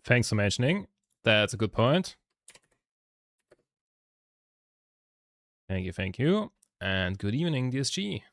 Thanks for mentioning. That's a good point. Thank you, thank you. And good evening, DSG.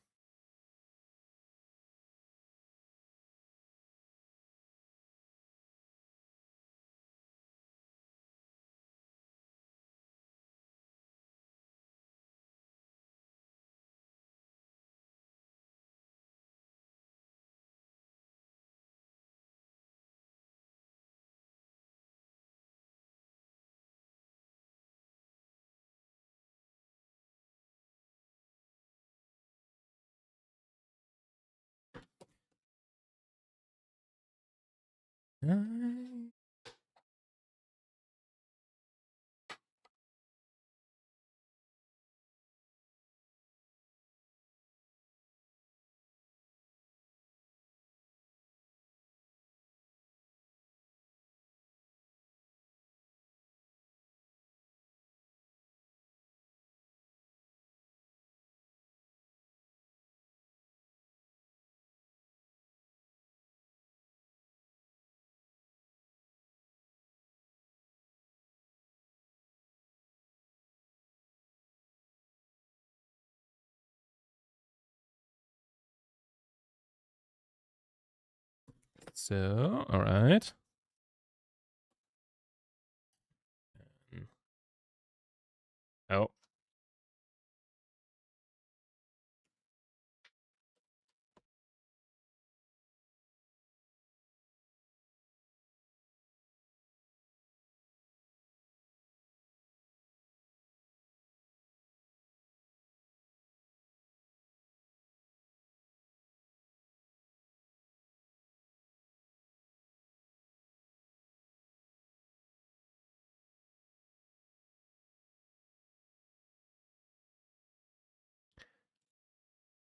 So, all right. Oh.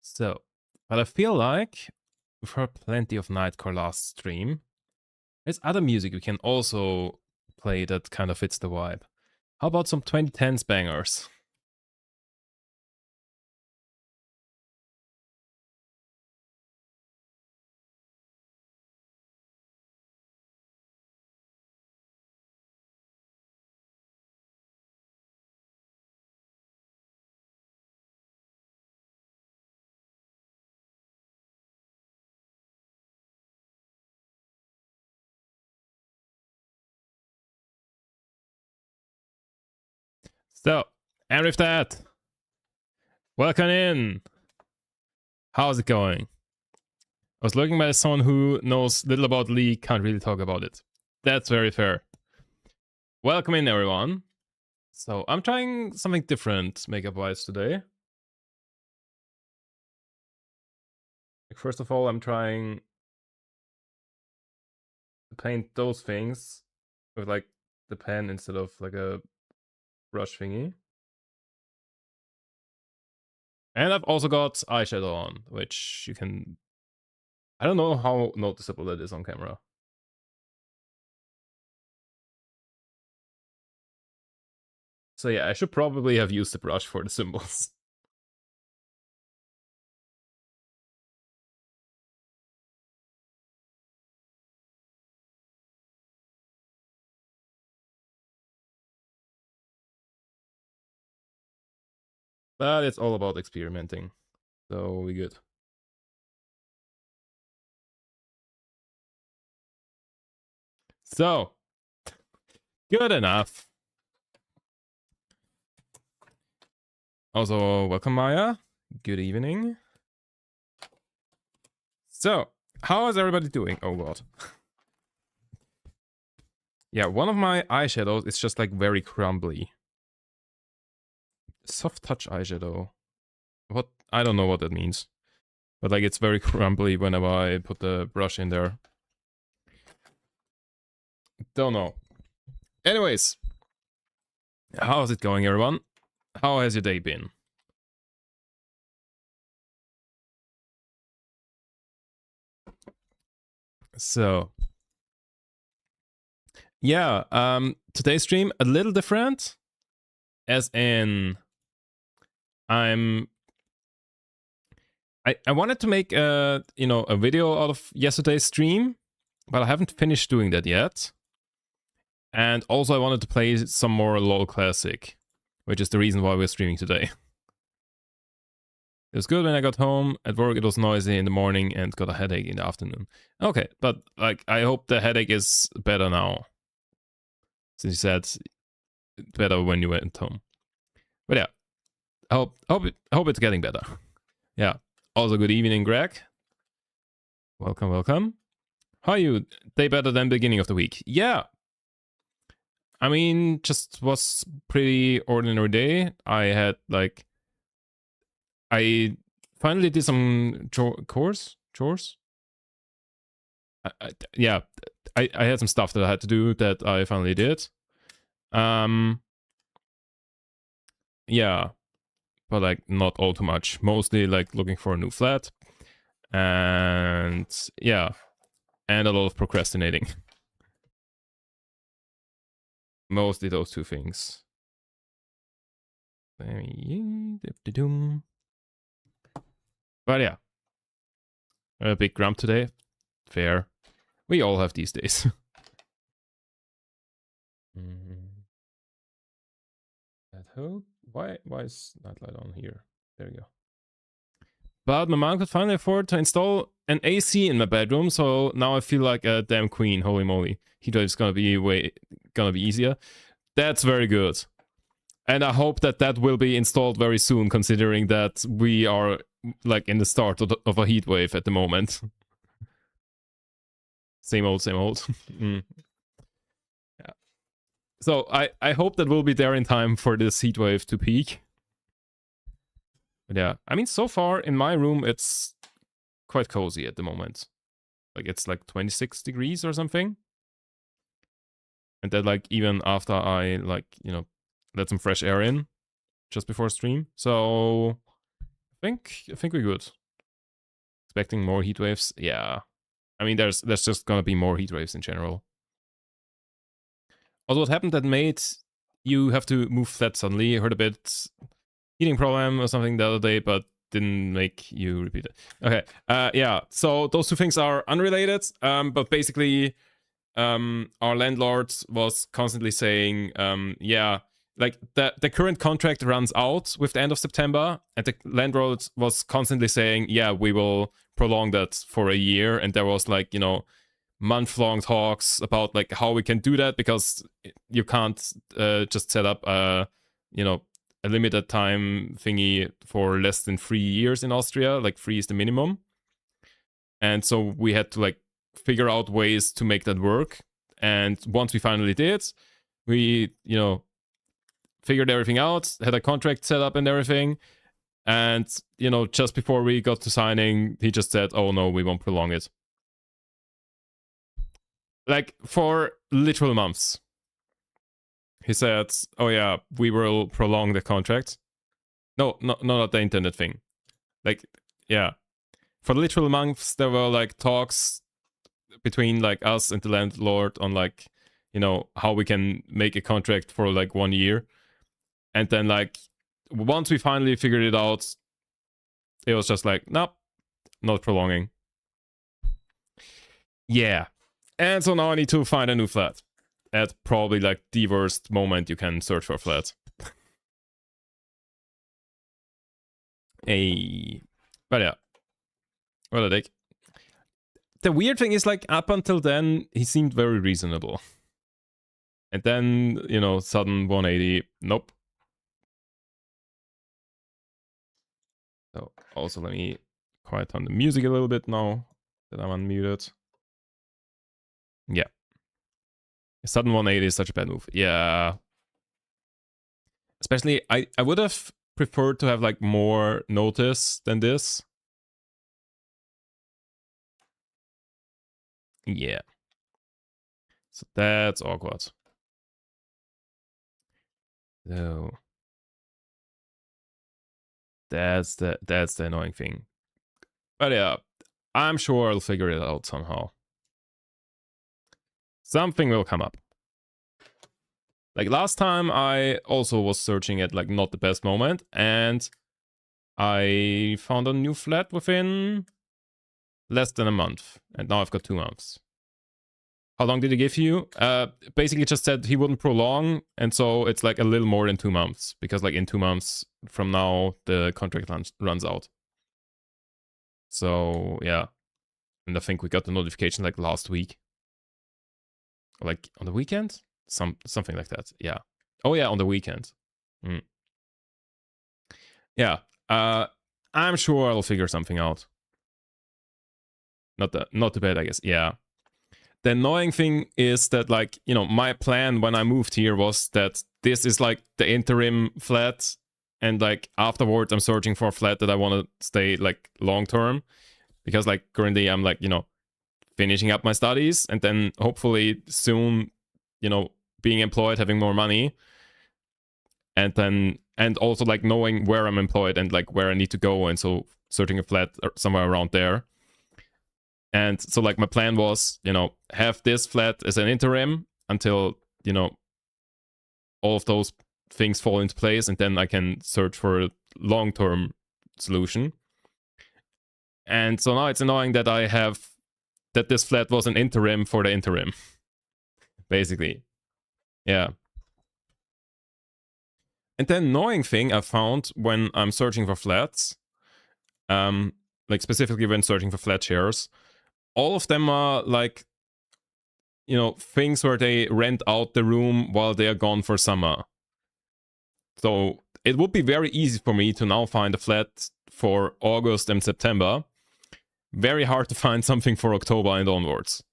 So, but I feel like we've heard plenty of Nightcore last stream. There's other music we can also play that kind of fits the vibe. How about some 2010s bangers? So, and with that, welcome in. How's it going? I was looking at someone who knows little about League, can't really talk about it. That's very fair. Welcome in, everyone. So, I'm trying something different makeup-wise today. First of all, I'm trying to paint those things with like the pen instead of like a brush thingy. And I've also got eyeshadow on, which you can... I don't know how noticeable that is on camera. So yeah, I should probably have used the brush for the symbols. But it's all about experimenting. So we good. So, good enough. Also, welcome Maya. Good evening. So, how is everybody doing? Oh god. Yeah, one of my eyeshadows is just like very crumbly. Soft touch eyeshadow. What? I don't know what that means. But like it's very crumbly whenever I put the brush in there. Don't know. Anyways, how's it going, everyone? How has your day been? So, yeah, today's stream a little different, as in I wanted to make a video out of yesterday's stream, but I haven't finished doing that yet. And also I wanted to play some more LoL Classic, which is the reason why we're streaming today. It was good when I got home. At work it was noisy in the morning and got a headache in the afternoon. Okay, but like I hope the headache is better now. Since you said better when you went home. But yeah, I hope it's getting better. Yeah. Also good evening, Greg. Welcome, welcome. How are you? Day better than beginning of the week. Yeah. I mean, just was pretty ordinary day. I had like I finally did some chores. Yeah, I had some stuff that I had to do that I finally did. Yeah, but like not all too much. Mostly like looking for a new flat, and yeah, and a lot of procrastinating. Mostly those two things. But yeah, a big grump today. Fair. We all have these days. At home? Why is Nightlight on here? There you go. But my mom could finally afford to install an AC in my bedroom, so now I feel like a damn queen. Holy moly. Heatwave's gonna be easier. That's very good. And I hope that that will be installed very soon, considering that we are like in the start of a heatwave at the moment. Same old, same old. Yeah. So I hope that we'll be there in time for this heatwave to peak. But yeah, I mean, so far in my room, it's quite cozy at the moment. Like, it's like 26 degrees or something. And that, like, even after I, like, you know, let some fresh air in just before stream. So I think we're good. Expecting more heat waves. Yeah. I mean, there's just gonna be more heat waves in general. Also, what happened that made you have to move flat suddenly? I heard a bit heating problem or something the other day, but didn't make you repeat it. Okay. Yeah. So those two things are unrelated. But basically, our landlord was constantly saying, yeah, like the current contract runs out with the end of September, and the landlord was constantly saying, yeah, we will prolong that for a year. And there was like, you know, month-long talks about like how we can do that, because you can't just set up you know, a limited time thingy for less than 3 years in Austria. Like 3 is the minimum. And so we had to like figure out ways to make that work. And once we finally did, we, you know, figured everything out, had a contract set up and everything. And, you know, just before we got to signing, he just said, oh no, we won't prolong it. Like for literal months. He said, oh yeah, we will prolong the contract. No, not the internet thing. Like, yeah. For literal months, there were like talks between like us and the landlord on like, you know, how we can make a contract for like 1 year. And then like, once we finally figured it out, it was just like, nope, not prolonging. Yeah. And so now I need to find a new flat. At probably like the worst moment you can search for a flat. Hey. But yeah. What a dick. The weird thing is, like, up until then, he seemed very reasonable. And then, you know, sudden 180. Nope. So, also let me quiet down the music a little bit now that I'm unmuted. Yeah. A sudden 180 is such a bad move. Yeah. Especially, I would have preferred to have, like, more notice than this. Yeah. So that's awkward. So that's the annoying thing. But yeah, I'm sure I'll figure it out somehow. Something will come up. Like last time, I also was searching at like not the best moment, and I found a new flat within less than a month, and now I've got 2 months. How long did he give you? Basically just said he wouldn't prolong, and so it's like a little more than 2 months, because like in 2 months from now the contract runs out. So yeah, and I think we got the notification like last week, like on the weekend, something like that. Yeah. Oh yeah, on the weekend. Yeah. I'm sure I'll figure something out. Not too bad, I guess. Yeah. The annoying thing is that, like, you know, my plan when I moved here was that this is like the interim flat, and like afterwards I'm searching for a flat that I want to stay like long term, because like currently I'm like, you know, finishing up my studies and then hopefully soon, you know, being employed, having more money, and also like knowing where I'm employed and like where I need to go, and so searching a flat somewhere around there. And so like my plan was, you know, have this flat as an interim until, you know, all of those things fall into place, and then I can search for a long-term solution. And so now it's annoying that that this flat was an interim for the interim, basically. Yeah. And the annoying thing I found when I'm searching for flats, like specifically when searching for flat shares, all of them are like, you know, things where they rent out the room while they are gone for summer. So it would be very easy for me to now find a flat for August and September. Very hard to find something for October and onwards.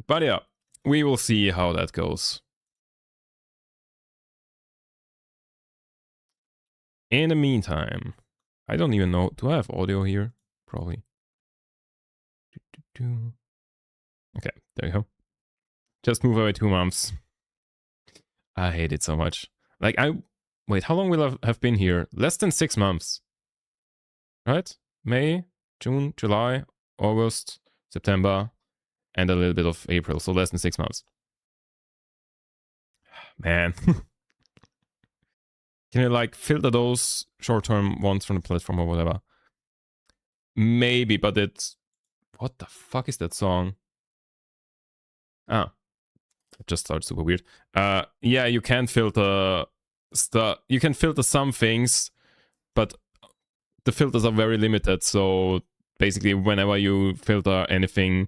But yeah, we will see how that goes. In the meantime, I don't even know. Do I have audio here? Probably. Okay, there you go. Just move away 2 months. I hate it so much. Like, wait, how long will I have been here? Less than 6 months. Right? May, June, July, August, September, and a little bit of April. So less than 6 months. Man. Can you like filter those short-term ones from the platform or whatever? Maybe, but it's... What the fuck is that song? Ah. It just started super weird. Yeah, you can filter you can filter some things, but the filters are very limited. So basically, whenever you filter anything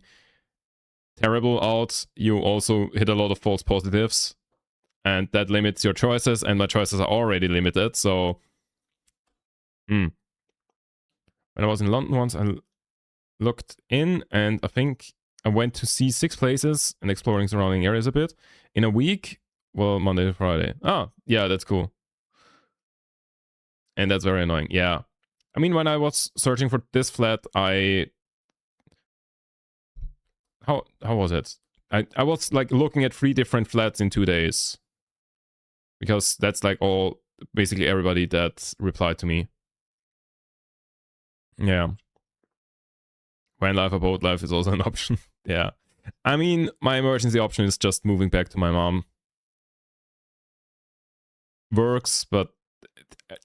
terrible out, you also hit a lot of false positives, and that limits your choices. And my choices are already limited. So, when I was in London once, I looked in, and I think I went to see 6 places and exploring surrounding areas a bit in a week. Well, Monday to Friday. Oh, yeah, that's cool. And that's very annoying. Yeah. I mean, when I was searching for this flat, how was it? I was like looking at 3 different flats in 2 days. Because that's like all, basically everybody that replied to me. Yeah. Van life or boat life is also an option. Yeah. I mean, my emergency option is just moving back to my mom. Works, but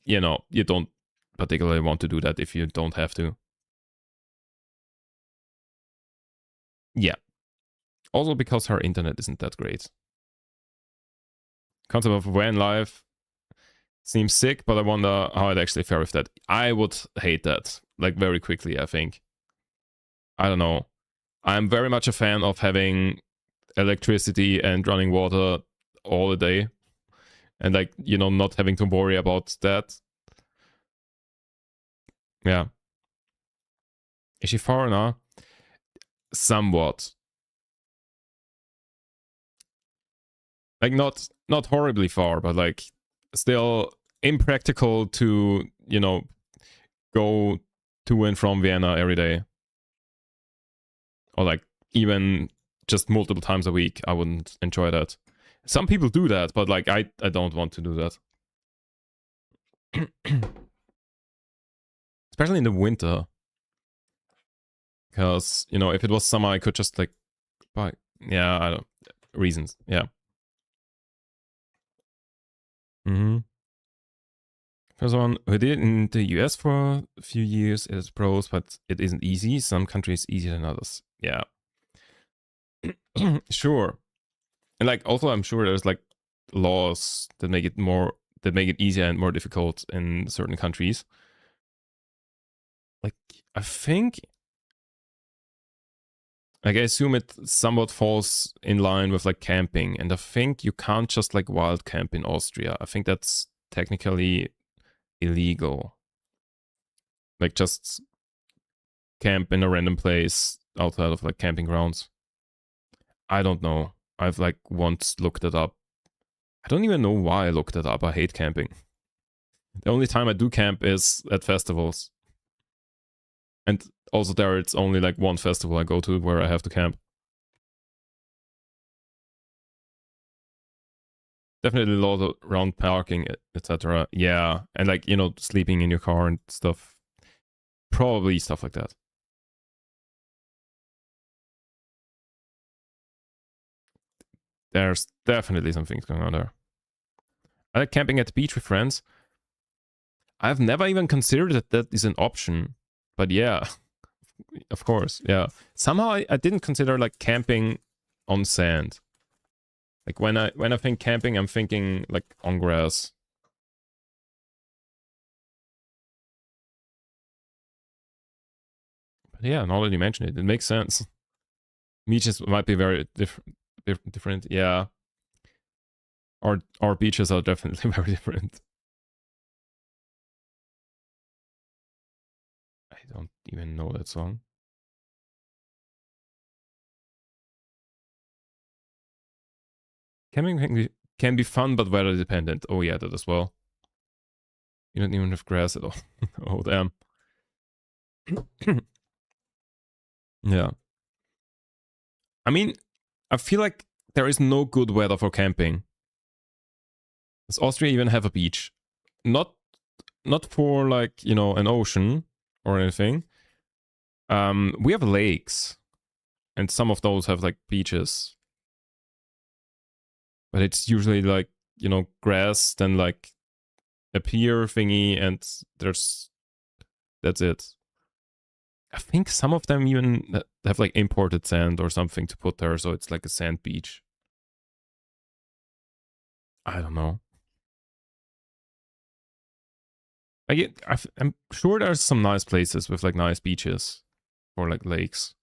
you know, you don't particularly want to do that if you don't have to. Yeah. Also because her internet isn't that great. Concept of van life seems sick, but I wonder how I'd actually fare with that. I would hate that, like very quickly, I think. I don't know. I'm very much a fan of having electricity and running water all the day. And like, you know, not having to worry about that. Yeah. Is she far now? Somewhat. Like not horribly far, but like still impractical to, you know, go to and from Vienna every day. Or like even just multiple times a week. I wouldn't enjoy that. Some people do that, but like I don't want to do that. Especially in the winter. Because, you know, if it was summer, I could just like buy. Yeah, I don't. Reasons. Yeah. First one, we did it in the US for a few years as pros, but it isn't easy. Some countries easier than others. Yeah. Sure. And like also I'm sure there's like laws that make it easier and more difficult in certain countries. Like I think like I assume it somewhat falls in line with like camping, and I think you can't just like wild camp in Austria. I think that's technically illegal. Like just camp in a random place outside of like camping grounds. I don't know. I've like once looked it up. I don't even know why I looked it up. I hate camping. The only time I do camp is at festivals. And also there it's only like one festival I go to where I have to camp. Definitely laws around parking, etc. Yeah, and like sleeping in your car and stuff. Probably stuff like that. There's definitely some things going on there. I like camping at the beach with friends. I've never even considered that that is an option, but yeah, of course, yeah. Somehow I didn't consider like camping on sand. Like when I think camping, I'm thinking like on grass. But yeah, now that you mention it, it makes sense. Beaches might be very different. Yeah, our beaches are definitely very different. I don't even know that song. Camping can be fun, but weather dependent. Oh yeah, that as well. You don't even have grass at all. Oh damn. Yeah. I mean, I feel like there is no good weather for camping. Does Austria even have a beach? Not not for like, an ocean or anything. We have lakes, and some of those have like beaches. But it's usually like, grass, then like a pier thingy, and that's it. I think some of them even have like imported sand or something to put there, so it's like a sand beach. I don't know. I'm sure there's some nice places with like nice beaches or like lakes.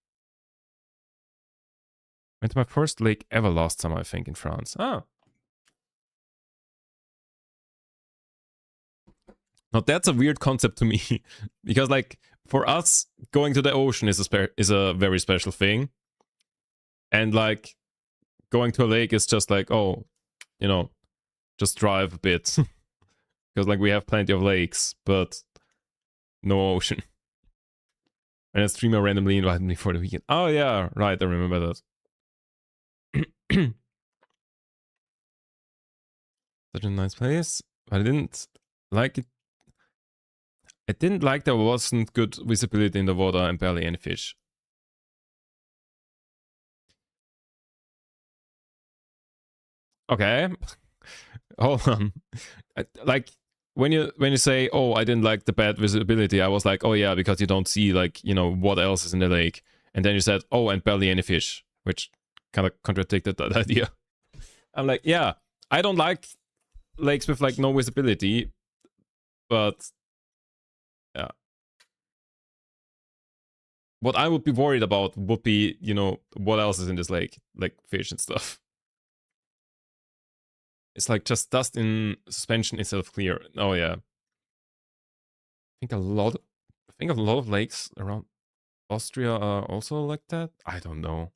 Went to my first lake ever last summer, I think, in France. Ah, now that's a weird concept to me because like for us, going to the ocean is a very special thing, and like going to a lake is just like, oh, you know, just drive a bit because like we have plenty of lakes, but no ocean. And a streamer randomly invited me for the weekend. Oh yeah, right, I remember that. Such a nice place. I didn't like it. I didn't like there wasn't good visibility in the water and barely any fish. Okay, hold on. Like when you say, "Oh, I didn't like the bad visibility," I was like, "Oh yeah, because you don't see like what else is in the lake." And then you said, "Oh, and barely any fish," which kind of contradicted that idea. I'm like, yeah, I don't like lakes with like no visibility, but yeah, what I would be worried about would be, what else is in this lake, like fish and stuff. It's like just dust in suspension instead of clear. Oh yeah, I think a lot of lakes around Austria are also like that. I don't know.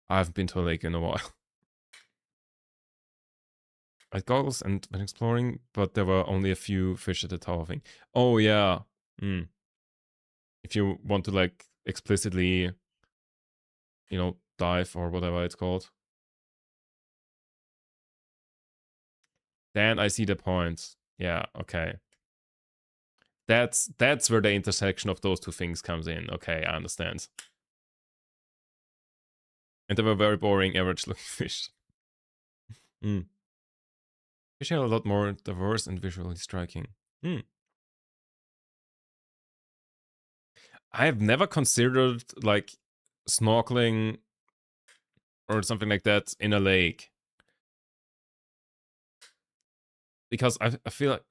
I haven't been to a lake in a while. I had goggles and went exploring, but there were only a few fish at the tower thing. Oh yeah. Mm. If you want to like explicitly, dive or whatever it's called. Then I see the point. Yeah, okay. That's where the intersection of those two things comes in. Okay, I understand. And they were very boring, average looking fish. Mm. Fish are a lot more diverse and visually striking. Mm. I have never considered like snorkeling or something like that in a lake. Because I feel like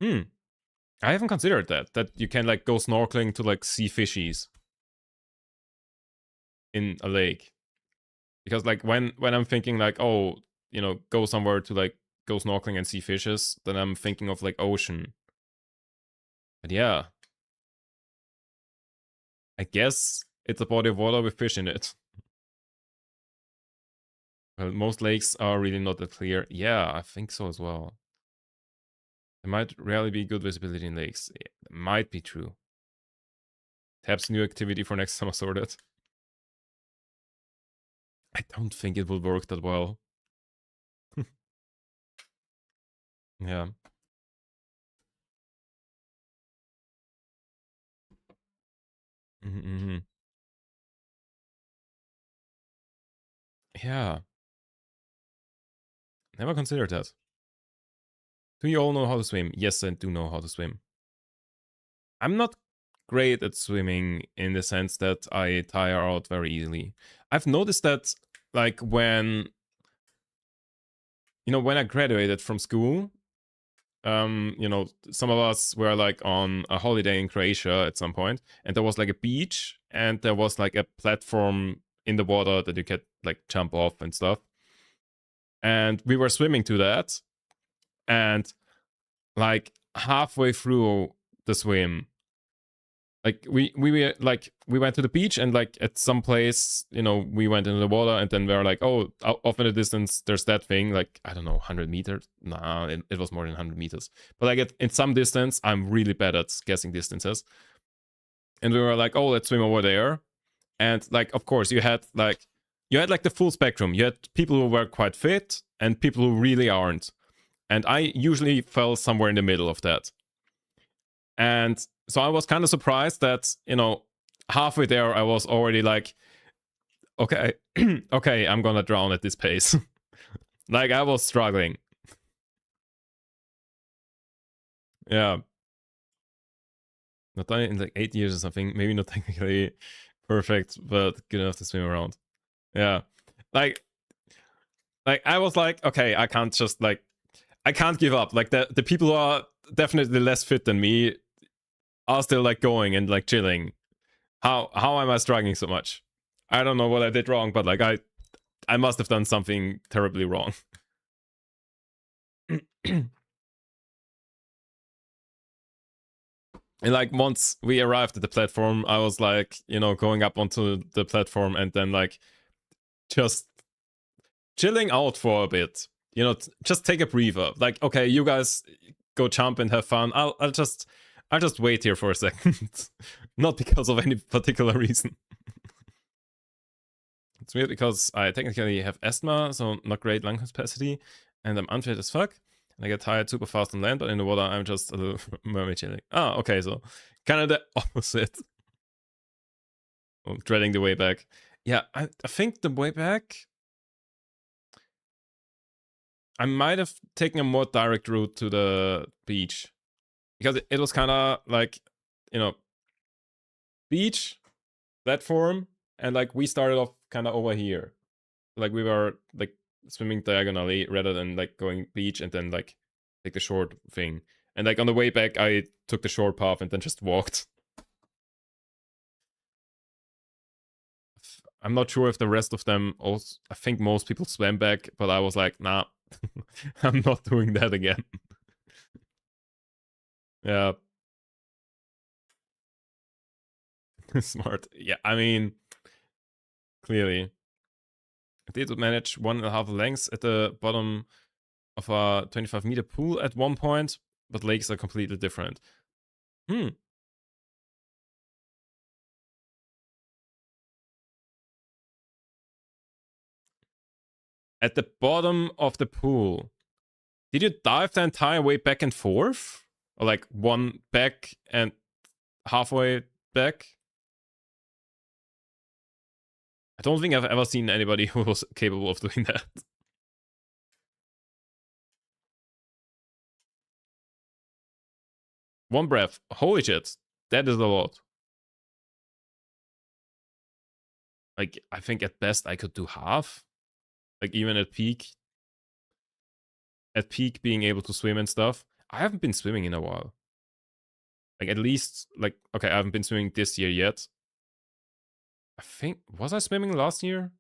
I haven't considered that you can like go snorkeling to like see fishies in a lake. Because like when I'm thinking like, oh, you know, go somewhere to like go snorkeling and see fishes, then I'm thinking of like ocean. But yeah, I guess it's a body of water with fish in it. Well, most lakes are really not that clear. Yeah, I think so as well. There might rarely be good visibility in lakes. Yeah, might be true. Tabs new activity for next summer sorted. I don't think it will work that well. Yeah. Mm-hmm. Yeah. Never considered that. Do you all know how to swim? Yes, I do know how to swim. I'm not great at swimming in the sense that I tire out very easily. I've noticed that, like, when I graduated from school, some of us were like on a holiday in Croatia at some point, and there was like a beach, and there was like a platform in the water that you could like jump off and stuff. And we were swimming to that, and like halfway through the swim, like we went to the beach, and like at some place, we went into the water, and then we were like, oh, off in the distance there's that thing, like, I don't know, 100 meters. Nah, it was more than 100 meters, but like in some distance. I'm really bad at guessing distances, and we were like, oh, let's swim over there. And like, of course, you had like the full spectrum. You had people who were quite fit and people who really aren't, and I usually fell somewhere in the middle of that. And so I was kind of surprised that, halfway there, I was already like, okay, okay, I'm gonna drown at this pace. Like, I was struggling. Yeah. Not done it in like 8 years or something. Maybe not technically perfect, but good enough to swim around. Yeah. Like, I was like, okay, I can't give up. Like, the people who are definitely less fit than me are still like going and like chilling. How am I struggling so much? I don't know what I did wrong, but like I must have done something terribly wrong. And like once we arrived at the platform, I was like, going up onto the platform and then like just chilling out for a bit. Just take a breather. Like, okay, you guys go jump and have fun. I'll just wait here for a second. Not because of any particular reason. It's weird because I technically have asthma, so not great lung capacity, and I'm unfit as fuck. And I get tired super fast on land, but in the water I'm just a little mermaid chilling. Ah, okay, so kind of the opposite. I'm dreading the way back. Yeah, I think the way back, I might have taken a more direct route to the beach. Because it was kind of like, beach, platform, and like we started off kind of over here. Like we were like swimming diagonally rather than like going beach and then like take the short thing. And like on the way back, I took the short path and then just walked. I'm not sure if the rest of them also. I think most people swam back, but I was like, nah, I'm not doing that again. Yeah. Smart. Yeah, I mean, clearly. They did manage 1.5 lengths at the bottom of a 25-meter pool at one point, but lakes are completely different. At the bottom of the pool, did you dive the entire way back and forth? Or like one back and halfway back? I don't think I've ever seen anybody who was capable of doing that. One breath. Holy shit. That is a lot. Like, I think at best I could do half. Like, even at peak being able to swim and stuff. I haven't been swimming in a while. Like, at least, like, okay, I haven't been swimming this year yet. I think, was I swimming last year?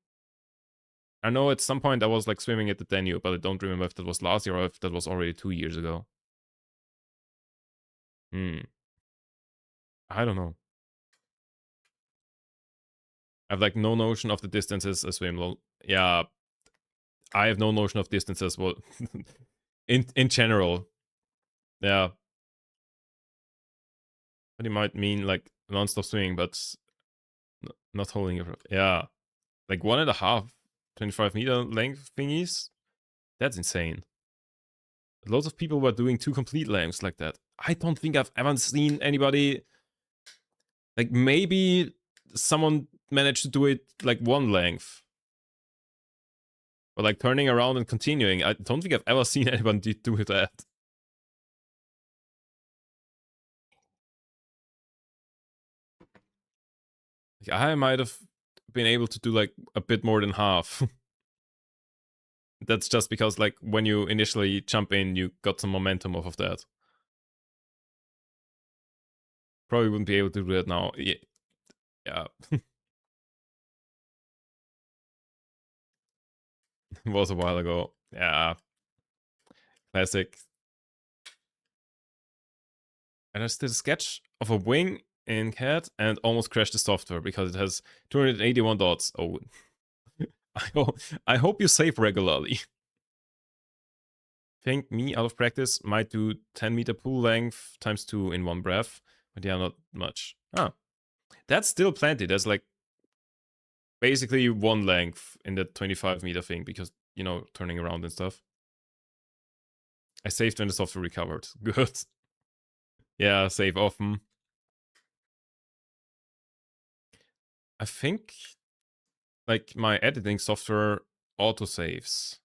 I know at some point I was like swimming at the Danube, but I don't remember if that was last year or if that was already 2 years ago. I don't know. I have like no notion of the distances I swim. Yeah, I have no notion of distances. Well, in general, yeah. But you might mean like non-stop swimming, but not holding your. Yeah, like 1.5 25-meter length thingies. That's insane. Lots of people were doing 2 complete lengths like that. I don't think I've ever seen anybody. Like maybe someone managed to do it like 1 length. But like turning around and continuing, I don't think I've ever seen anyone do that. Like, I might have been able to do like a bit more than half. That's just because like when you initially jump in, you got some momentum off of that. Probably wouldn't be able to do that now. Yeah. It was a while ago. Yeah. Classic. And I did a sketch of a wing in CAD and almost crashed the software because it has 281 dots. Oh. I hope you save regularly. Think me out of practice might do 10-meter pool length times 2 in one breath, but yeah, not much. Ah, that's still plenty. There's like basically one length in the 25-meter thing because, you know, turning around and stuff. I saved when the software recovered. Good. Yeah, save often. I think like my editing software auto saves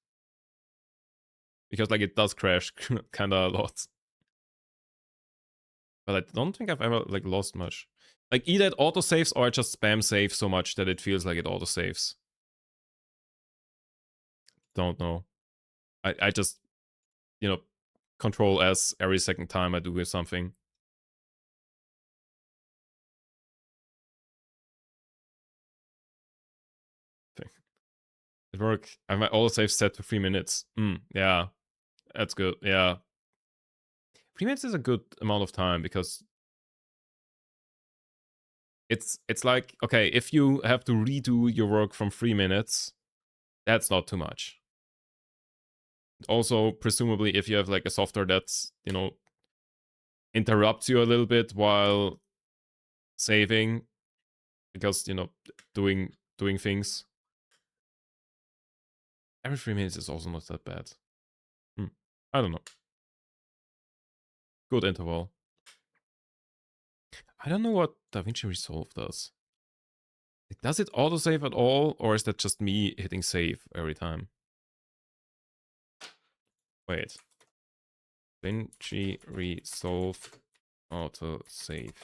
because like it does crash kind of a lot. But I don't think I've ever like lost much. Like either it auto saves or I just spam save so much that it feels like it auto saves. Don't know. I just, you know, control S every second time I do something. It worked. I have my auto save set to 3 minutes. Yeah, that's good. Yeah. 3 minutes is a good amount of time because it's like, okay, if you have to redo your work from 3 minutes, that's not too much. Also, presumably, if you have like a software that's, you know, interrupts you a little bit while saving because, you know, doing things every 3 minutes is also not that bad. I don't know. Good interval. I don't know what DaVinci Resolve does. Does it autosave at all, or is that just me hitting save every time? Wait. DaVinci Resolve autosave.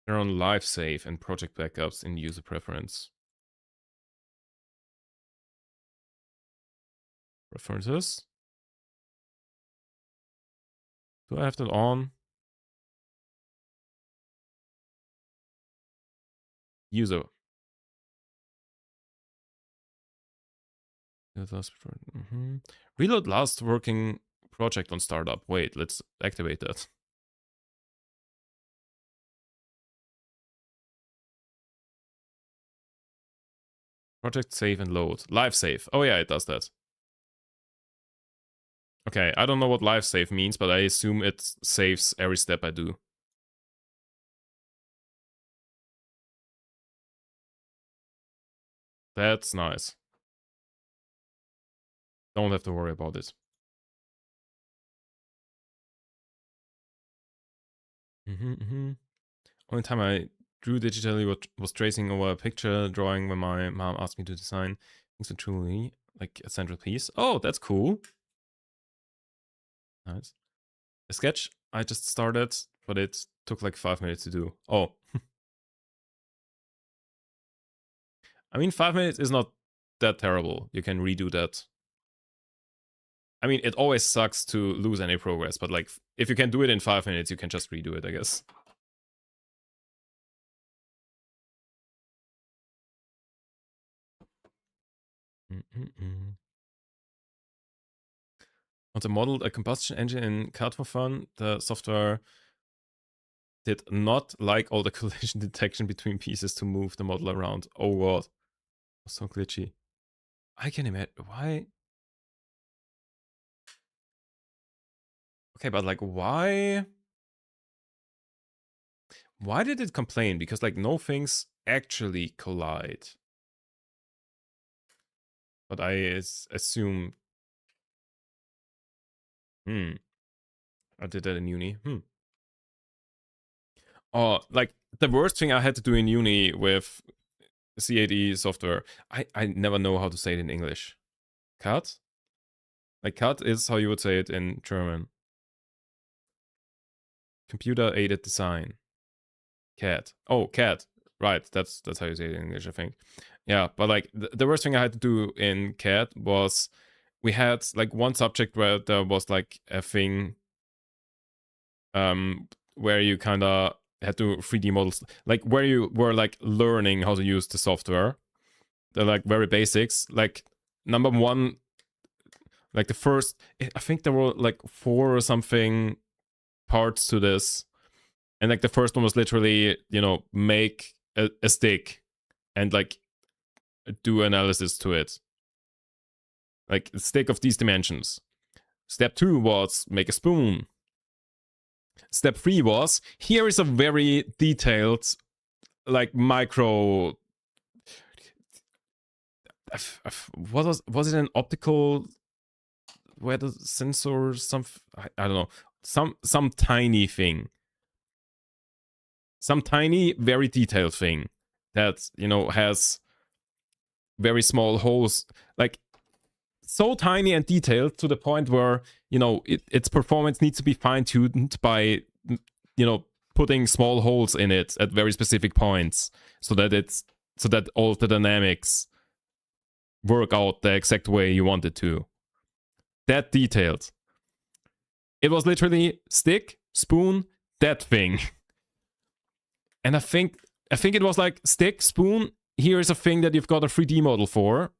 They're on live save and project backups in user preference. Preferences? Do I have that on? User. Reload last working project on startup. Wait, let's activate that. Project save and load. Live save. Oh yeah, it does that. Okay, I don't know what live save means, but I assume it saves every step I do. That's nice. Don't have to worry about it. Only time I drew digitally was tracing over a picture drawing when my mom asked me to design things that truly like a central piece. Oh, that's cool. Nice. a sketch I just started, but it took like 5 minutes to do. Oh. I mean, 5 minutes is not that terrible. You can redo that. I mean, it always sucks to lose any progress, but like, if you can do it in 5 minutes, you can just redo it, I guess. Once I modeled a combustion engine in CAD for fun, the software did not like all the collision detection between pieces to move the model around. Oh god. So glitchy. I can imagine. Why? Okay, but like, why? Why did it complain? Because like, no things actually collide. But I assume... I did that in uni. Oh, like, the worst thing I had to do in uni with CAD software, I never know how to say it in English. CAD? Like, CAD is how you would say it in German. Computer aided design. CAD. Oh, CAD. Right, that's how you say it in English, I think. Yeah, but like, the worst thing I had to do in CAD was, we had like one subject where there was like a thing where you kind of had to 3D models, like where you were like learning how to use the software. They're like very basics. Like number one, like the first, I think there were like 4 or something parts to this, and like the first one was literally, you know, make a stick and like do analysis to it, like a stick of these dimensions. Step 2 was make a spoon. Step 3 was, here is a very detailed, like micro... What was it, an optical weather sensor? I don't know. Some tiny thing. Some tiny, very detailed thing that, you know, has very small holes. Like, so tiny and detailed to the point where, you know, its performance needs to be fine-tuned by, you know, putting small holes in it at very specific points so that all the dynamics work out the exact way you want it to. That detailed. It was literally stick, spoon, that thing. And I think it was like stick, spoon, here's a thing that you've got a 3D model for.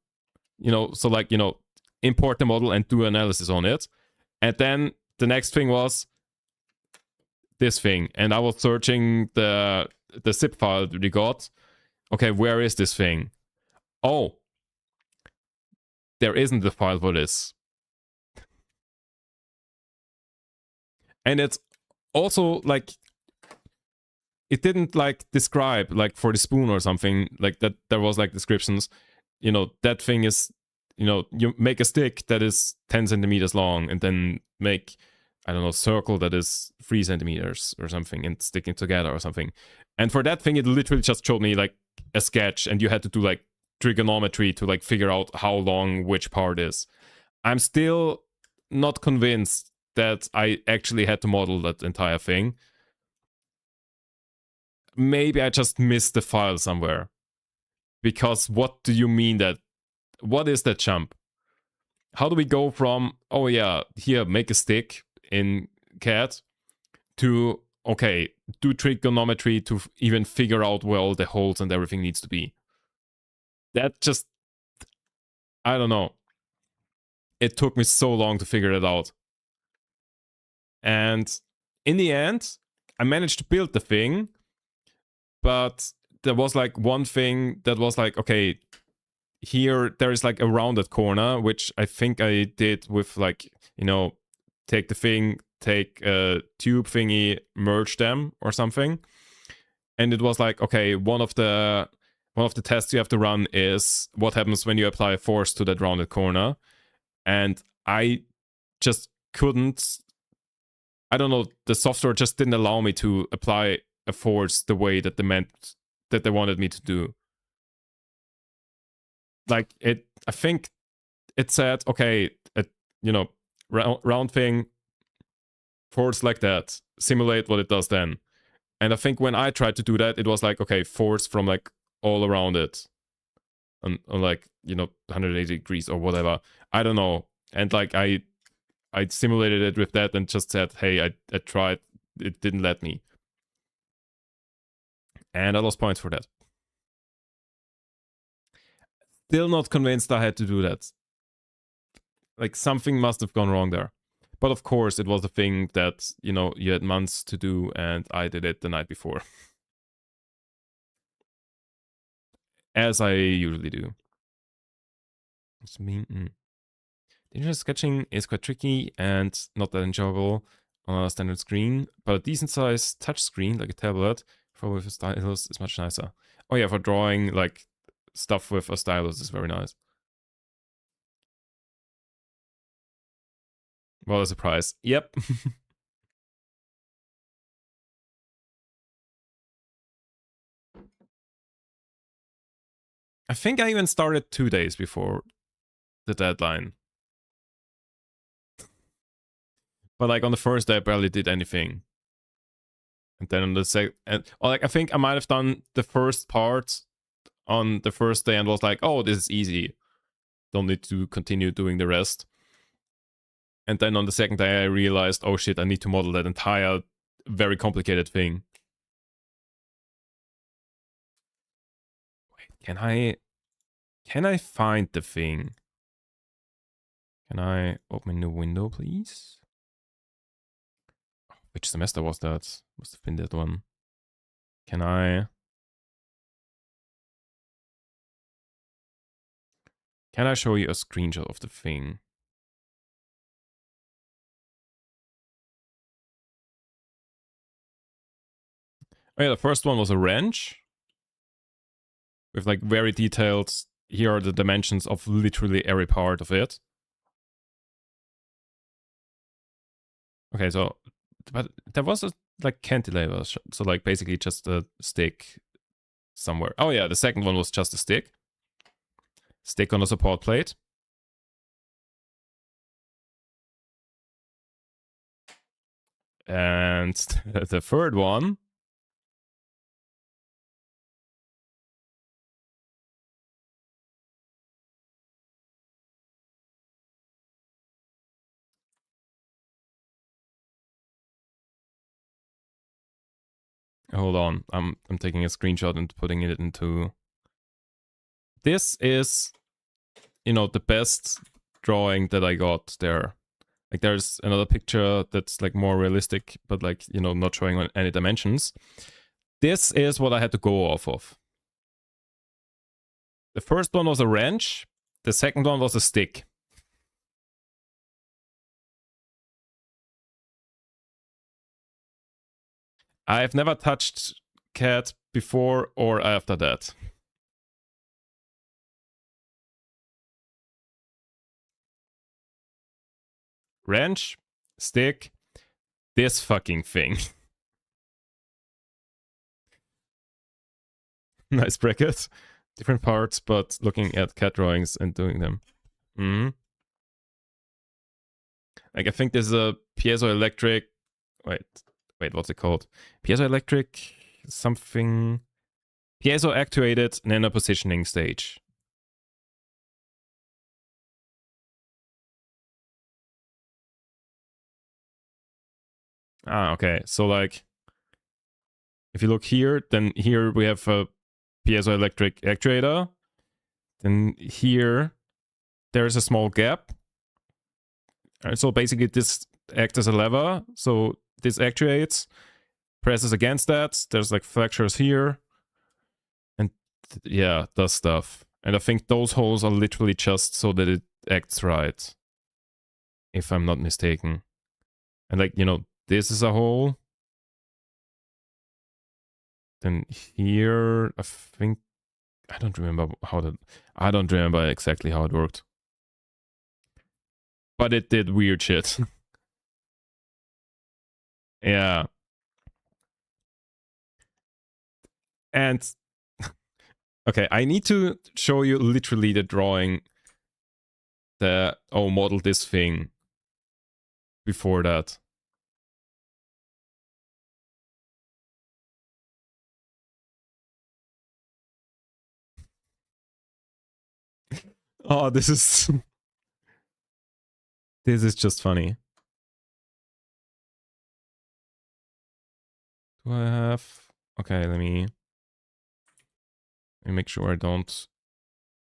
You know, so like, you know, import the model and do analysis on it. And then the next thing was this thing. And I was searching the zip file that we got. Okay, where is this thing? Oh, there isn't the file for this. And it's also like, it didn't like describe like for the spoon or something like that. There was like descriptions, you know, that thing is, you know, you make a stick that is 10 centimeters long and then make, I don't know, circle that is 3 centimeters or something and stick it together or something. And for that thing, it literally just showed me like a sketch and you had to do like trigonometry to like figure out how long which part is. I'm still not convinced that I actually had to model that entire thing. Maybe I just missed the file somewhere. Because what do you mean that? What is that jump? How do we go from, oh yeah, here, make a stick in CAD, to, okay, do trigonometry to even figure out where all the holes and everything needs to be? That just, I don't know. It took me so long to figure it out. And in the end, I managed to build the thing, but there was like one thing that was like, okay, here there is like a rounded corner, which I think I did with like, you know, take the thing, take a tube thingy, merge them or something. And it was like, okay, one of the tests you have to run is what happens when you apply a force to that rounded corner. And I just couldn't, I don't know, the software just didn't allow me to apply a force the way that they wanted me to do. Like, I think it said, okay, you know, round thing, force like that, simulate what it does then. And I think when I tried to do that, it was like, okay, force from like all around it. On like, 180 degrees or whatever. I don't know. And like I simulated it with that and just said, hey, I tried. It didn't let me. And I lost points for that. Still not convinced I had to do that. Like something must have gone wrong there. But of course, it was a thing that, you had months to do and I did it the night before. As I usually do. It's mean. Dangerous sketching is quite tricky and not that enjoyable on a standard screen, but a decent sized touch screen, like a tablet, for with a stylus is much nicer. Oh yeah, for drawing like stuff with a stylus is very nice. What a surprise. Yep. I think I even started 2 days before the deadline. But like on the first day, I barely did anything. And then on the second, I think I might have done the first part on the first day and was like, oh, this is easy. Don't need to continue doing the rest. And then on the second day, I realized, oh shit, I need to model that entire very complicated thing. Wait, can I find the thing? Can I open a new window, please? Which semester was that? Must have been that one. Can I show you a screenshot of the thing? Oh yeah, the first one was a wrench. With like very detailed, here are the dimensions of literally every part of it. Okay, so, but there was a like cantilever, so like basically just a stick somewhere. Oh yeah, the second one was just a stick. Stick on a support plate. And the third one. Hold on, I'm taking a screenshot and putting it into. This is, the best drawing that I got there. Like there's another picture that's like more realistic, but like, not showing any dimensions. This is what I had to go off of. The first one was a wrench. The second one was a stick. I've never touched cat before or after that. Wrench, stick, this fucking thing. Nice bracket. Different parts, but looking at cat drawings and doing them. Like I think there's a piezoelectric. Wait, what's it called? Piezoelectric something. Piezo actuated nano positioning stage. Ah, okay. So like, if you look here, then here we have a piezoelectric actuator. Then here, there's a small gap. And so basically this acts as a lever. So this actuates, presses against that. There's like flexures here. And yeah, does stuff. And I think those holes are literally just so that it acts right. If I'm not mistaken. And like, this is a hole. Then here, I think, I don't remember exactly how it worked. But it did weird shit. Yeah. And okay, I need to show you literally the drawing that model this thing before that. Oh, this is this is just funny. Do I have? Okay, let me make sure I don't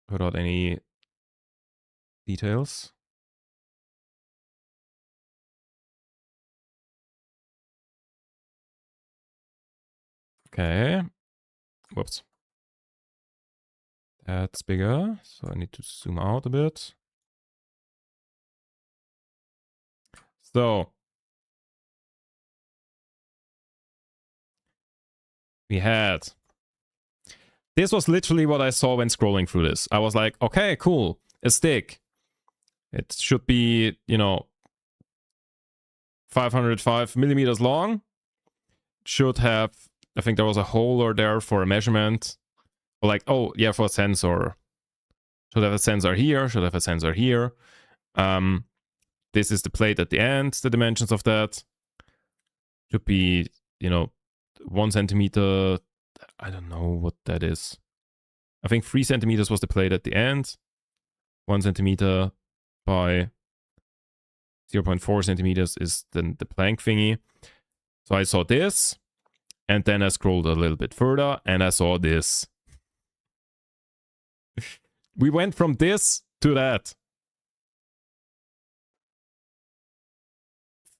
put out any details. Okay. Whoops. That's bigger, so I need to zoom out a bit. So we had. This was literally what I saw when scrolling through this. I was like, okay, cool. A stick. It should be, 505 millimeters long. Should have, I think there was a holder there for a measurement. Or like, oh, yeah, for a sensor. Should have a sensor here, should have a sensor here. This is the plate at the end, the dimensions of that. Should be, 1 centimeter. I don't know what that is. I think 3 centimeters was the plate at the end. 1 centimeter by 0.4 centimeters is then the plank thingy. So I saw this, and then I scrolled a little bit further, and I saw this. We went from this to that.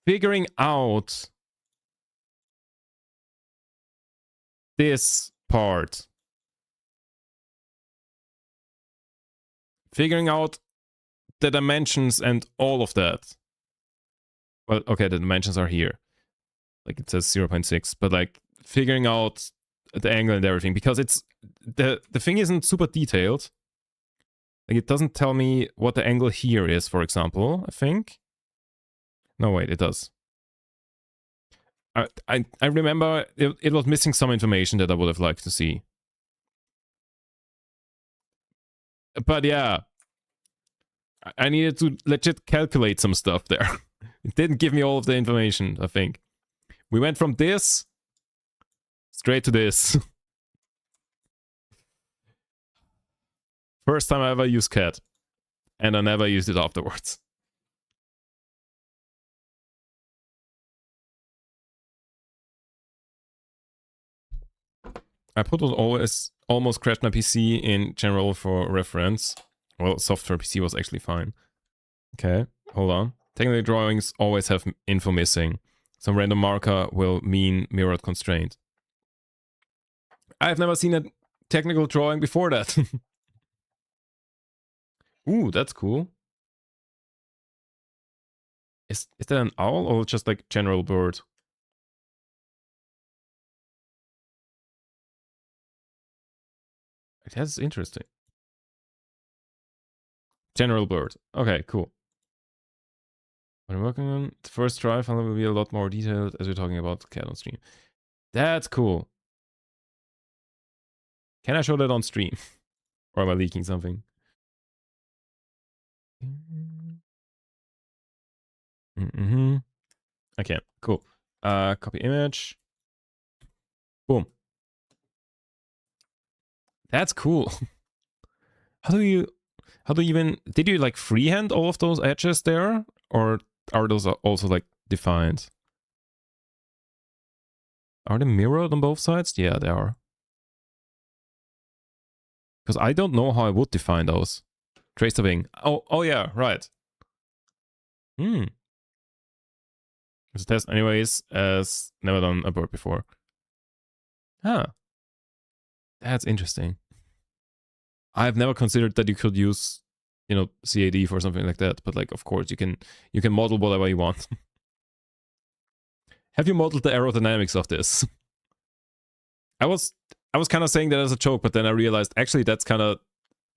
Figuring out this part. Figuring out the dimensions and all of that. Well, okay, the dimensions are here. Like it says 0.6, but like figuring out the angle and everything, because it's the thing isn't super detailed. Like it doesn't tell me what the angle here is, for example, I think. No, wait, it does. I remember it was missing some information that I would have liked to see. But yeah, I needed to legit calculate some stuff there. It didn't give me all of the information, I think. We went from this straight to this. First time I ever used CAD. And I never used it afterwards. I put it almost crashed my PC in general for reference. Well, software PC was actually fine. Okay, hold on. Technical drawings always have info missing. Some random marker will mean mirrored constraint. I've never seen a technical drawing before that. Ooh, that's cool. Is that an owl or just like general bird? That's interesting. General bird. Okay, cool. What I'm working on, the first try finally will be a lot more detailed as we're talking about CAD on stream. That's cool. Can I show that on stream? Or am I leaking something? Mm-hmm. I can. Cool. Copy image. Boom. That's cool. How do you even, did you like freehand all of those edges there? Or are those also like defined? Are they mirrored on both sides? Yeah, they are. Because I don't know how I would define those. Trace the wing. Oh yeah, right. It's a test anyways, as never done a bird before. Huh. That's interesting. I've never considered that you could use, CAD for something like that, but like of course you can model whatever you want. Have you modeled the aerodynamics of this? I was kind of saying that as a joke, but then I realized actually that's kind of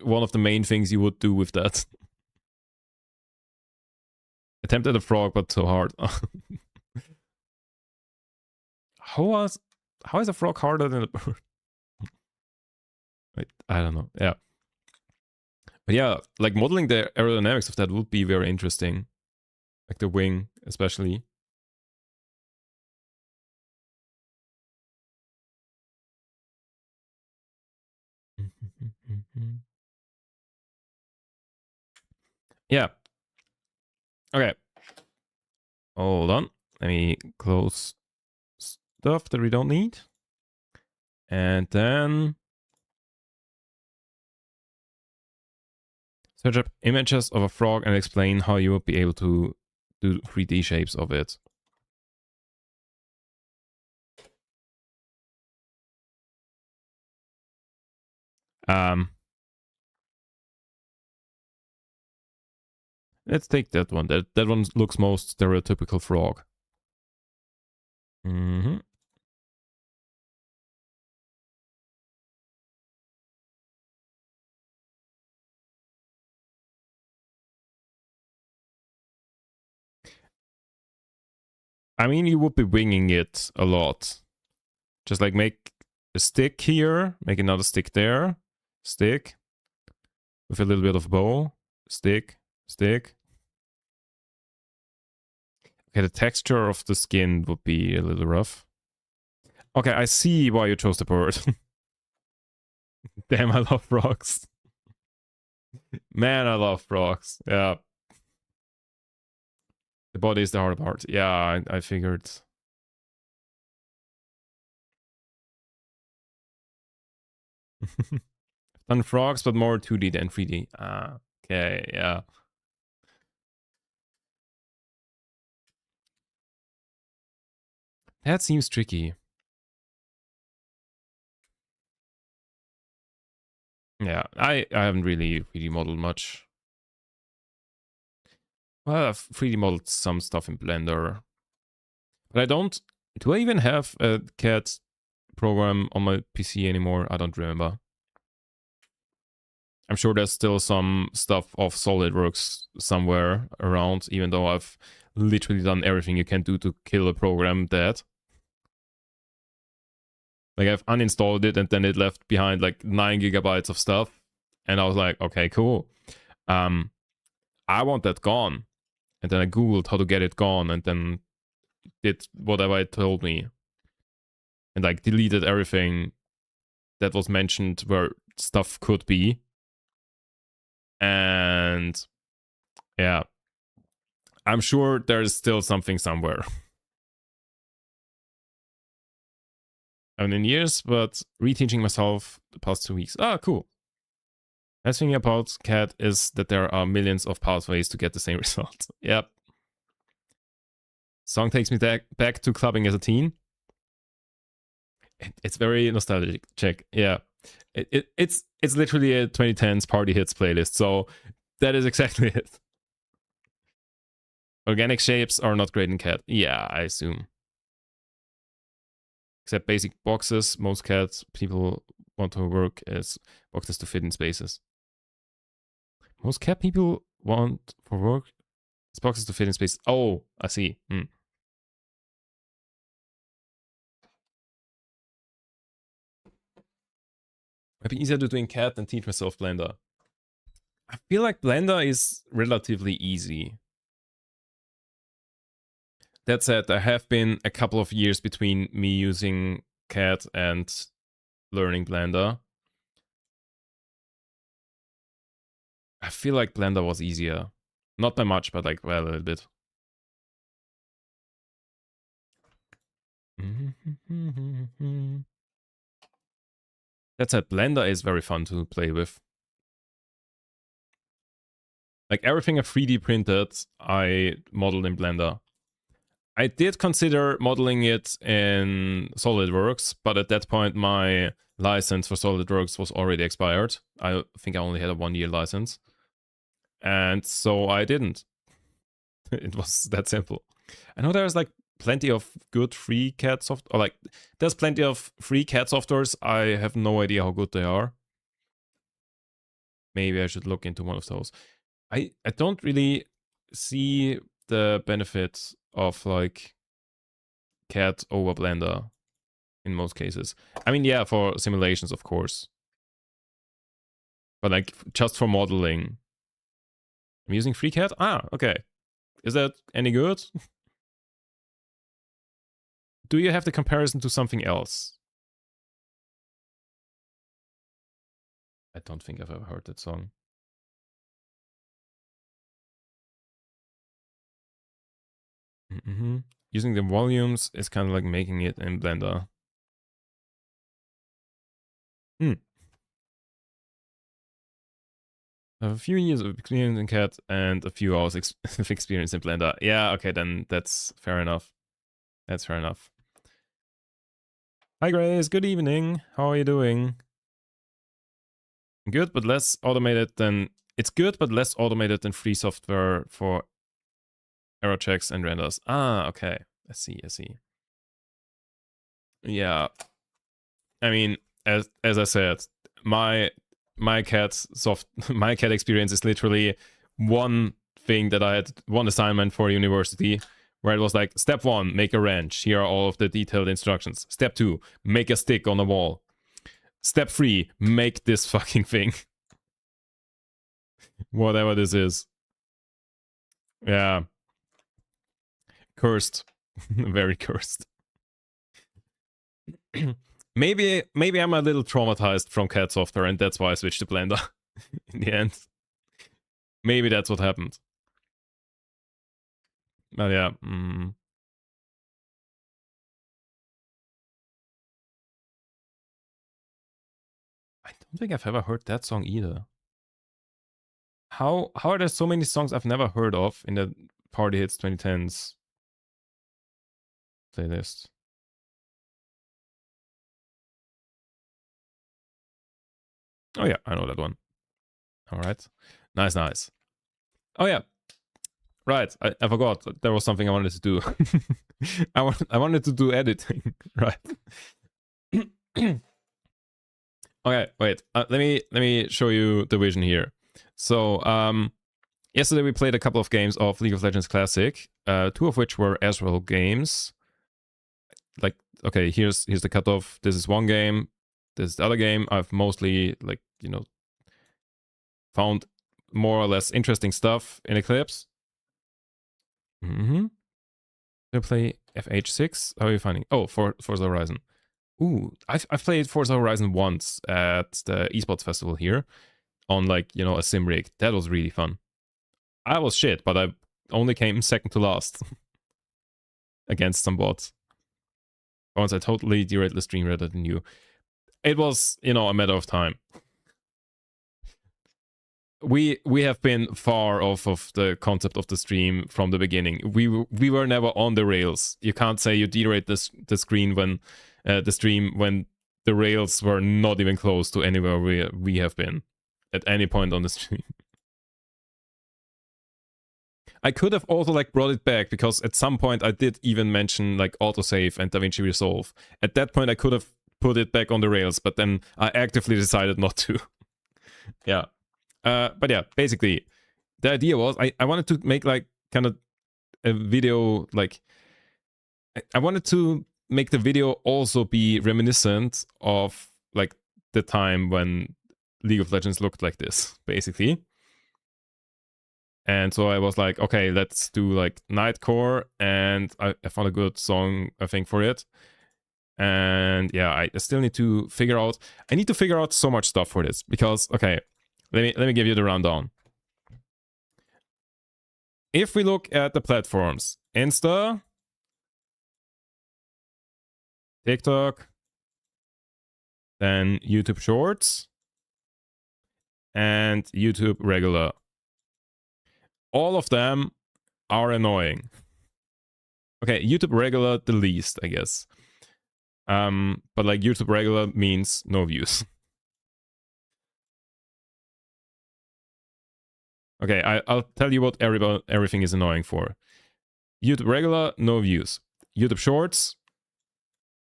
one of the main things you would do with that. Attempted a frog, but so hard. How is a frog harder than a bird? Wait, I don't know. Yeah. But yeah, like modeling the aerodynamics of that would be very interesting. Like the wing, especially. Yeah. Okay. Hold on. Let me close stuff that we don't need. And then search up images of a frog and explain how you would be able to do 3D shapes of it. Let's take that one. That one looks most stereotypical frog. Mm-hmm. I mean, you would be winging it a lot. Just like make a stick here, make another stick there, stick with a little bit of bow, stick, stick. Okay, the texture of the skin would be a little rough. Okay, I see why you chose the bird. Damn, I love frogs. Man, I love frogs. Yeah. The body is the hard part. Yeah, I figured. Done frogs, but more 2D than 3D. Ah, okay, yeah. That seems tricky. Yeah, I haven't really 3D modeled much. Well, I've 3D modeled some stuff in Blender. But I don't... Do I even have a CAD program on my PC anymore? I don't remember. I'm sure there's still some stuff of SolidWorks somewhere around, even though I've literally done everything you can do to kill a program dead. Like, I've uninstalled it and then it left behind like 9 gigabytes of stuff. And I was like, okay, cool. I want that gone. And then I Googled how to get it gone and then did whatever it told me. And like deleted everything that was mentioned where stuff could be. And yeah, I'm sure there's still something somewhere. I haven't in years, but reteaching myself the past 2 weeks. Ah, cool. Best thing about CAD is that there are millions of pathways to get the same result. Yep. Song takes me back to clubbing as a teen. It's very nostalgic. Check. Yeah. It's literally a 2010s party hits playlist. So that is exactly it. Organic shapes are not great in CAD. Yeah, I assume. Except basic boxes. Most CAD people want to work as boxes to fit in spaces. Most CAD people want for work as boxes to fit in space. Oh, I see. Might be easier to do in CAD than teach myself Blender. I feel like Blender is relatively easy. That said, there have been a couple of years between me using CAD and learning Blender. I feel like Blender was easier. Not by much, but like, well, a little bit. That said, Blender is very fun to play with. Like everything I 3D printed, I modeled in Blender. I did consider modeling it in SolidWorks, but at that point my license for SolidWorks was already expired. I think I only had a 1-year license. And so I didn't. It was that simple. I know there's like plenty of good free CAD soft, or like there's plenty of free CAD softwares. I have no idea how good they are. Maybe I should look into one of those. I don't really see the benefits of like CAD over Blender in most cases. I mean, yeah, for simulations, of course. But like just for modeling. I'm using FreeCAD? Ah, okay. Is that any good? Do you have the comparison to something else? I don't think I've ever heard that song. Using the volumes is kind of like making it in Blender. I have a few years of experience in CAD and a few hours of experience in Blender. Yeah, okay, then that's fair enough. That's fair enough. Hi Grace, good evening. How are you doing? Good, but less automated than... It's good, but less automated than free software for error checks and renders. Ah, okay. I see. Yeah. I mean, as I said, my CAD my CAD experience is literally one thing that I had, one assignment for university, where it was like, step 1, make a wrench. Here are all of the detailed instructions. Step 2, make a stick on a wall. Step 3, make this fucking thing. Whatever this is. Yeah. Cursed. Very cursed. maybe I'm a little traumatized from CAD software, and that's why I switched to Blender in the end. Maybe that's what happened. But yeah. I don't think I've ever heard that song either. How are there so many songs I've never heard of in the Party Hits 2010s playlist? Oh yeah, I know that one. All right. Nice. Oh yeah. Right. I forgot. There was something I wanted to do. I wanted to do editing. Right. Okay, wait. Let me show you the vision here. So yesterday we played a couple of games of League of Legends Classic, 2 of which were as well games. Like, okay, here's the cutoff. This is one game. This is the other game. I've mostly, like, found more or less interesting stuff in Eclipse. I play FH6. How are you finding? Oh, Forza Horizon. Ooh, I've played Forza Horizon once at the esports festival here on, like, a sim rig. That was really fun. I was shit, but I only came second to last against some bots. Once I totally derailed the stream rather than you. It was, a matter of time. We have been far off of the concept of the stream from the beginning. We were never on the rails. You can't say you derailed the screen when the stream when the rails were not even close to anywhere we have been at any point on the stream. I could have also, like, brought it back, because at some point I did even mention, like, autosave and DaVinci Resolve. At that point I could have put it back on the rails, but then I actively decided not to. Yeah. But yeah, basically, the idea was I wanted to make, like, kind of a video, like, I wanted to make the video also be reminiscent of, like, the time when League of Legends looked like this, basically. And so I was like, okay, let's do, like, Nightcore, and I found a good song, I think, for it. And yeah, I still need to figure out... I need to figure out so much stuff for this, because, okay, let me give you the rundown. If we look at the platforms, Insta, TikTok, then YouTube Shorts, and YouTube Regular. All of them are annoying. Okay, YouTube Regular the least, I guess. But, like, YouTube Regular means no views. Okay, I'll tell you what everything is annoying for. YouTube Regular, no views. YouTube Shorts,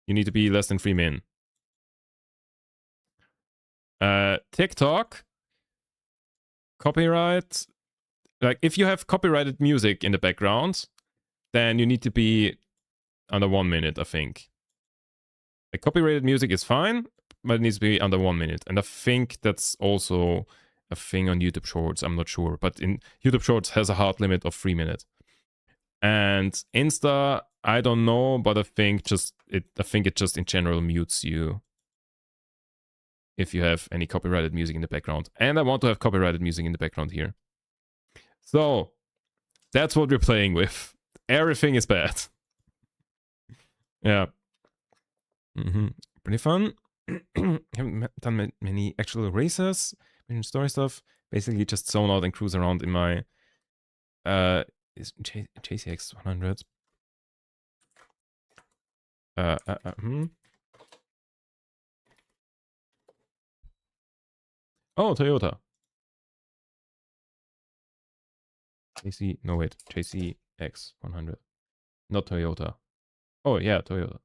you need to be less than 3 min. TikTok, copyright. Like, if you have copyrighted music in the background, then you need to be under 1 minute, I think. Like, copyrighted music is fine, but it needs to be under 1 minute. And I think that's also a thing on YouTube Shorts. I'm not sure, but in YouTube Shorts has a hard limit of 3 minutes. And Insta, I don't know, but I think it just in general mutes you if you have any copyrighted music in the background. And I want to have copyrighted music in the background here. So that's what we're playing with. everything is bad. Yeah. Pretty fun. Haven't done many actual races, mission story stuff. Basically just zone out and cruise around in my JCX 100. Oh, Toyota. JCX 100. Not Toyota. Oh yeah, Toyota.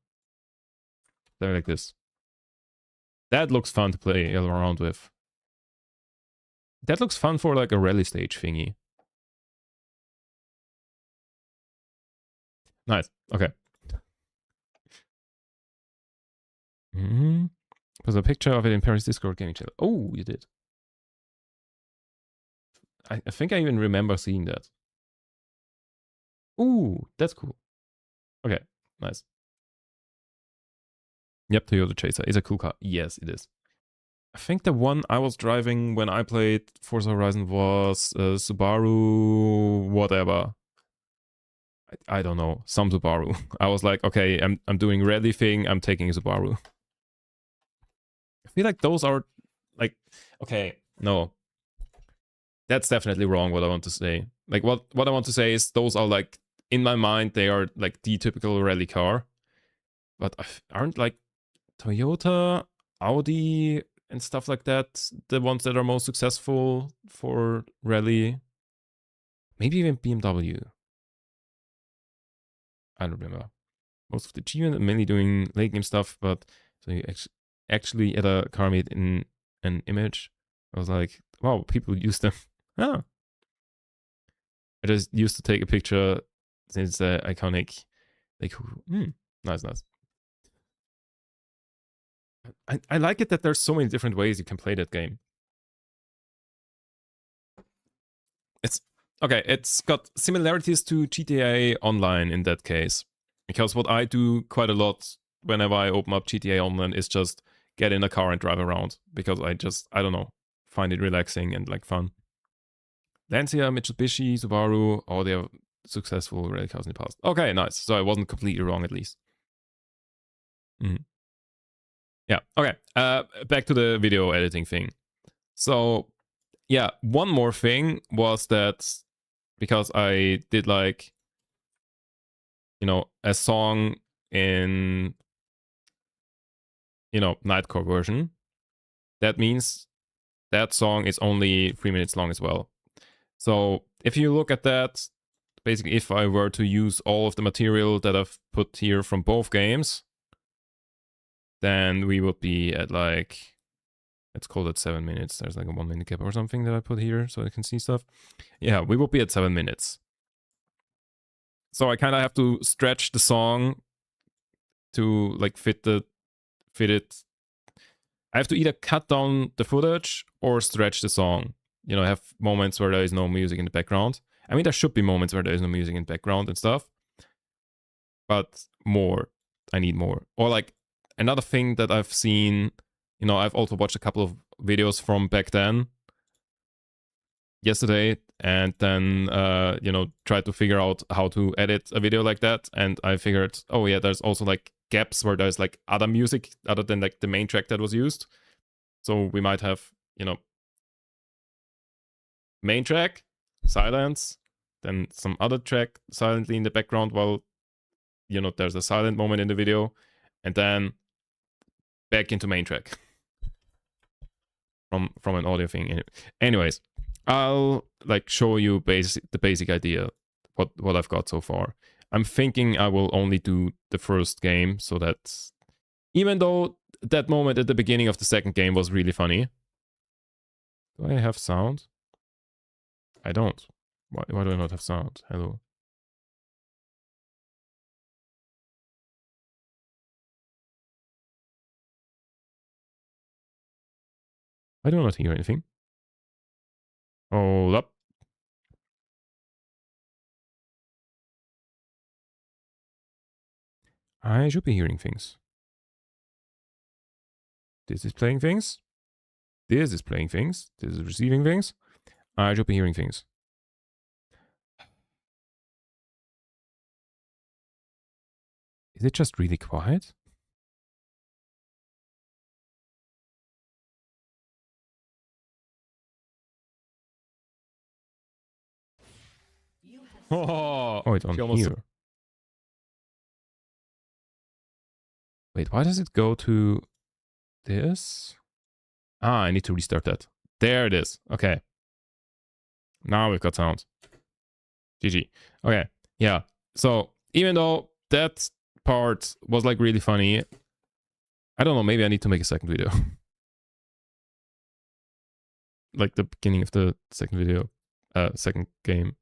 They're like this. That looks fun to play around with. That looks fun for like a rally stage thingy. Nice. Okay. There's a picture of it in Paris Discord gaming channel. Oh, you did. I think I even remember seeing that. Ooh, that's cool. Okay, nice. Yep, Toyota Chaser is a cool car. Yes, it is. I think the one I was driving when I played Forza Horizon was Subaru whatever. I don't know, some Subaru. I was like, okay, I'm doing rally thing, I'm taking a Subaru. I feel like those are like, okay, no. That's definitely wrong what I want to say. Like what I want to say is those are like, in my mind, they are like the typical rally car. But aren't like Toyota, Audi, and stuff like that the ones that are most successful for rally? Maybe even BMW. I don't remember. Most of the G are mainly doing late game stuff, but so you actually had a car made in an image. I was like, wow, people use them. Ah. I just used to take a picture since iconic. Like, nice. I like it that there's so many different ways you can play that game. It's okay, it's got similarities to GTA Online in that case. Because what I do quite a lot whenever I open up GTA Online is just get in a car and drive around. Because I don't know, find it relaxing and like fun. Lancia, Mitsubishi, Subaru, all their successful rally cars in the past. Okay, nice. So I wasn't completely wrong at least. Yeah, okay. Back to the video editing thing. So, yeah, one more thing was that because I did like, you know, a song in, you know, Nightcore version, that means that song is only 3 minutes long as well. So if you look at that, basically if I were to use all of the material that I've put here from both games, then we would be at like, let's call it 7 minutes. There's like a 1 minute gap or something that I put here so I can see stuff. Yeah, we will be at 7 minutes. So I kind of have to stretch the song to like fit it. I have to either cut down the footage or stretch the song. You know, have moments where there is no music in the background. I mean, there should be moments where there is no music in the background and stuff. But more. I need more. Or like another thing that I've seen, you know, I've also watched a couple of videos from back then, yesterday, and then, you know, tried to figure out how to edit a video like that. And I figured, oh yeah, there's also like gaps where there's like other music other than like the main track that was used. So we might have, you know, main track, silence, then some other track silently in the background while, you know, there's a silent moment in the video, and then back into main track from an audio thing. Anyways, I'll like show you the basic idea, what I've got so far. I'm thinking I will only do the first game, so that even though that moment at the beginning of the second game was really funny. Do I have sound? I don't. Why do I not have sound? Hello. I do not hear anything. Hold up. I should be hearing things. This is playing things. This is playing things. This is receiving things. I should be hearing things. Is it just really quiet? Oh, it's on here. Wait, why does it go to this? Ah, I need to restart that. There it is. Okay. Now we've got sound. GG. Okay. Yeah. So even though that part was like really funny, I don't know, maybe I need to make a second video. Like the beginning of the second video. Second game.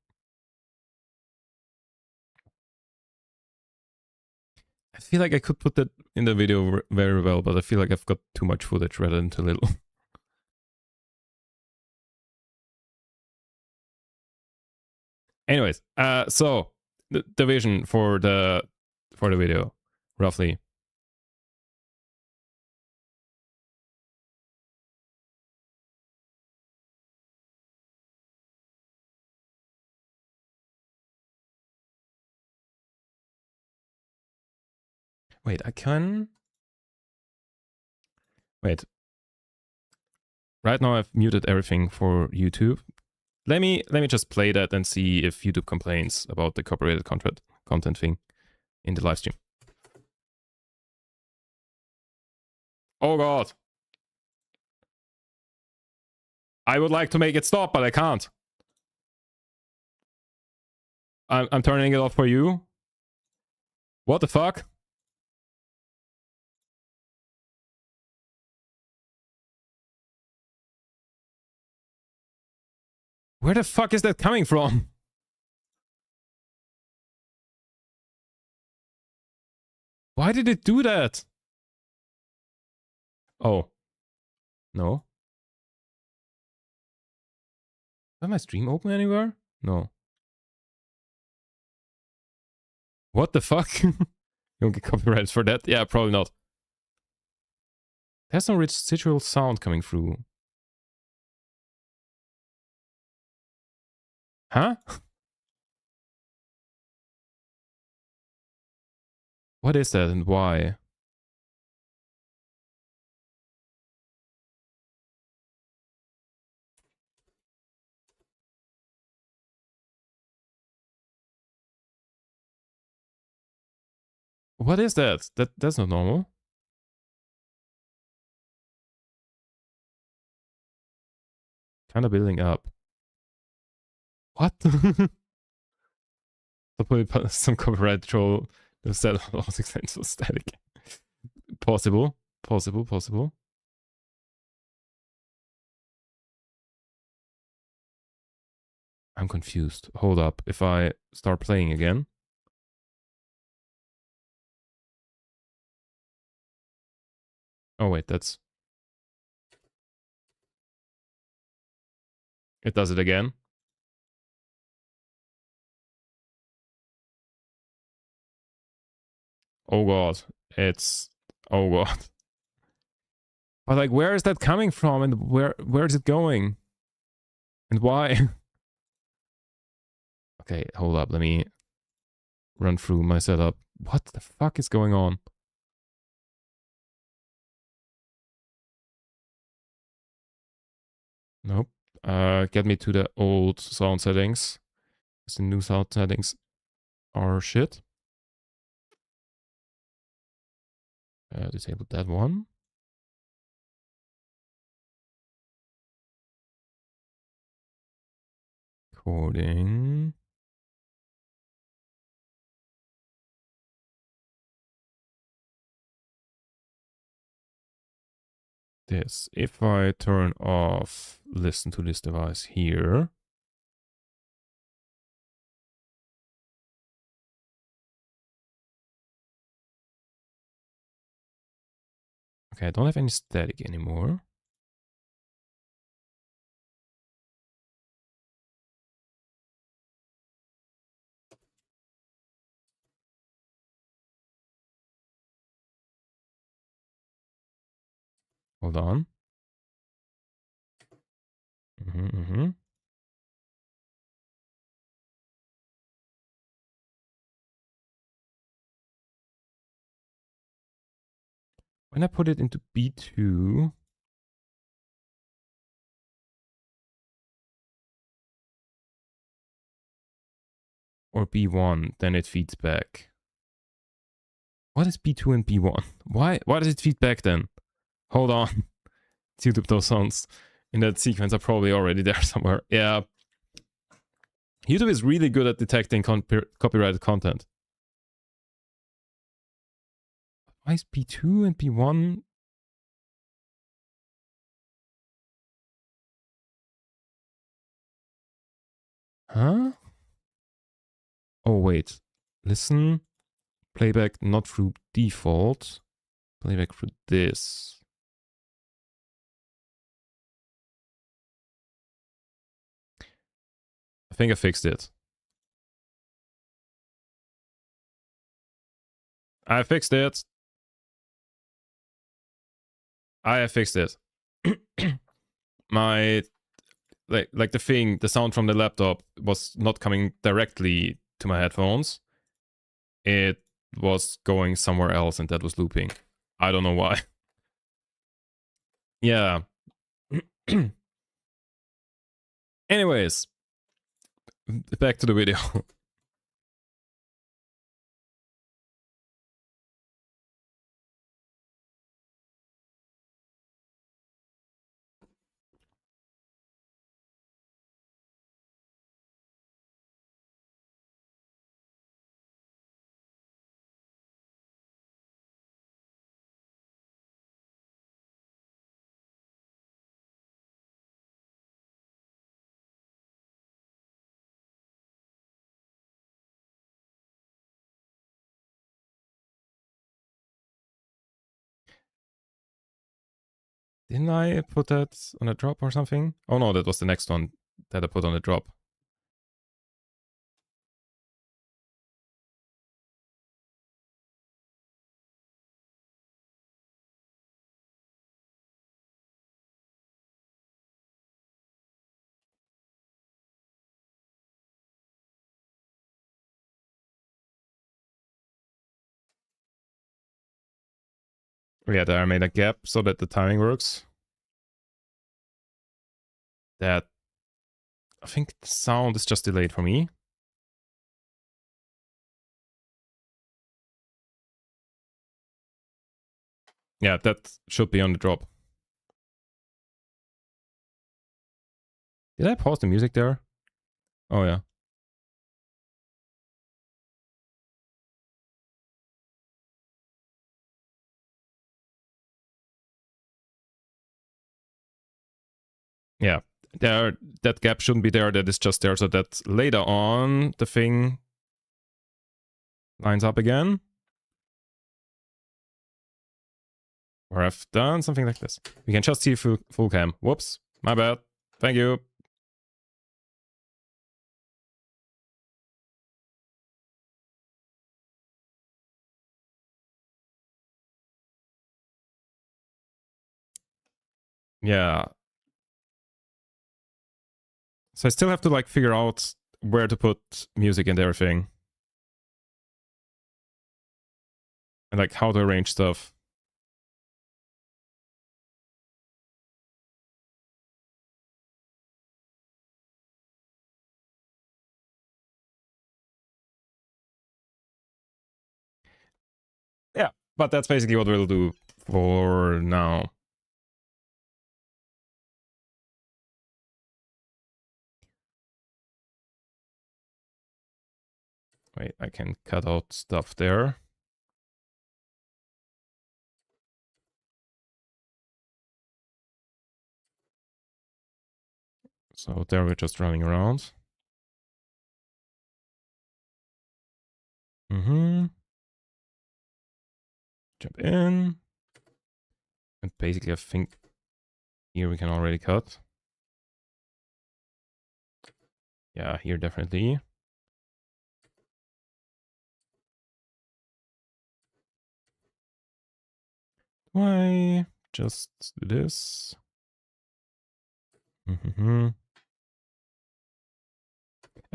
I feel like I could put that in the video very well, but I feel like I've got too much footage rather than too little. Anyways, so the vision for the video, roughly. Wait, I can. Wait. Right now I've muted everything for YouTube. Let me just play that and see if YouTube complains about the copyrighted content thing in the live stream. Oh god. I would like to make it stop, but I can't. I'm turning it off for you. What the fuck? Where the fuck is that coming from? Why did it do that? Oh. No. Is my stream open anywhere? No. What the fuck? You don't get copyrighted for that? Yeah, probably not. There's no residual sound coming through. Huh? What is that and why? What is that? That's not normal. Kind of building up. What? Some copyright troll instead of all extensive static. Possible. Possible. I'm confused. Hold up. If I start playing again. Oh wait, that's... It does it again. Oh god. It's... Oh god. But like, where is that coming from and where is it going? And why? Okay, hold up. Let me run through my setup. What the fuck is going on? Nope. Get me to the old sound settings. The new sound settings are shit. Disable that one. Recording. This. If I turn off listen to this device here. Okay, I don't have any static anymore. Hold on. When I put it into B2, or B1, then it feeds back. What is B2 and B1? Why does it feed back then? Hold on. YouTube, those sounds in that sequence are probably already there somewhere. Yeah. YouTube is really good at detecting copyrighted content. Why is B2 and B1? Huh? Oh, wait. Listen. Playback not through default. Playback through this. I think I fixed it. I fixed it. I have fixed it. My like the sound from the laptop was not coming directly to my headphones. It was going somewhere else and that was looping. I don't know why. Yeah. Anyways, back to the video. Didn't I put that on a drop or something? Oh no, that was the next one that I put on a drop. Yeah, there I made a gap so that the timing works. That I think the sound is just delayed for me. Yeah, that should be on the drop. Did I pause the music there? Oh yeah. Yeah, there, that gap shouldn't be there. That is just there so that later on the thing lines up again. Or I've done something like this. We can just see full cam. Whoops, my bad. Thank you. Yeah. So I still have to like figure out where to put music and everything. And like how to arrange stuff. Yeah, but that's basically what we'll do for now. Wait, I can cut out stuff there. So there we're just running around. Jump in. And basically I think here we can already cut. Yeah, here definitely. Why? Just do this. I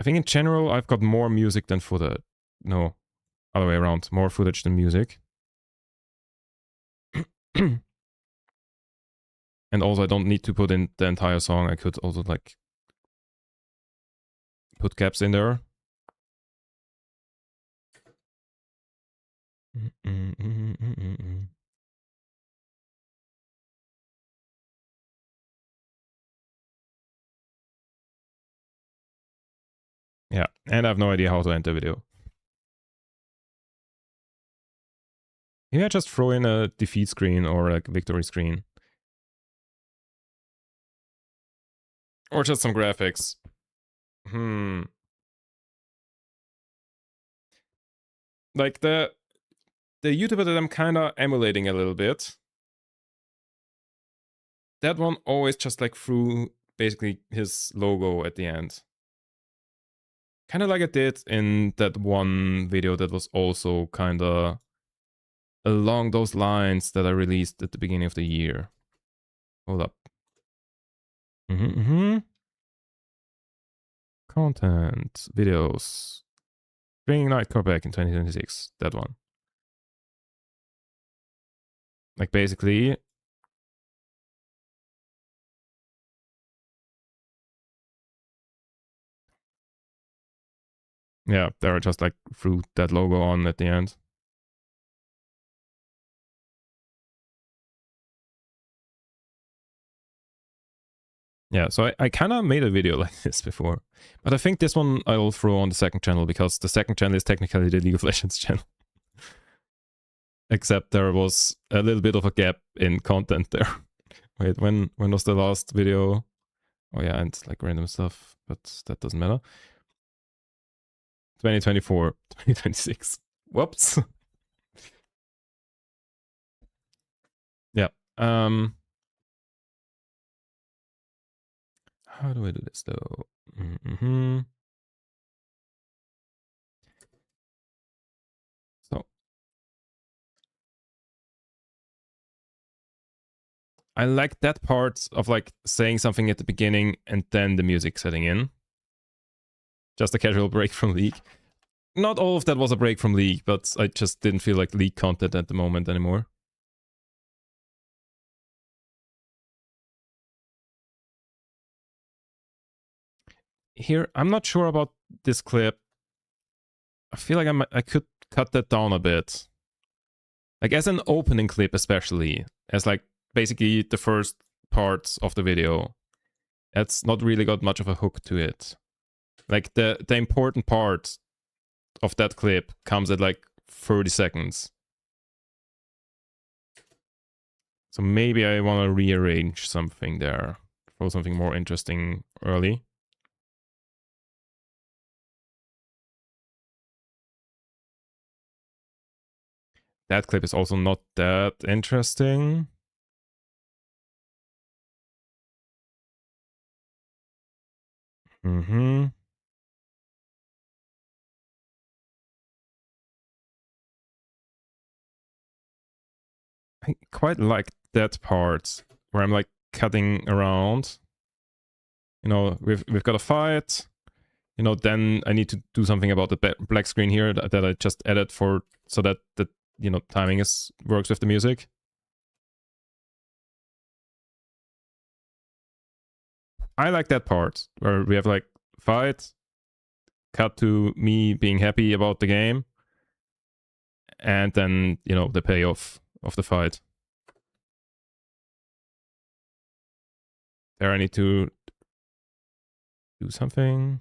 think in general I've got more music than footage. No, other way around. More footage than music. And also I don't need to put in the entire song. I could also like put gaps in there. Yeah, and I have no idea how to end the video. Maybe I just throw in a defeat screen or like victory screen. Or just some graphics. Like the YouTuber that I'm kind of emulating a little bit, that one always just like threw basically his logo at the end. Kind of like I did in that one video that was also kind of along those lines that I released at the beginning of the year. Hold up. Content, videos. Bringing Nightcore back in 2026. That one. Like basically, yeah, they are just like threw that logo on at the end. Yeah, so I kind of made a video like this before. But I think this one I will throw on the second channel because the second channel is technically the League of Legends channel. Except there was a little bit of a gap in content there. Wait, when was the last video? Oh yeah, and it's like random stuff, but that doesn't matter. 2024, 2026. Whoops. Yeah. How do I do this though? So I like that part of like saying something at the beginning and then the music setting in. Just a casual break from League. Not all of that was a break from League, but I just didn't feel like League content at the moment anymore. Here, I'm not sure about this clip. I feel like I could cut that down a bit. Like as an opening clip especially, as like basically the first parts of the video. That's not really got much of a hook to it. Like the important part of that clip comes at like 30 seconds. So maybe I want to rearrange something there. Throw something more interesting early. That clip is also not that interesting. I quite like that part where I'm like cutting around. You know, we've got a fight. You know, then I need to do something about the black screen here that I just added for so that the timing works with the music. I like that part where we have like fight, cut to me being happy about the game, and then the payoff of the fight. There I need to do something.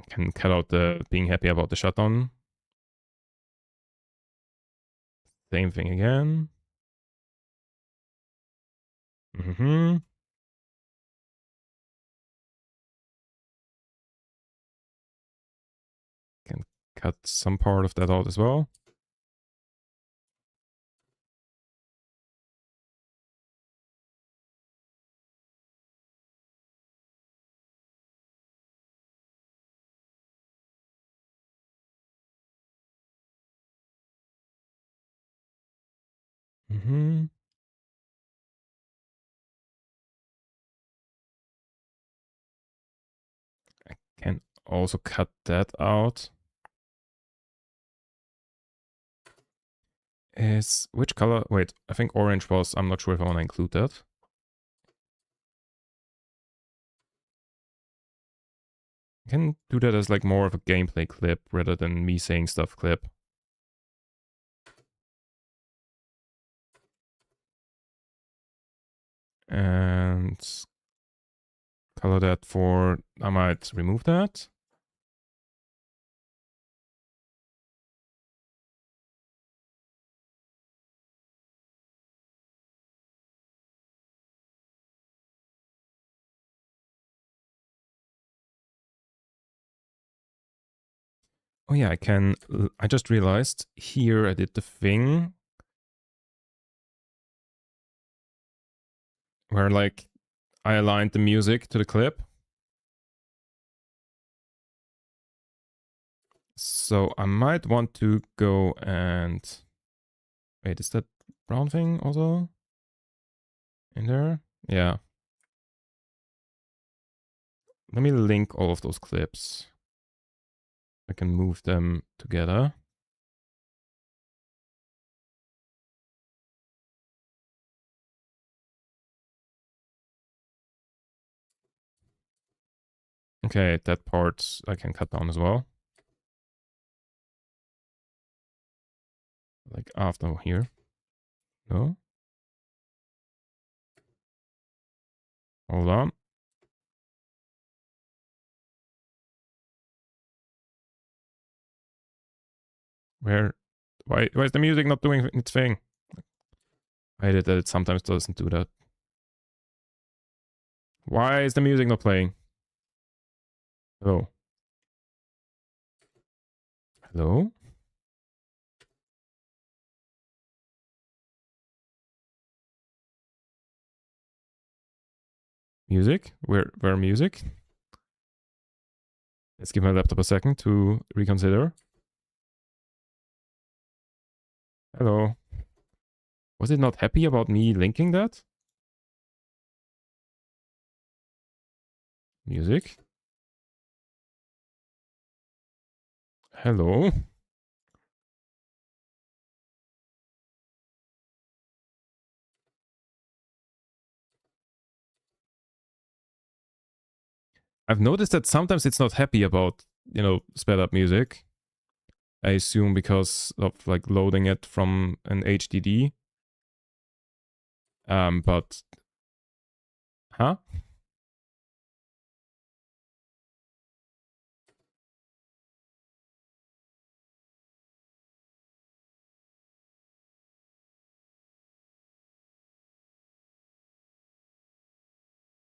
Can cut out the being happy about the shutdown. Same thing again. Can cut some part of that out as well. also cut that out. Is which color? Wait, I think orange was. I'm not sure if I want to include that. I can do that as like more of a gameplay clip rather than me saying stuff clip. And color that for, I might remove that. Oh yeah, I can, I just realized here I did the thing where like I aligned the music to the clip. So I might want to go and, wait, is that brown thing also in there? Yeah. Let me link all of those clips. I can move them together. Okay, that part I can cut down as well. Like after here. No? Hold on. Where? Why is the music not doing its thing? I hate it that it sometimes doesn't do that. Why is the music not playing? Hello? Hello? Music? Where music? Let's give my laptop a second to reconsider. Hello? Was it not happy about me linking that? Music? Hello? I've noticed that sometimes it's not happy about, you know, sped up music. I assume because of like loading it from an HDD. But huh?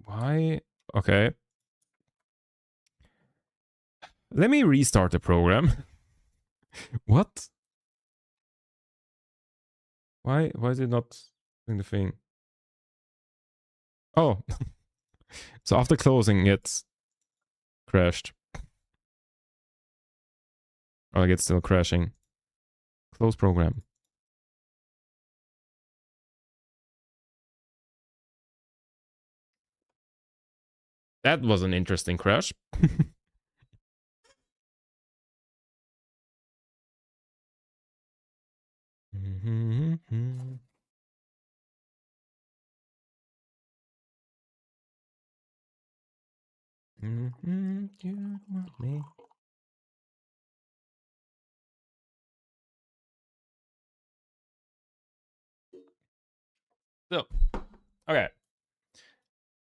Why? Okay. Let me restart the program. What? Why is it not doing the thing? Oh. So after closing it crashed. Or like it's still crashing. Close program. That was an interesting crash. You want me. So, okay.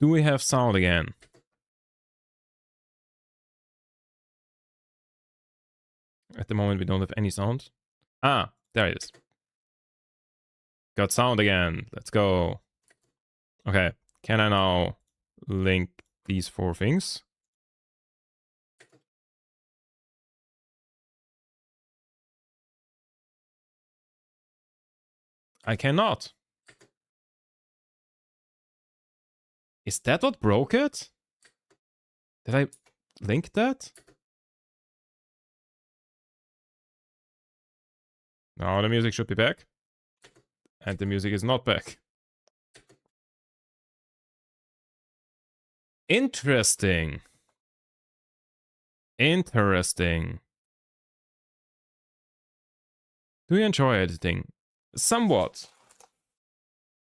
Do we have sound again? At the moment, we don't have any sound. Ah, there it is. Got sound again. Let's go. Okay. Can I now link these four things? I cannot. Is that what broke it? Did I link that? Now the music should be back. And the music is not back. Interesting. Interesting. Do you enjoy editing? Somewhat.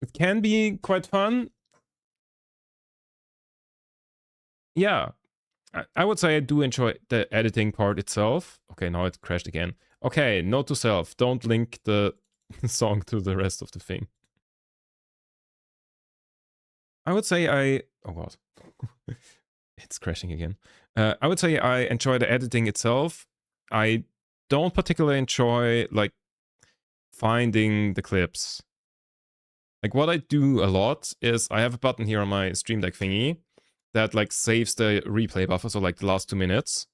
It can be quite fun. Yeah. I would say I do enjoy the editing part itself. Okay, now it crashed again. Okay, note to self. Don't link the song to the rest of the thing. I would say oh god. It's crashing again. I would say I enjoy the editing itself. I don't particularly enjoy like finding the clips. Like what I do a lot is I have a button here on my Stream Deck thingy that like saves the replay buffer, so like the last 2 minutes.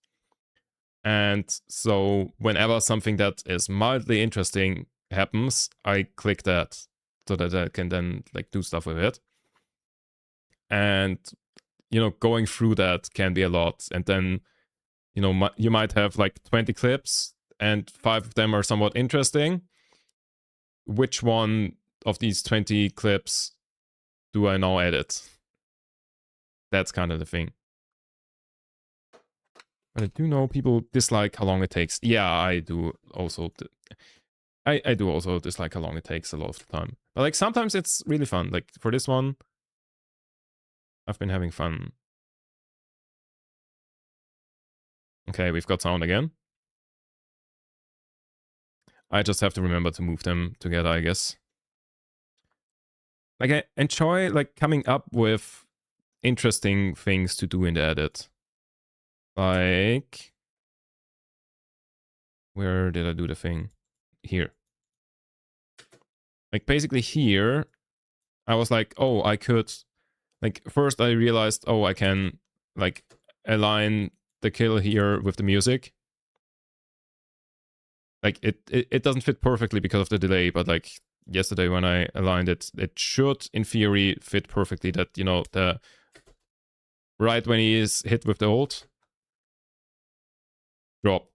And so whenever something that is mildly interesting happens, I click that so that I can then like do stuff with it. And you know, going through that can be a lot. And then, you know, you might have like 20 clips and 5 of them are somewhat interesting. Which one of these 20 clips do I now edit? That's kind of the thing. But I do know people dislike how long it takes. Yeah, I do also. I do also dislike how long it takes a lot of the time. But like sometimes it's really fun. Like for this one, I've been having fun. Okay, we've got sound again. I just have to remember to move them together, I guess. Like I enjoy like coming up with interesting things to do in the edit. Like, where did I do the thing? Here. Like basically here, I was like, oh, I could, like first I realized, oh, I can like align the kill here with the music. Like it doesn't fit perfectly because of the delay, but like yesterday when I aligned it, it should in theory fit perfectly that, you know, the right when he is hit with the ult, drop.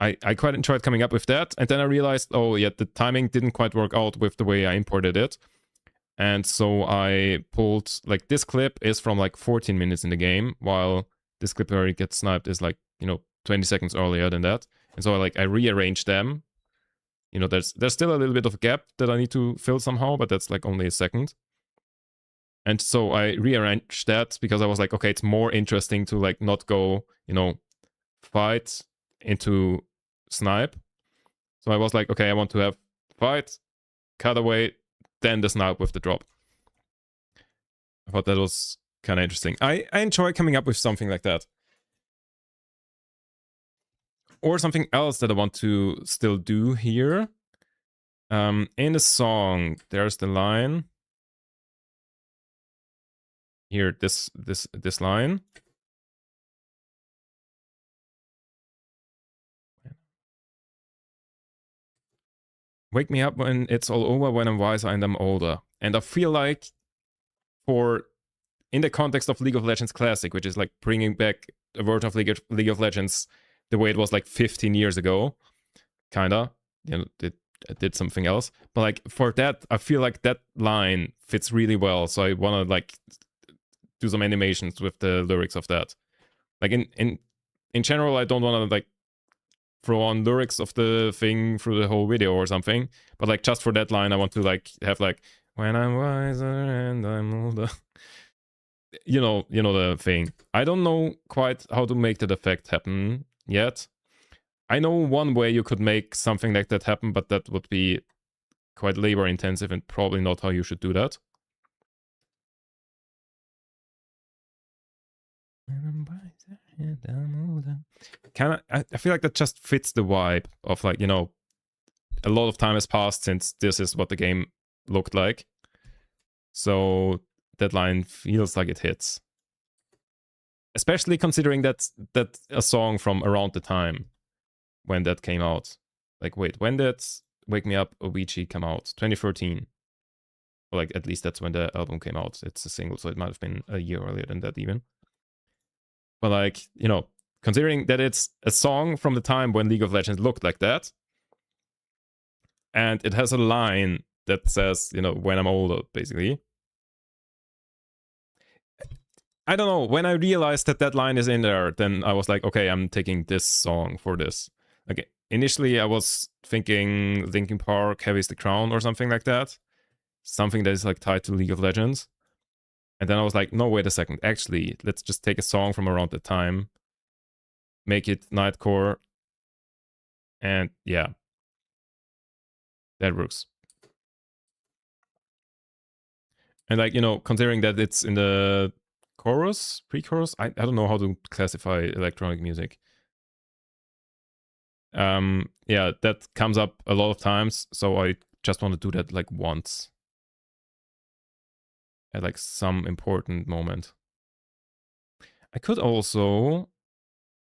I quite enjoyed coming up with that. And then I realized, oh yeah, the timing didn't quite work out with the way I imported it. And so I pulled, like this clip is from like 14 minutes in the game, while this clip where it gets sniped is like, you know, 20 seconds earlier than that. And so I rearranged them. You know, there's still a little bit of a gap that I need to fill somehow, but that's like only a second. And so I rearranged that because I was like, okay, it's more interesting to like not go, you know, fight into snipe. So I was like, okay, I want to have fight, cutaway, then the snipe with the drop. I thought that was kind of interesting. I enjoy coming up with something like that. Or something else that I want to still do here. In the song, there's the line. Here, this line. Wake me up when it's all over, when I'm wiser and I'm older. And I feel like for, in the context of League of Legends Classic, which is like bringing back a World of League of Legends the way it was like 15 years ago, kinda, you know, it did something else. But like for that, I feel like that line fits really well. So I want to like do some animations with the lyrics of that. Like in general, I don't want to like throw on lyrics of the thing through the whole video or something. But like just for that line, I want to like have like when I'm wiser and I'm older. You know the thing. I don't know quite how to make that effect happen yet. I know one way you could make something like that happen, but that would be quite labor intensive and probably not how you should do that. I feel like that just fits the vibe of like, you know, a lot of time has passed since this is what the game looked like. So that line feels like it hits. Especially considering that a song from around the time when that came out. Like, wait, when did Wake Me Up Avicii come out? 2013. Or like, at least that's when the album came out. It's a single, so it might have been a year earlier than that even. But like, you know, considering that it's a song from the time when League of Legends looked like that, and it has a line that says, you know, when I'm older, basically. I don't know. When I realized that that line is in there, then I was like, okay, I'm taking this song for this. Okay. Initially, I was thinking Linkin Park, Heavy's the Crown, or something like that. Something that is like tied to League of Legends. And then I was like, no, wait a second. Actually, let's just take a song from around that time, make it Nightcore, and yeah, that works. And like, considering that it's in the chorus, pre-chorus, I don't know how to classify electronic music. Yeah, that comes up a lot of times, so I just want to do that like once at like some important moment. I could also,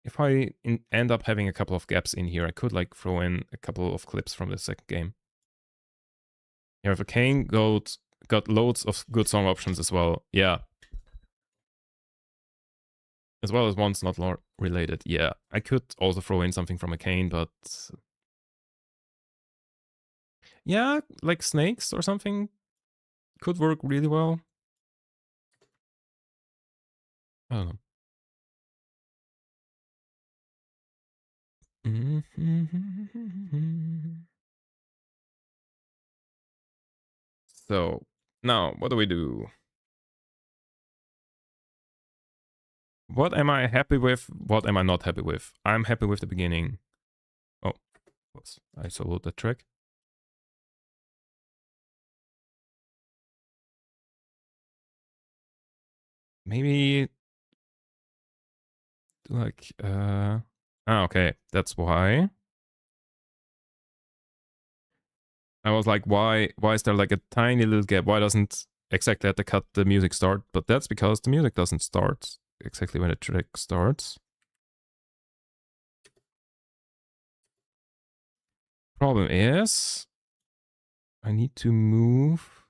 if I end up having a couple of gaps in here, I could like throw in a couple of clips from the second game. Yeah, if Kane got loads of good song options as well. Yeah. As well as ones not lore related. Yeah. I could also throw in something from a Kane, but yeah, like Snakes or something could work really well. I don't know. So, now, what do we do? What am I happy with? What am I not happy with? I'm happy with the beginning. Oh, whoops. I soloed that track. Maybe, like, okay, that's why. I was like, why is there like a tiny little gap? Why doesn't exactly at the cut the music start? But that's because the music doesn't start exactly when the track starts. Problem is, I need to move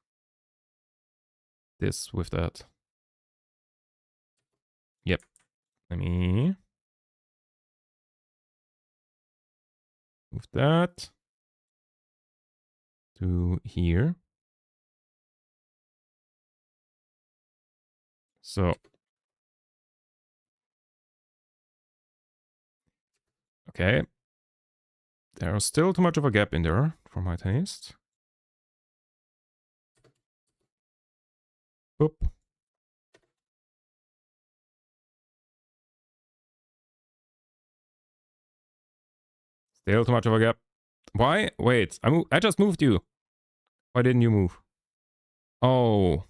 this with that. Yep. Let me move that to here. So, okay. There's still too much of a gap in there for my taste. Boop. Still too much of a gap. Why? Wait, I just moved you. Why didn't you move? Oh.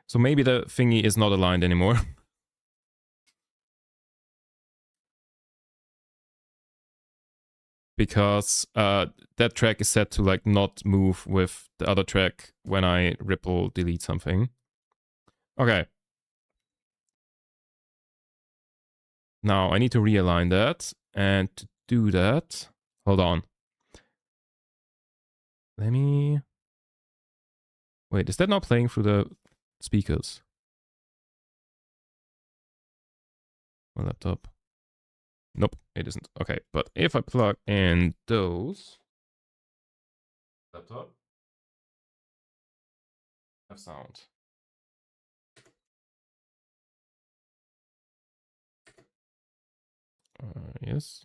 So maybe the thingy is not aligned anymore. Because that track is set to like not move with the other track when I ripple delete something. Okay. Now I need to realign that. And to do that, hold on. Let me... Wait, is that not playing through the speakers? My laptop. Nope, it isn't. Okay, but if I plug in those... Laptop. Have sound. Yes.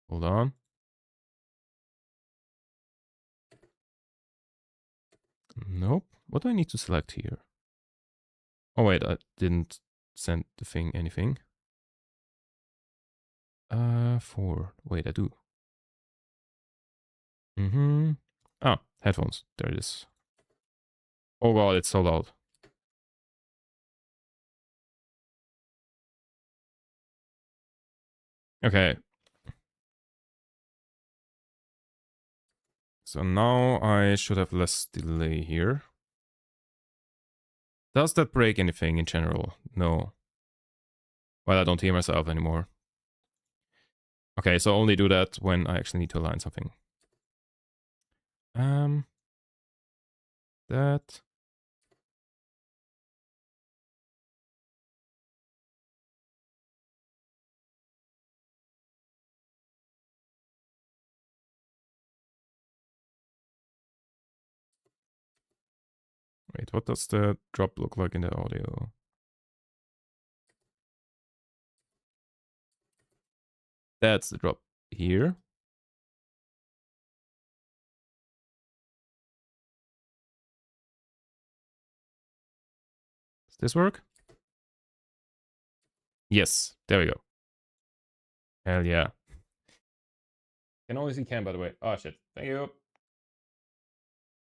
Hold on. Nope. What do I need to select here? Oh wait, I didn't send the thing anything. 4. Wait, I do. Ah, headphones. There it is. Oh god, it's so loud. Okay. So now I should have less delay here. Does that break anything in general? No. Well, I don't hear myself anymore. Okay, so only do that when I actually need to align something. That. Wait, what does the drop look like in the audio? That's the drop here. Does this work? Yes, there we go. Hell yeah. Can always see cam, by the way. Oh shit. Thank you.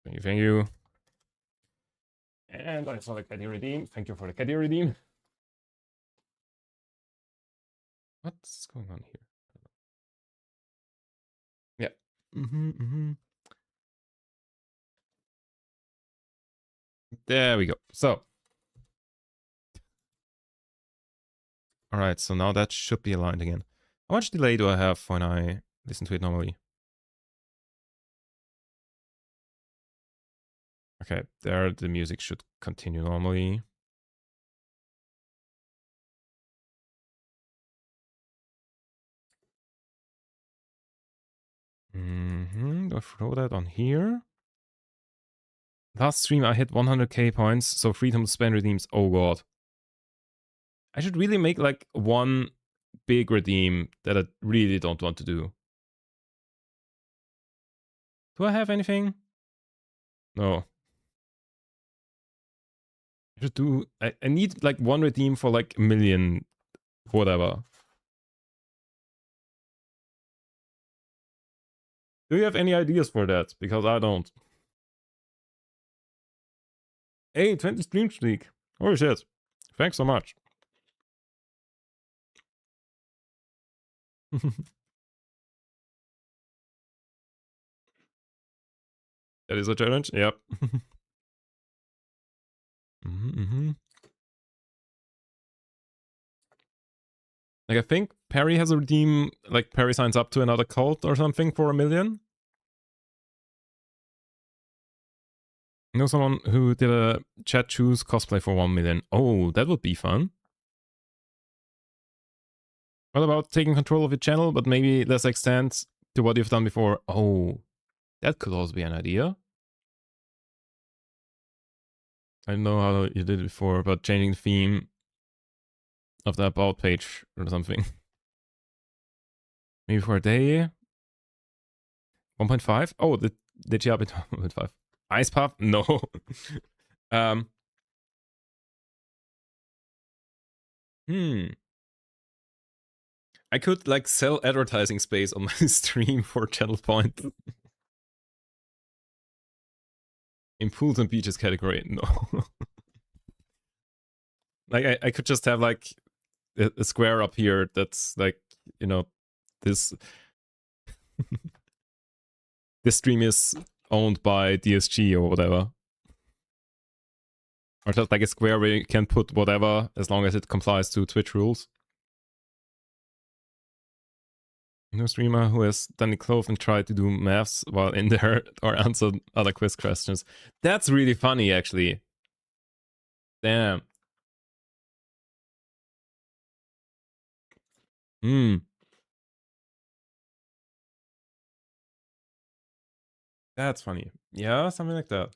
Thank you, thank you. And I saw the caddy redeem. Thank you for the caddy redeem. What's going on here? Yeah. There we go. So. Alright, so now that should be aligned again. How much delay do I have when I listen to it normally? Okay, there the music should continue normally. Do I throw that on here? Last stream I hit 100k points, so freedom to spend redeems. Oh god. I should really make like one big redeem that I really don't want to do. Do I have anything? No. I should do... I need like one redeem for like a million, whatever. Do you have any ideas for that? Because I don't. Hey, 20 stream streak. Holy shit. Thanks so much. That is a challenge. Yep. Like I think Perry has a redeem, like Perry signs up to another cult or something for 1 million. I know someone who did a chat choose cosplay for 1 million. Oh, that would be fun. What about taking control of your channel, but maybe less extent to what you've done before? Oh, that could also be an idea. I don't know how you did it before, but changing the theme of the about page or something. Maybe for a day. 1.5? Oh, did you up it 1.5? Ice Puff? No. um. I could like sell advertising space on my stream for channel point. In pools and beaches category, no. Like I could just have like a square up here that's like, you know, this this stream is owned by DSG or whatever. Or just like a square where you can put whatever as long as it complies to Twitch rules. No streamer who has done the clove and tried to do maths while in there or answered other quiz questions. That's really funny, actually. Damn. That's funny. Yeah, something like that.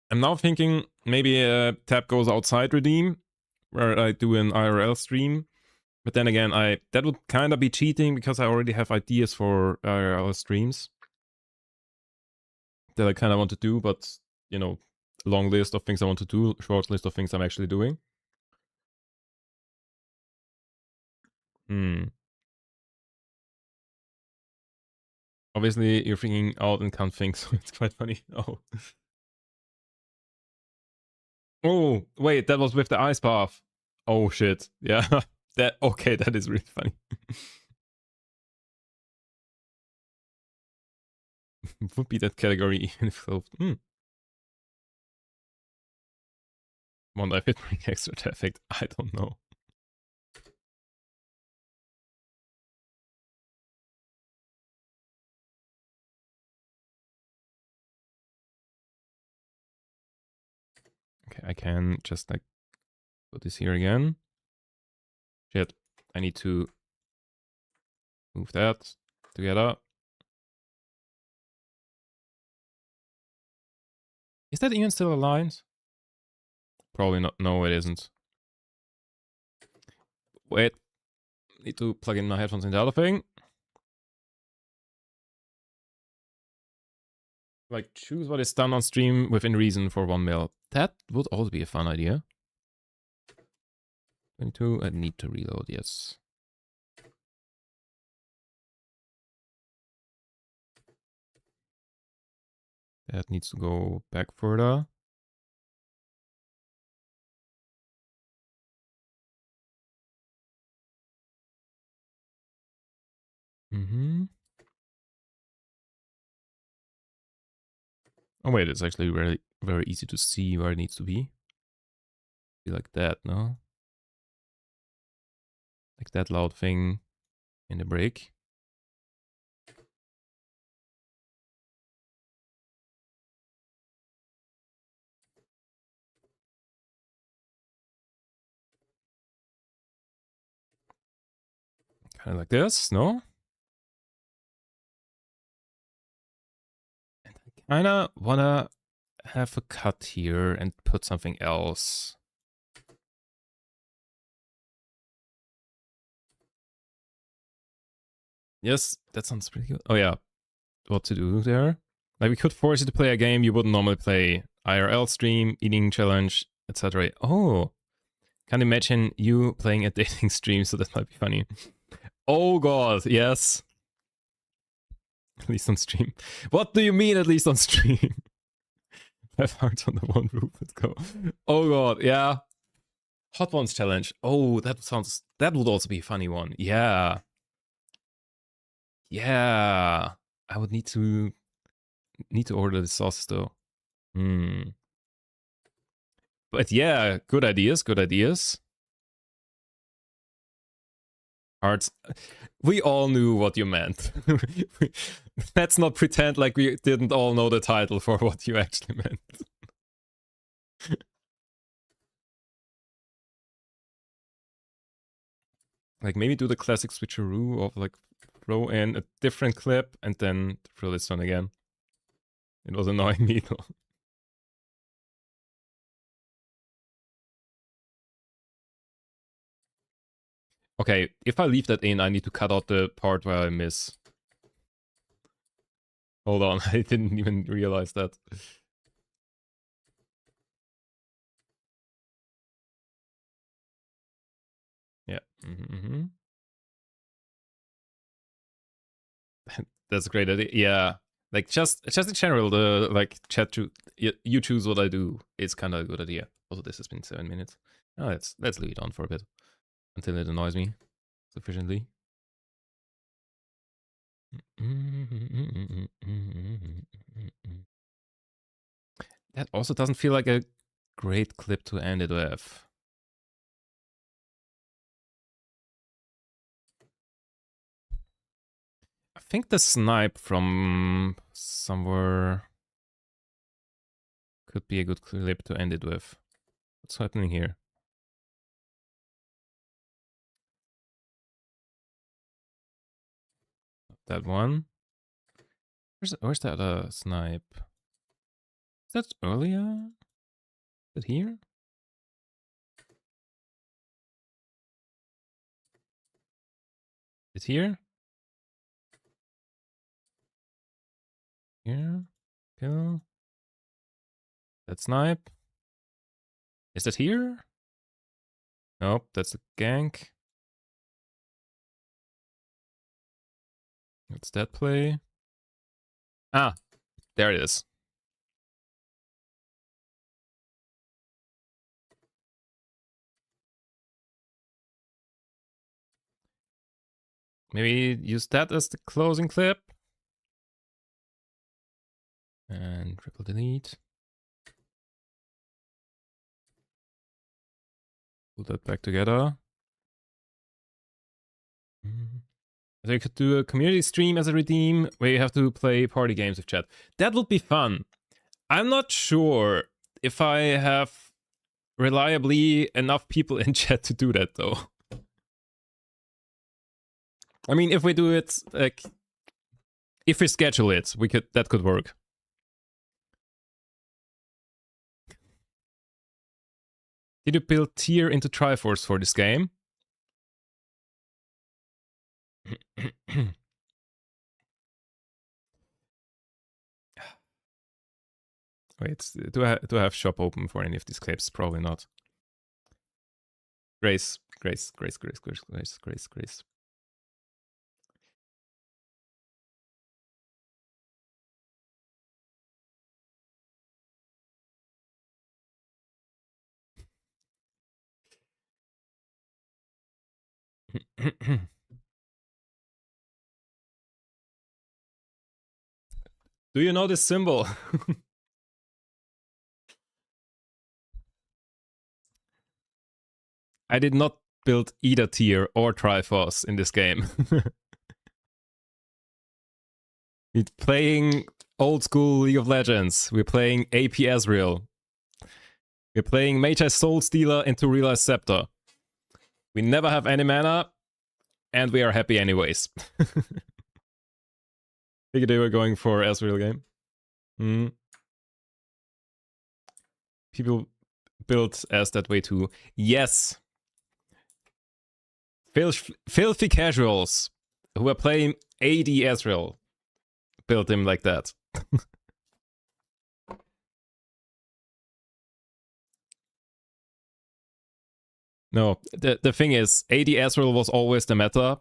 I'm now thinking maybe a tab goes outside redeem, where I do an IRL stream. But then again, that would kind of be cheating because I already have ideas for IRL streams that I kind of want to do, but you know, long list of things I want to do, short list of things I'm actually doing. Obviously, you're freaking out and can't think, so it's quite funny. Oh. Oh, wait, that was with the ice path. Oh shit. Yeah. Okay, that is really funny. Would be that category even if closed. One if it bring extra effect. I don't know. Okay, I can just like put this here again. Shit. I need to move that together. Is that even still aligned? Probably not. No, it isn't. Wait. Need to plug in my headphones in the other thing. Like, choose what is done on stream within reason for 1 mil. That would also be a fun idea. 22, I need to reload, yes. That needs to go back further. Oh wait, it's actually very, very easy to see where it needs to be. Be like that, no? Like that loud thing in the break. Kind of like this, no? And I kind of want to have a cut here and put something else. Yes, that sounds pretty good. Oh yeah, what to do there? Like we could force you to play a game you wouldn't normally play. IRL stream, eating challenge, etc. Oh, can't imagine you playing a dating stream, so that might be funny. Oh god, yes. At least on stream. What do you mean at least on stream? 5 hearts on the one roof, let's go. Oh god, yeah. Hot Ones challenge. Oh, that would also be a funny one. Yeah. Yeah. I would need to order the sauce though. But yeah, good ideas, good ideas. Hearts. We all knew what you meant. Let's not pretend like we didn't all know the title for what you actually meant. Like maybe do the classic switcheroo of like throw in a different clip and then throw this one again. It was annoying me though. Okay, if I leave that in, I need to cut out the part where I miss. Hold on, I didn't even realize that. Yeah. That's a great idea. Yeah. Like just in general, the like chat to you choose what I do is kind of a good idea. Also, this has been 7 minutes. Oh, let's leave it on for a bit until it annoys me sufficiently. That also doesn't feel like a great clip to end it with. I think the snipe from somewhere could be a good clip to end it with. What's happening here? That one. Where's that snipe? Is that earlier? Is it here? Is it here? Here. Kill. That snipe. Is that here? Nope, that's a gank. What's that play? Ah, there it is. Maybe use that as the closing clip. And triple delete. Put that back together. So you could do a community stream as a redeem where you have to play party games with chat. That would be fun. I'm not sure if I have reliably enough people in chat to do that though. I mean, if we do it, like, if we schedule it, that could work. Did you build tier into Triforce for this game? Wait, do I have shop open for any of these clips? Probably not. Grace. Do you know this symbol? I did not build either tier or Triforce in this game. We're playing old school League of Legends. We're playing AP Ezreal. We're playing Magi Soul Stealer into Realized Scepter. We never have any mana, and we are happy anyways. Figured they were going for Ezreal game. People build as that way too. Yes. Filthy casuals who are playing AD Ezreal built him like that. No, the thing is, AD Ezreal was always the meta.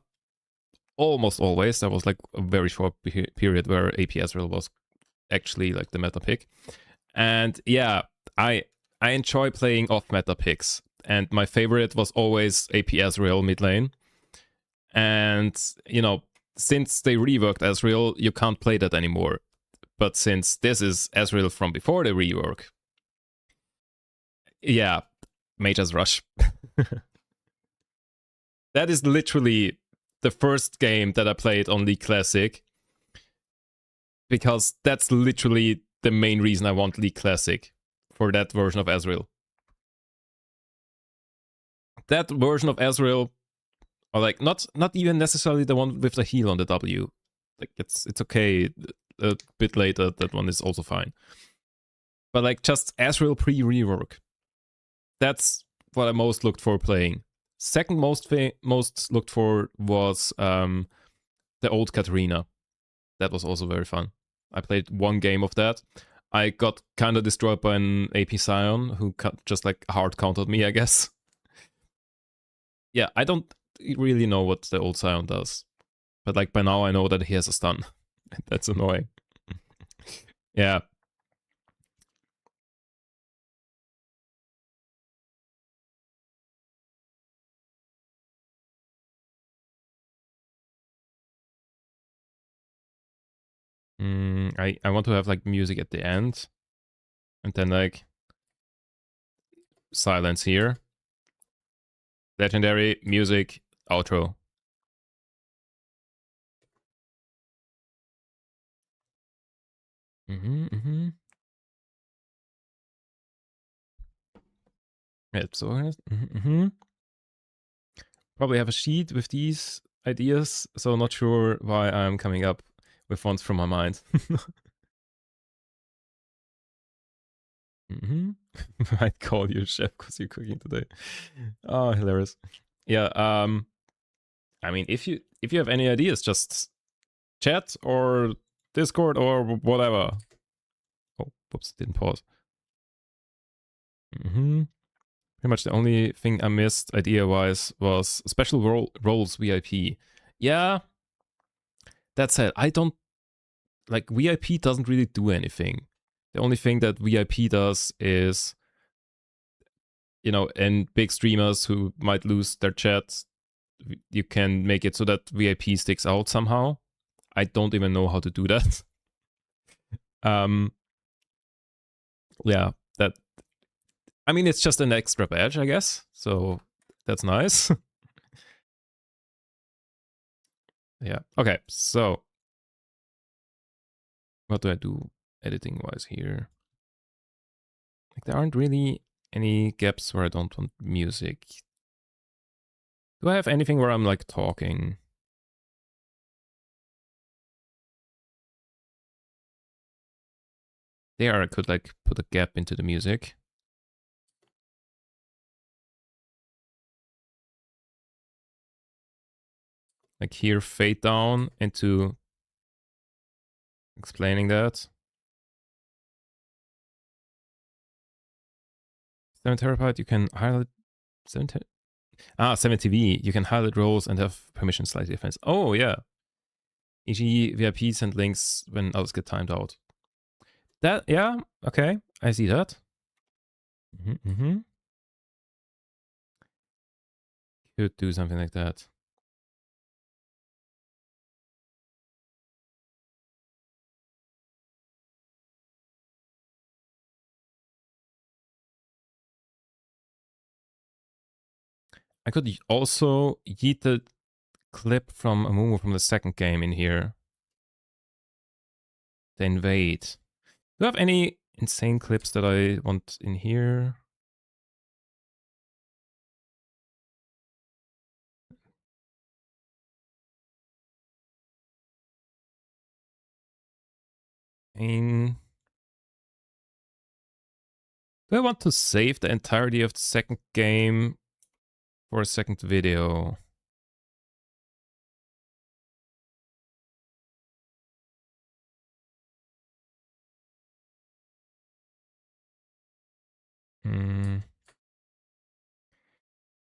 Almost always. There was like a very short period where AP Ezreal was actually like the meta pick. And yeah, I enjoy playing off meta picks. And my favorite was always AP Ezreal mid lane. And, you know, since they reworked Ezreal, you can't play that anymore. But since this is Ezreal from before the rework, yeah, Mage's Rush. That is literally the first game that I played on League Classic. Because that's literally the main reason I want League Classic. For that version of Ezreal. That version of Ezreal, or like not even necessarily the one with the heal on the W. Like it's okay. A bit later, that one is also fine. But like just Ezreal pre-rework. That's what I most looked for playing. Second most looked for was the old Katarina. That was also very fun. I played one game of that. I got kind of destroyed by an AP Scion who just like hard countered me, I guess. Yeah, I don't really know what the old Scion does. But like by now I know that he has a stun. That's annoying. Yeah. I want to have like music at the end. And then like silence here. Legendary, music, outro. It's organized. Probably have a sheet with these ideas, so not sure why I'm coming up with ones from my mind. Might call you chef because you're cooking today. Oh, hilarious. Yeah, I mean, if you have any ideas, just chat or Discord or whatever. Oh, whoops, didn't pause. Pretty much the only thing I missed idea-wise was special roles VIP. Yeah, that said, I don't like VIP doesn't really do anything. The only thing that VIP does is, you know, in big streamers who might lose their chat, you can make it so that VIP sticks out somehow. I don't even know how to do that. Yeah, that. I mean, it's just an extra badge, I guess. So that's nice. Yeah. Okay. So what do I do editing wise here? Like there aren't really any gaps where I don't want music. Do I have anything where I'm like talking? There I could like put a gap into the music. Like here, fade down into explaining that. 7 terabyte, you can highlight 70V. You can highlight roles and have permission slightly different. Oh yeah. E.g. VIP send links when others get timed out. That, yeah, okay. I see that. Could do something like that. I could also yeet the clip from Amumu from the second game in here. The invade. Do I have any insane clips that I want in here? Do I want to save the entirety of the second game for a second video?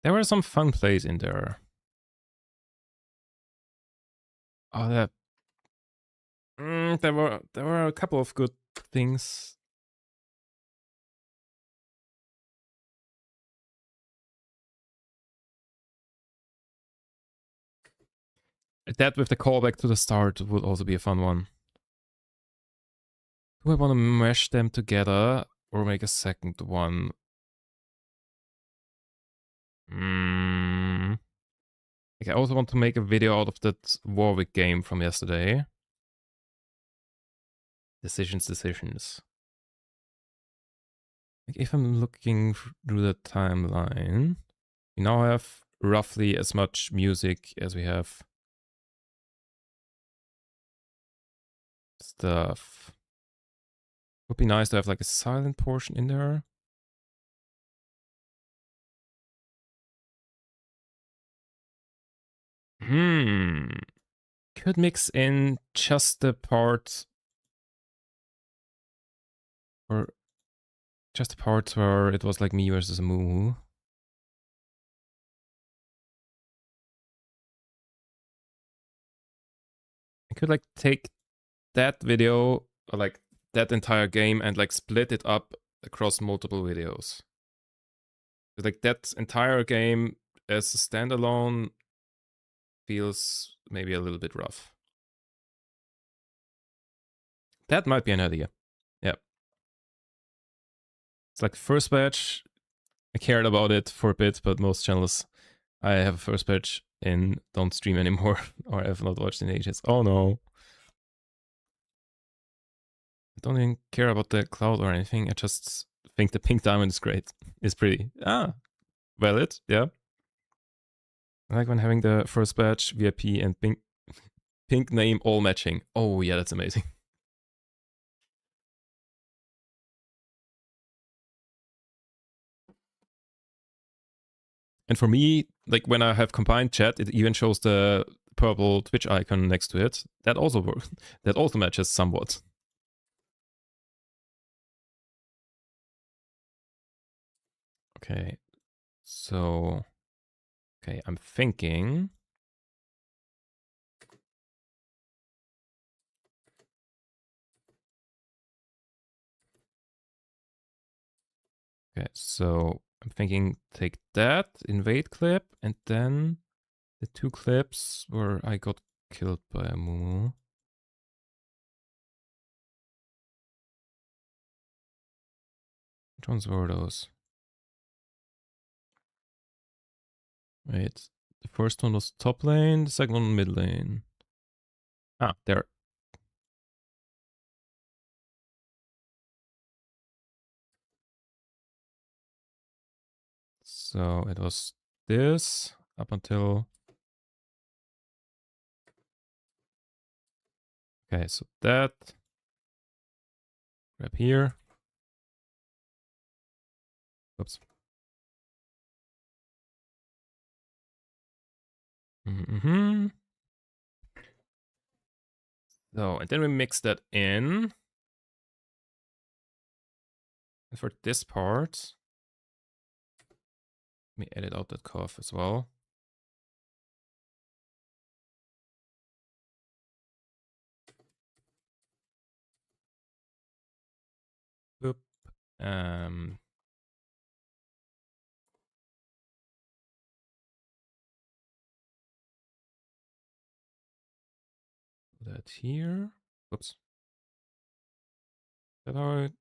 There were some fun plays in there. Oh, there were a couple of good things. That with the callback to the start would also be a fun one. Do I want to mesh them together or make a second one? Like I also want to make a video out of that Warwick game from yesterday. Decisions. Like if I'm looking through the timeline, we now have roughly as much music as we have stuff. Would be nice to have like a silent portion in there. Could mix in just the part or just the parts where it was like me versus a moo. I could like take that video or like that entire game and like split it up across multiple videos. Like that entire game as a standalone feels maybe a little bit rough. That might be an idea. Yeah. It's like first batch. I cared about it for a bit, but most channels I have a first batch in don't stream anymore or have not watched in ages. Oh no. I don't even care about the cloud or anything. I just think the pink diamond is great. It's pretty. Valid. Yeah. I like when having the first batch, VIP, and pink name all matching. Oh yeah, that's amazing. And for me, like when I have combined chat, it even shows the purple Twitch icon next to it. That also works. That also matches somewhat. Okay. So, okay, I'm thinking. Okay, so I'm thinking take that invade clip and then the two clips where I got killed by a moo. Which ones were those? Wait, the first one was top lane, the second one mid lane. Ah, there. So it was this up until. Okay, so that. Grab here. Oops. Mm-hmm. So, and then we mix that in. And for this part, let me edit out that cough as well. Boop. That here. Oops. Is that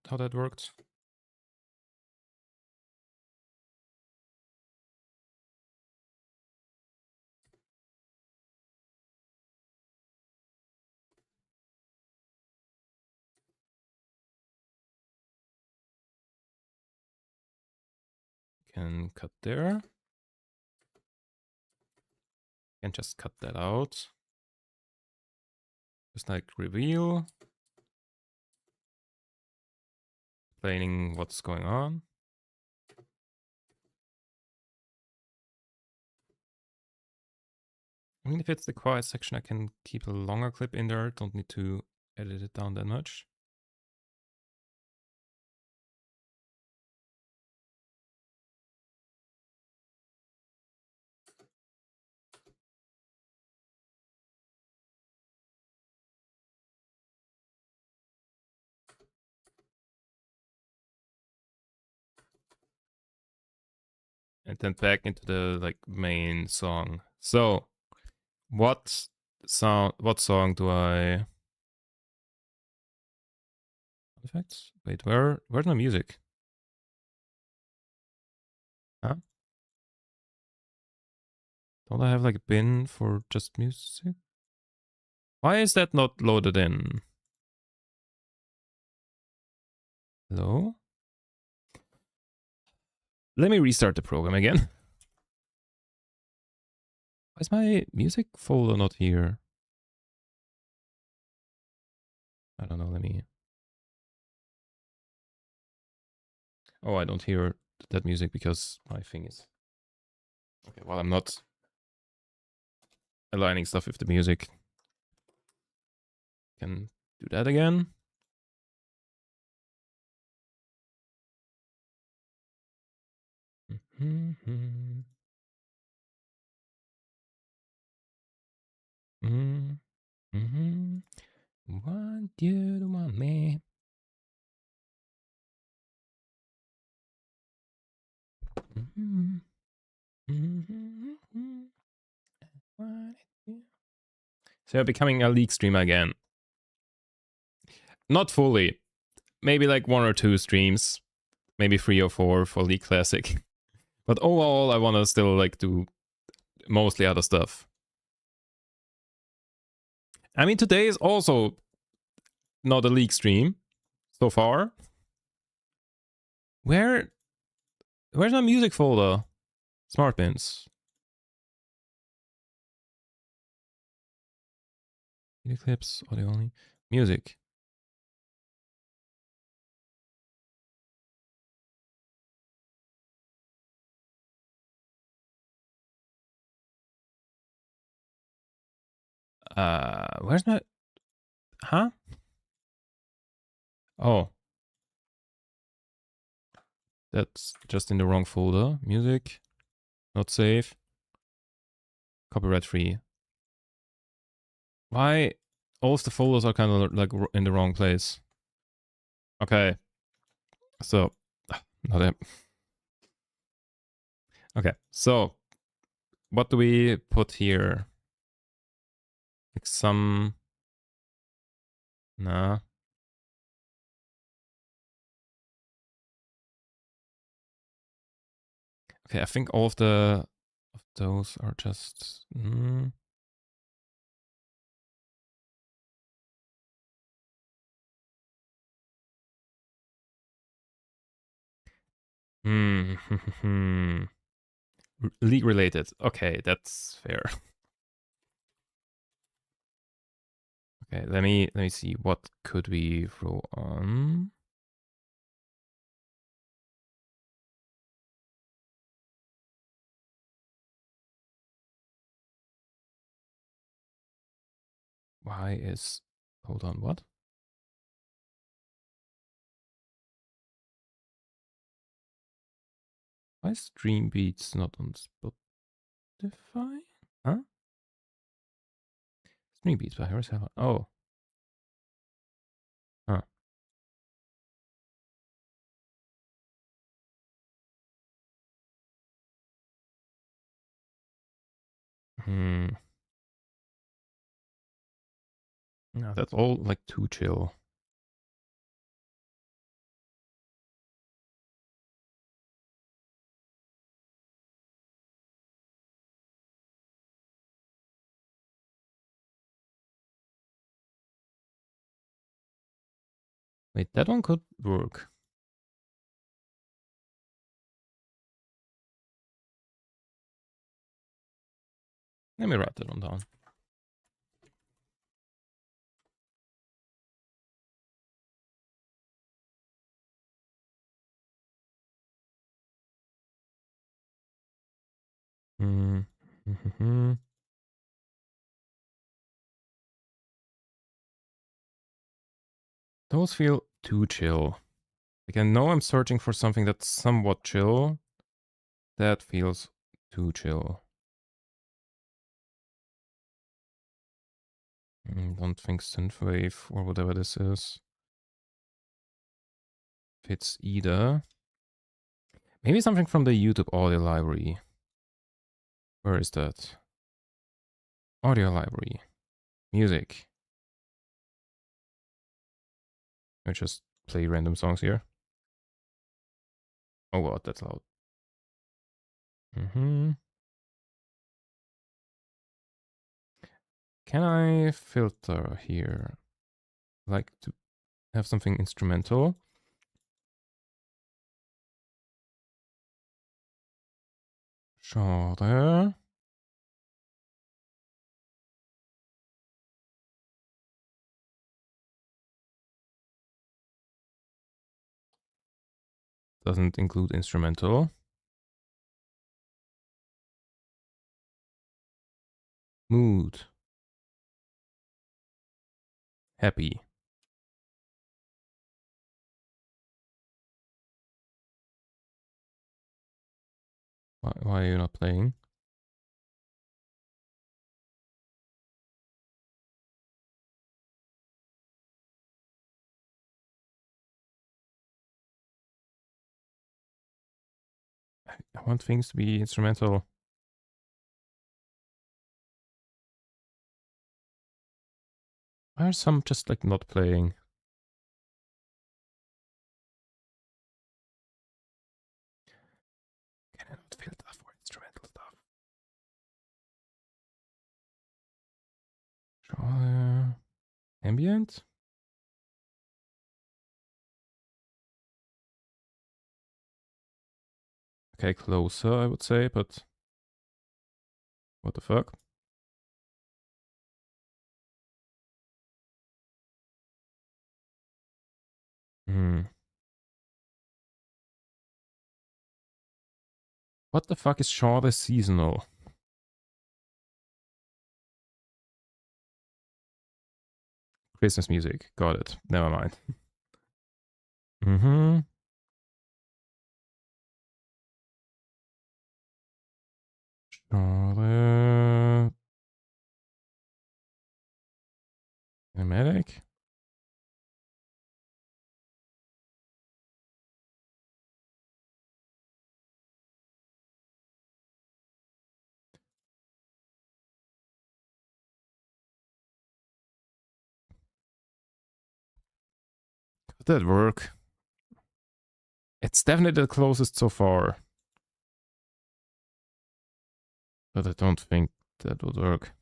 how that worked? Can cut there. Can just cut that out. Just like reveal. Explaining what's going on. I mean, if it's the quiet section, I can keep a longer clip in there. Don't need to edit it down that much. And then back into the like main song. So, what song do I? Effects? Wait, where's my music? Huh? Don't I have like a bin for just music? Why is that not loaded in? Hello? Let me restart the program again. Why is my music folder not here? I don't know, let me... Oh, I don't hear that music because my thing is... Okay, well, I'm not aligning stuff with the music. Can do that again. Mm-hmm. Mm-hmm. Want you to want me. Mm-hmm. Mm-hmm. So you're becoming a League streamer again. Not fully. Maybe like 1 or 2 streams. Maybe 3 or 4 for League Classic. But overall, I want to still like do mostly other stuff. I mean, today is also not a League stream so far. Where's my music folder? Smart bins. Video clips, audio only. Music. Where's my... Huh? Oh. That's just in the wrong folder. Music. Not safe. Copyright free. Why? All of the folders are kind of like in the wrong place. Okay. So, not it. Okay, so what do we put here? Like some... Nah. Okay, I think all of those are just... League related. Okay, that's fair. Okay, let me see. What could we throw on? Why is... Hold on, what? Why is Dream Beats not on Spotify? Huh? Dream Beats by Harris Heller. Oh. Huh. Hmm. No, that's all like too chill. Wait, that one could work. Let me write that one down. Mm-hmm. Those feel too chill. Like I know I'm searching for something that's somewhat chill. That feels too chill. Don't think synthwave or whatever this is fits either. Maybe something from the YouTube audio library. Where is that? Audio library. Music. I just play random songs here. Oh god, that's loud. Can I filter here? Like to have something instrumental. Genre. Doesn't include instrumental. Mood. Happy. Why are you not playing? I want things to be instrumental. Why are some just like not playing? Can I not filter for instrumental stuff? Genre. Ambient? Okay, closer, I would say, but what the fuck? What the fuck is genre seasonal? Christmas music. Got it. Never mind. Mm-hmm. Genre. Cinematic? Could that work? It's definitely the closest so far. But I don't think that would work.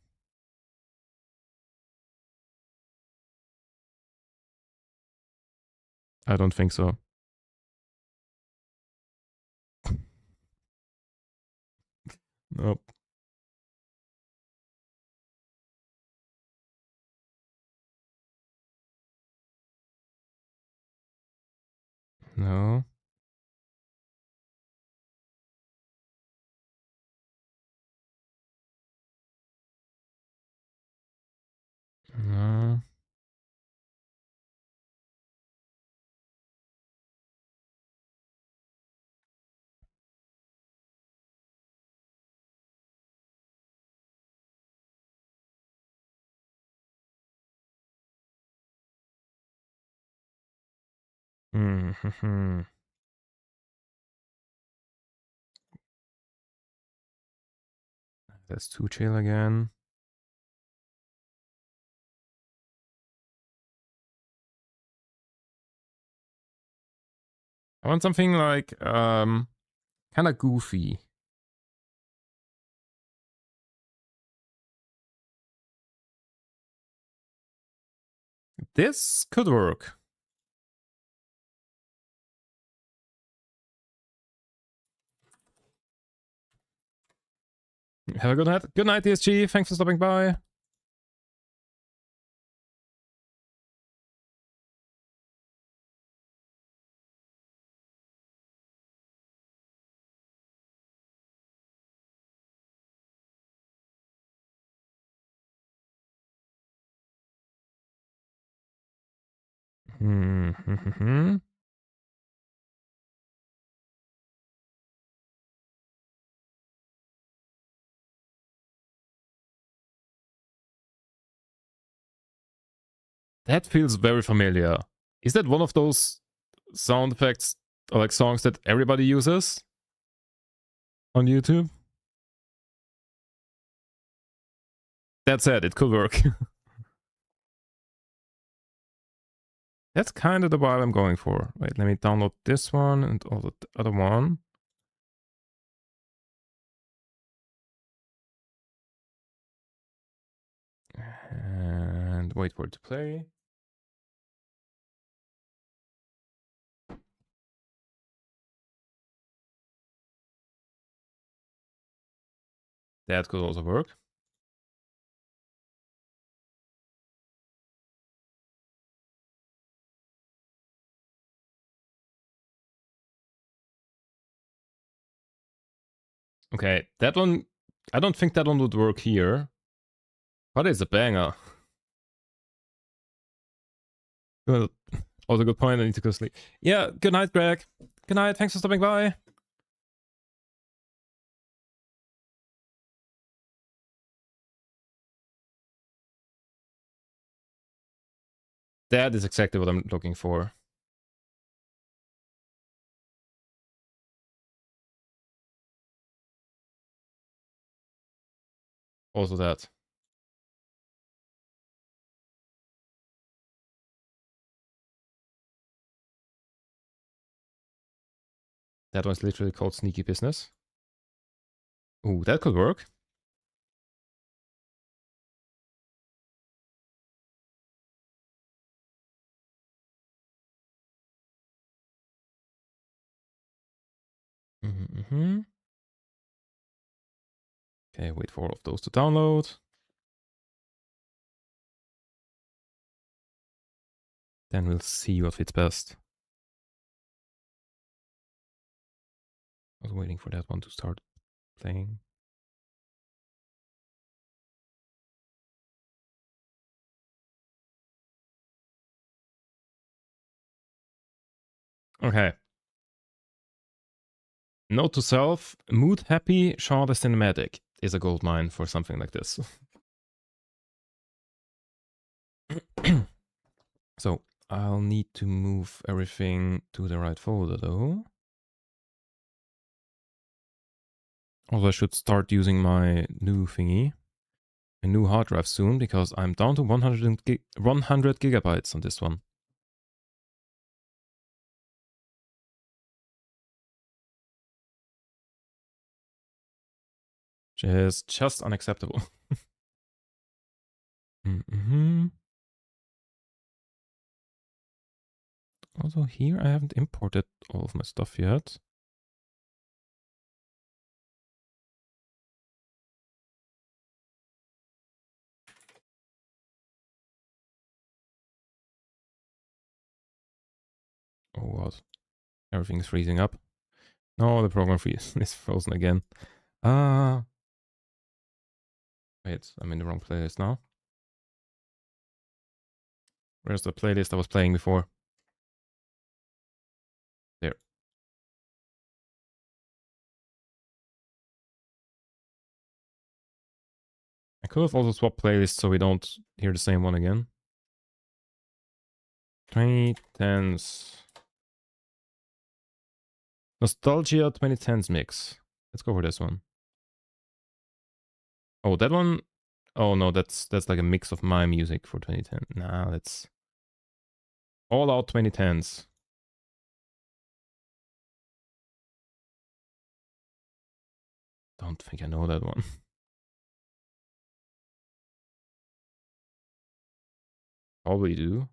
I don't think so. Nope. No. No. That's too chill again. I want something like kind of goofy. This could work. Have a good night. Good night, DSG. Thanks for stopping by. That feels very familiar. Is that one of those sound effects or like songs that everybody uses on YouTube? That said, it could work. That's kind of the vibe I'm going for. Wait, let me download this one and also the other one. And wait for it to play. That could also work. Okay, that one, I don't think that one would work here. But it's a banger. Well, also good point, I need to go sleep. Yeah, good night, Greg. Good night, thanks for stopping by. That is exactly what I'm looking for. Also that. That one's literally called Sneaky Business. Ooh, that could work. Okay, wait for all of those to download. Then we'll see what fits best. I was waiting for that one to start playing. Okay. Note to self, mood happy, Shaw the cinematic is a gold mine for something like this. So I'll need to move everything to the right folder though. Also, I should start using my new thingy, a new hard drive soon, because I'm down to 100 gigabytes on this one. Which is just unacceptable. Also here, I haven't imported all of my stuff yet. Oh god, everything's freezing up. No, the program is frozen again. Wait, I'm in the wrong playlist now. Where's the playlist I was playing before? There. I could have also swapped playlists so we don't hear the same one again. 2010s Nostalgia 2010s mix. Let's go for this one. Oh, that one. Oh no, that's like a mix of my music for 2010. Nah, that's all out 2010s. Don't think I know that one. Probably do.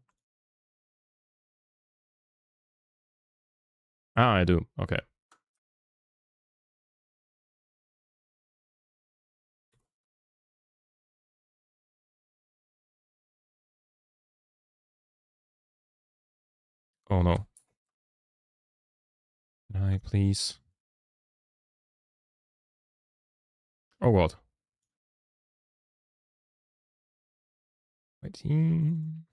Ah, I do. Okay. Oh no. Can I please? Oh god. Waiting.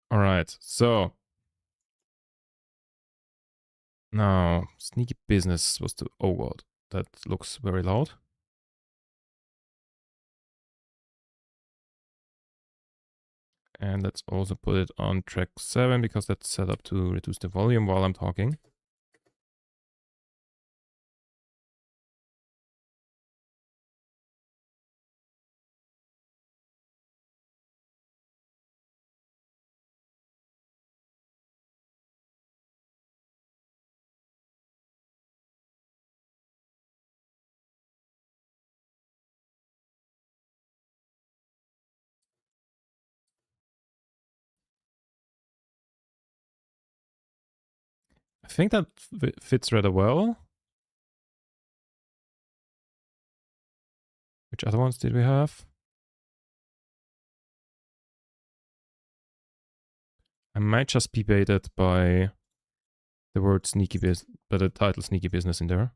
All right. So now sneaky business was to. Oh god, that looks very loud. And let's also put it on track 7 because that's set up to reduce the volume while I'm talking. I think that fits rather well. Which other ones did we have? I might just be baited by the word sneaky business, by the title sneaky business in there.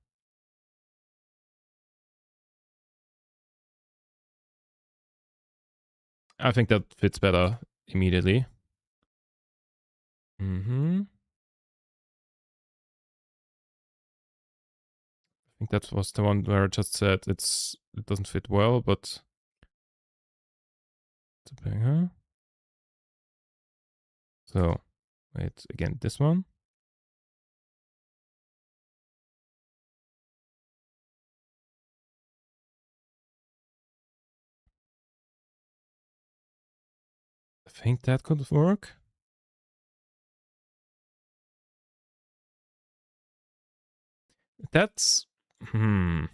I think that fits better immediately. I think that was the one where I just said it doesn't fit well, but it's a banger. So wait, again, this one. I think that could work. That's I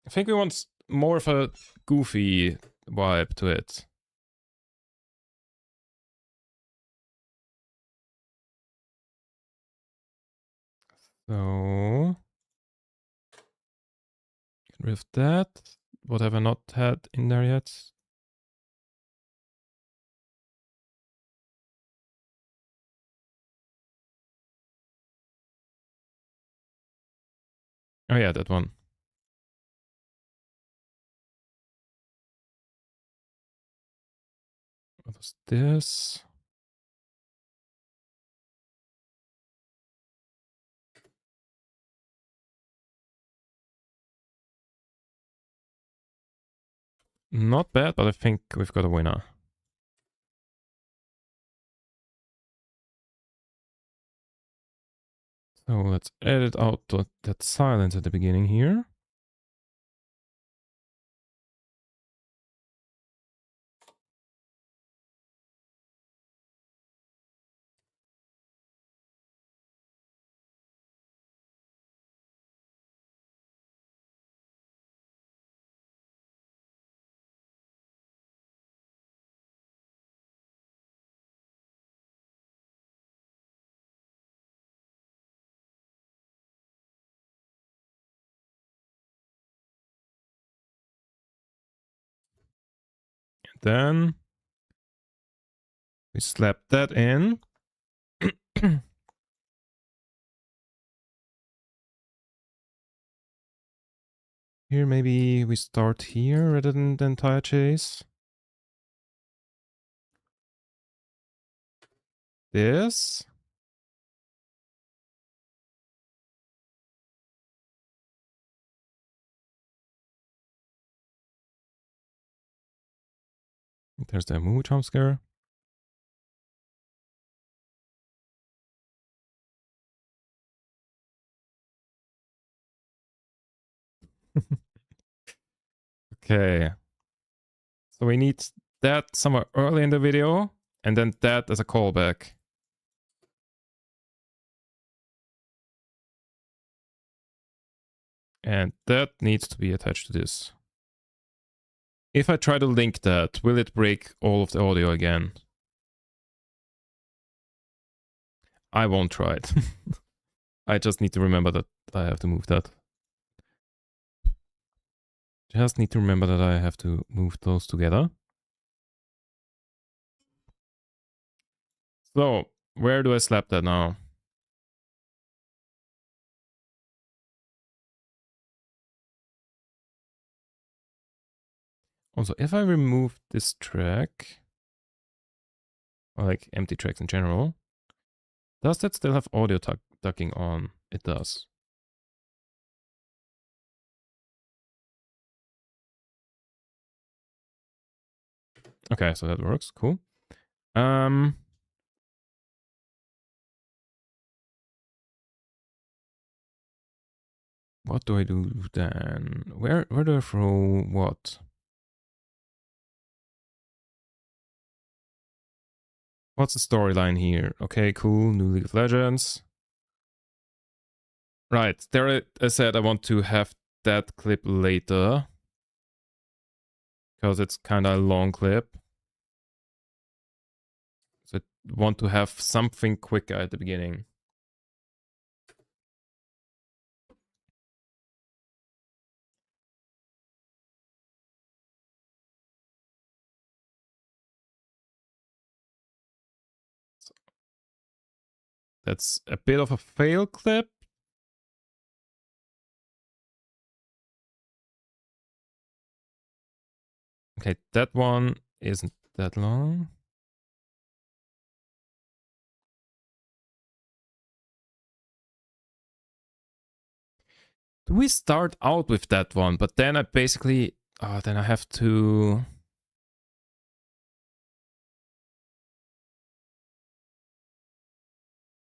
think we want more of a goofy vibe to it. So get rid of that. What have I not had in there yet? Oh yeah, that one. What was this? Not bad, but I think we've got a winner. So let's edit out that silence at the beginning here. Then we slap that in. Here, maybe we start here rather than the entire chase. This. There's the moo jump scare. Okay. So we need that somewhere early in the video, and then that as a callback. And that needs to be attached to this. If I try to link that, will it break all of the audio again? I won't try it. I just need to remember that I have to move that. Just need to remember that I have to move those together. So, where do I slap that now? Also, if I remove this track, or like empty tracks in general, does that still have audio ducking on? It does. Okay, so that works. Cool. What do I do then? Where do I throw what? What's the storyline here? Okay, cool. New League of Legends. Right, there I said I want to have that clip later. Because it's kind of a long clip. So I want to have something quicker at the beginning. So that's a bit of a fail clip. Okay, that one isn't that long. Do we start out with that one? But then I basically... then I have to...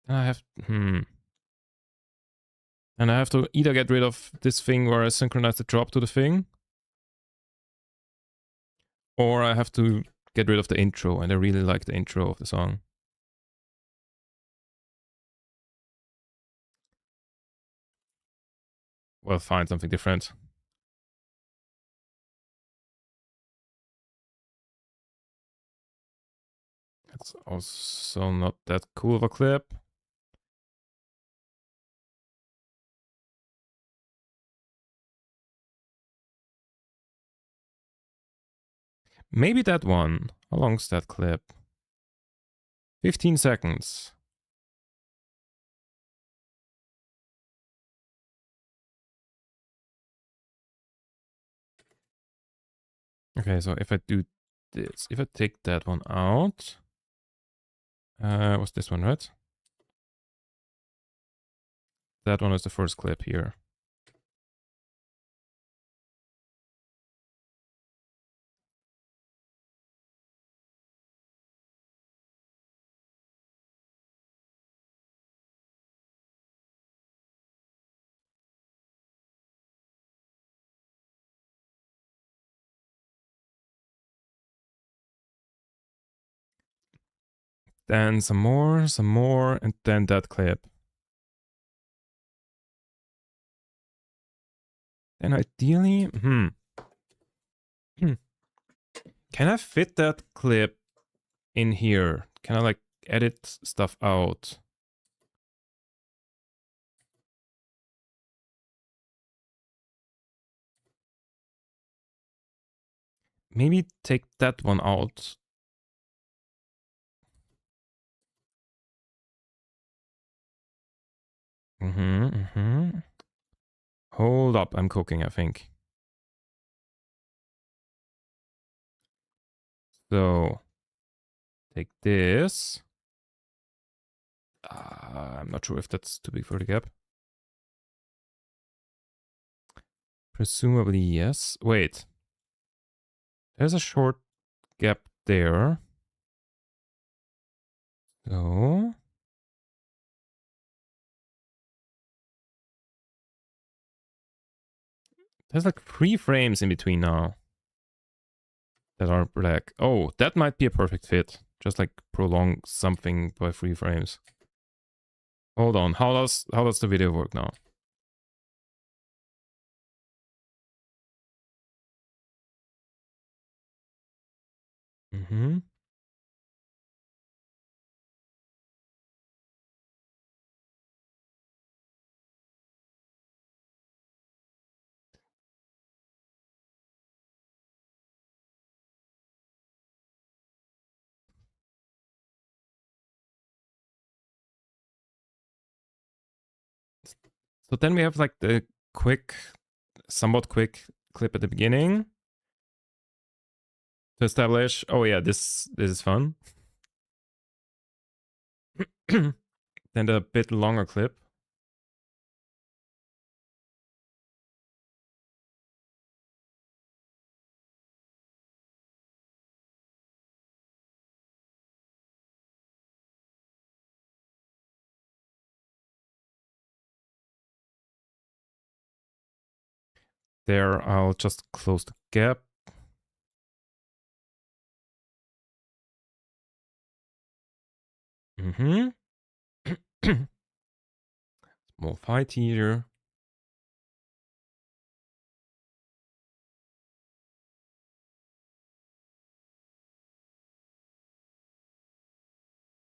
Then I have... And I have to either get rid of this thing where I synchronize the drop to the thing, or I have to get rid of the intro, and I really like the intro of the song. Well, find something different. It's also not that cool of a clip. Maybe that one. How long's that clip? 15 seconds. Okay, so if I do this, if I take that one out, what's this one, right? That one is the first clip here. Then some more, and then that clip. Then ideally, can I fit that clip in here? Can I like edit stuff out? Maybe take that one out. Hold up, I'm cooking, I think. So, take this. I'm not sure if that's too big for the gap. Presumably yes. Wait. There's a short gap there. So there's like 3 frames in between now that are black. Oh, that might be a perfect fit. Just like prolong something by 3 frames. Hold on, how does the video work now? Mm-hmm. So then we have like the quick, somewhat quick clip at the beginning to establish, oh yeah, this is fun. Then a bit longer clip. There, I'll just close the gap. Mm-hmm. Small fight here.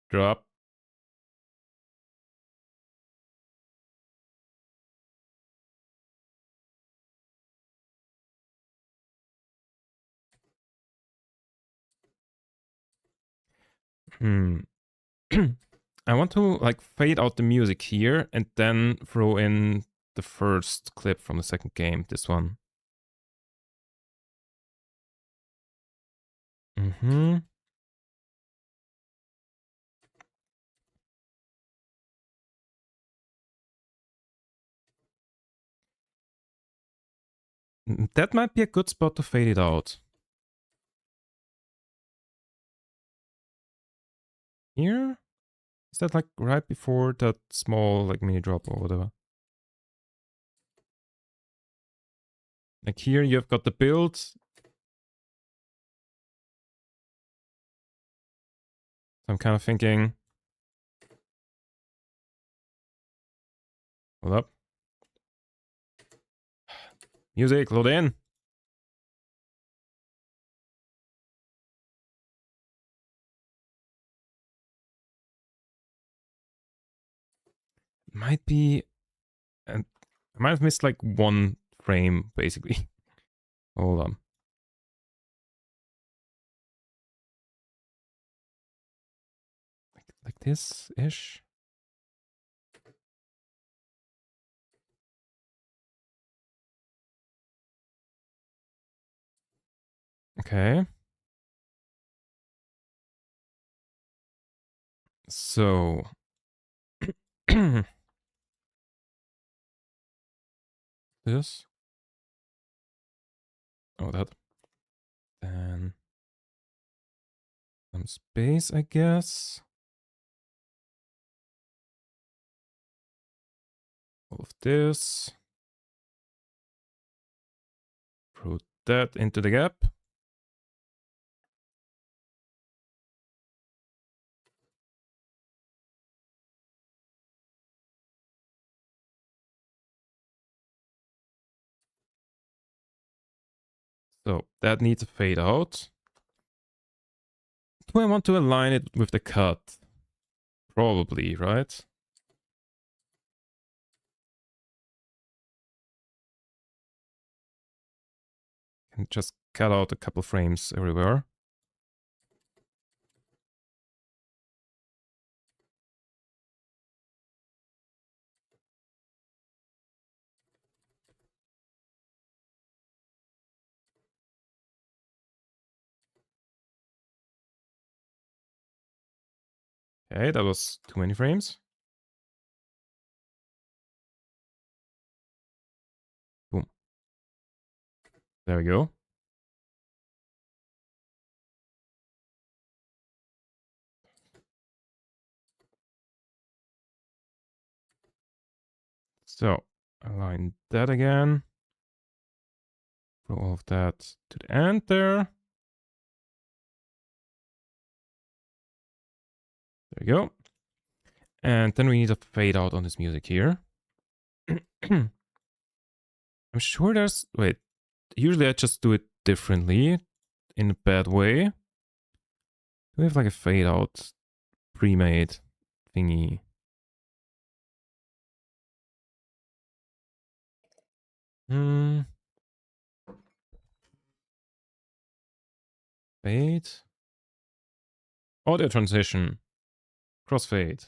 Drop. Hmm. I want to like fade out the music here and then throw in the first clip from the second game, this one. Mm-hmm. That might be a good spot to fade it out. Here? Is that like right before that small like mini drop or whatever? Like here you've got the build. I'm kind of thinking, hold up. Music, load in. Might be, and I might have missed like 1 frame basically. Hold on. Like this-ish. Okay. So this. Oh, that. Then some space, I guess. All of this. Throw that into the gap. So that needs to fade out. Do I want to align it with the cut? Probably, right? And just cut out a couple frames everywhere. Okay, that was too many frames. Boom. There we go. So align that again. Throw all of that to the end there. There we go. And then we need a fade out on this music here. I'm sure there's... Wait. Usually I just do it differently. In a bad way. Do we have like a fade out pre-made thingy? Fade. Audio transition. Crossfade.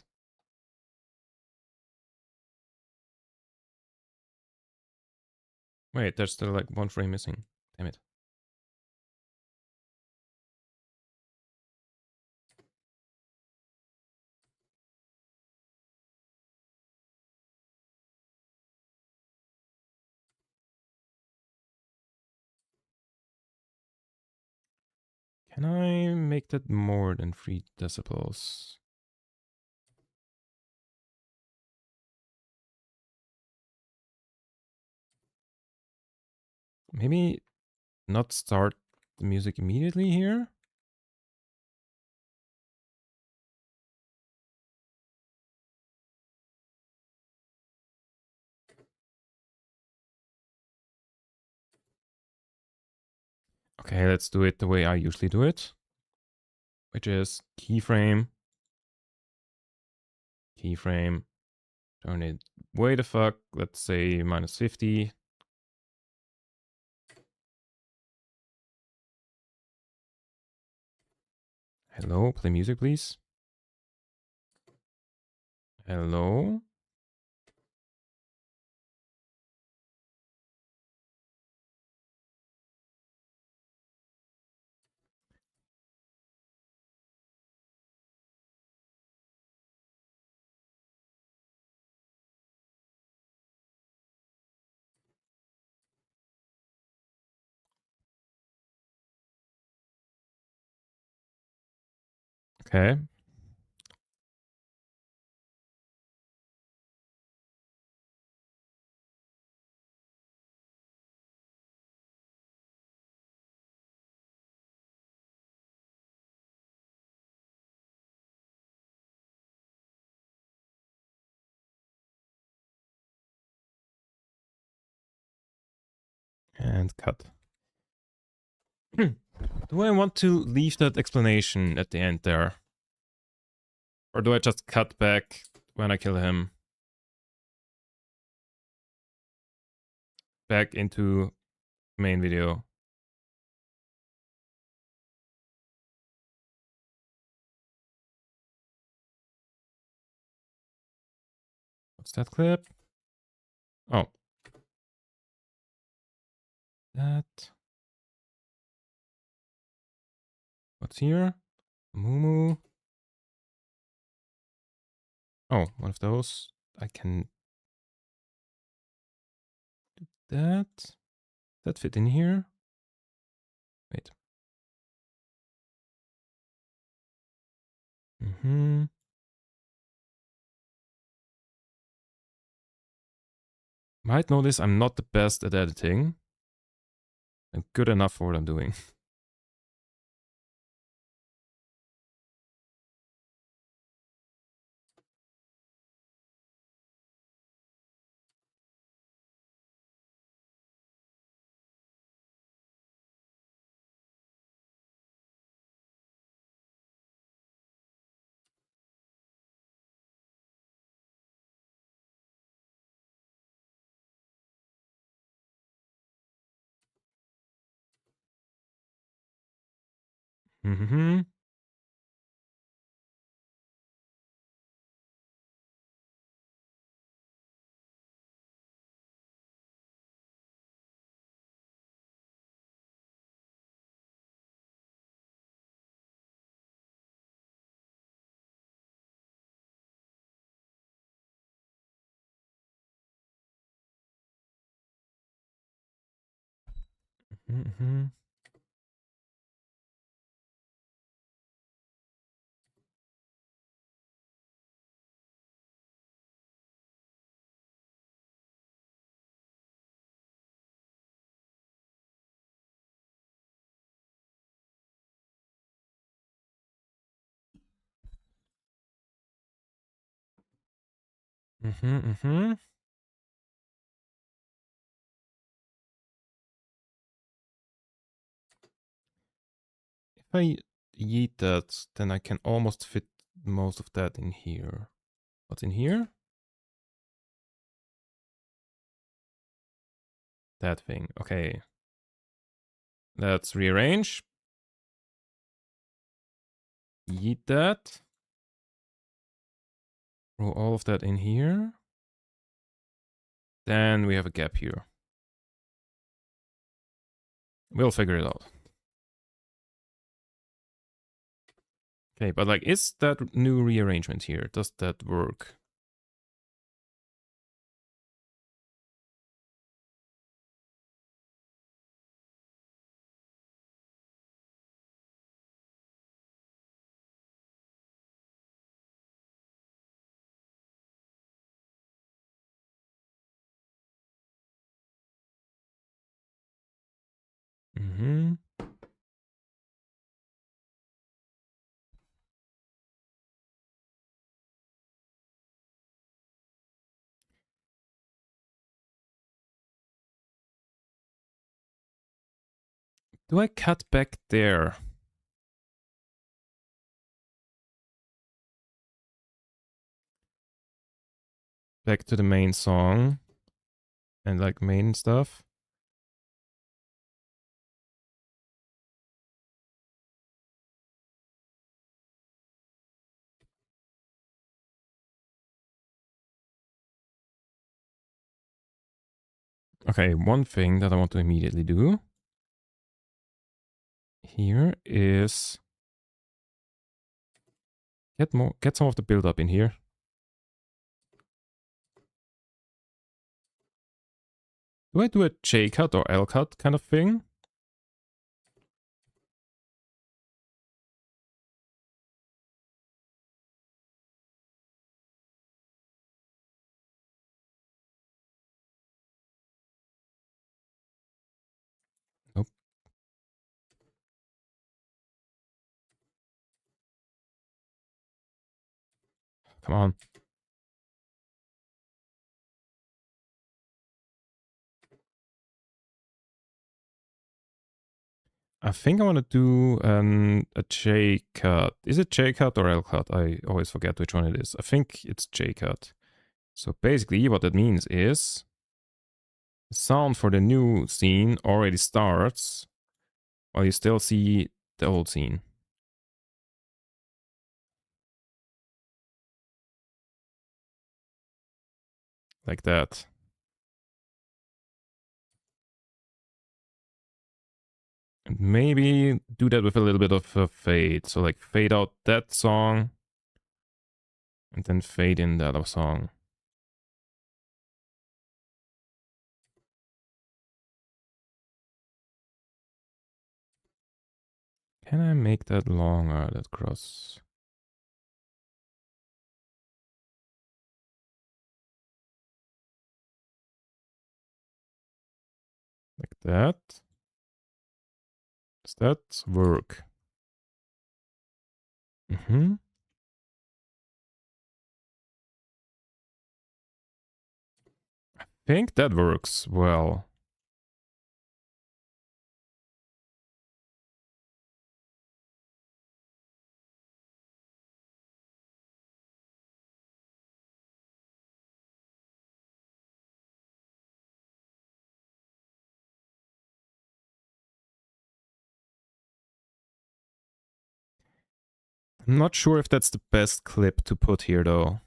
Wait, there's still like one frame missing. Damn it. Can I make that more than 3 decibels? Maybe not start the music immediately here? Okay, let's do it the way I usually do it. Which is keyframe. Keyframe. Turn it way the fuck. Let's say -50. Hello, play music please. Hello? Okay. And cut. Do I want to leave that explanation at the end there? Or do I just cut back when I kill him? Back into main video. What's that clip? Oh. That. What's here? Moo. Oh, one of those. I can... That. That fit in here? Wait. Might notice I'm not the best at editing. I'm good enough for what I'm doing. Mm-hmm. If I yeet that, then I can almost fit most of that in here. What's in here? That thing. Okay. Let's rearrange. Yeet that. Roll all of that in here. Then we have a gap here. We'll figure it out. Okay, but like, is that new rearrangement here? Does that work? Mm-hmm. Do I cut back there? Back to the main song and like main stuff. Okay, one thing that I want to immediately do here is get some of the build up in here. Do I do a J cut or L cut kind of thing? Nope. Come on. I think I want to do a J cut. Is it J cut or L cut? I always forget which one it is. I think it's J cut. So basically what that means is the sound for the new scene already starts while you still see the old scene. Like that. And maybe do that with a little bit of a fade. So like fade out that song and then fade in the other song. Can I make that longer, that cross? Like that. Does that work? Mm-hmm. I think that works well. I'm not sure if that's the best clip to put here though.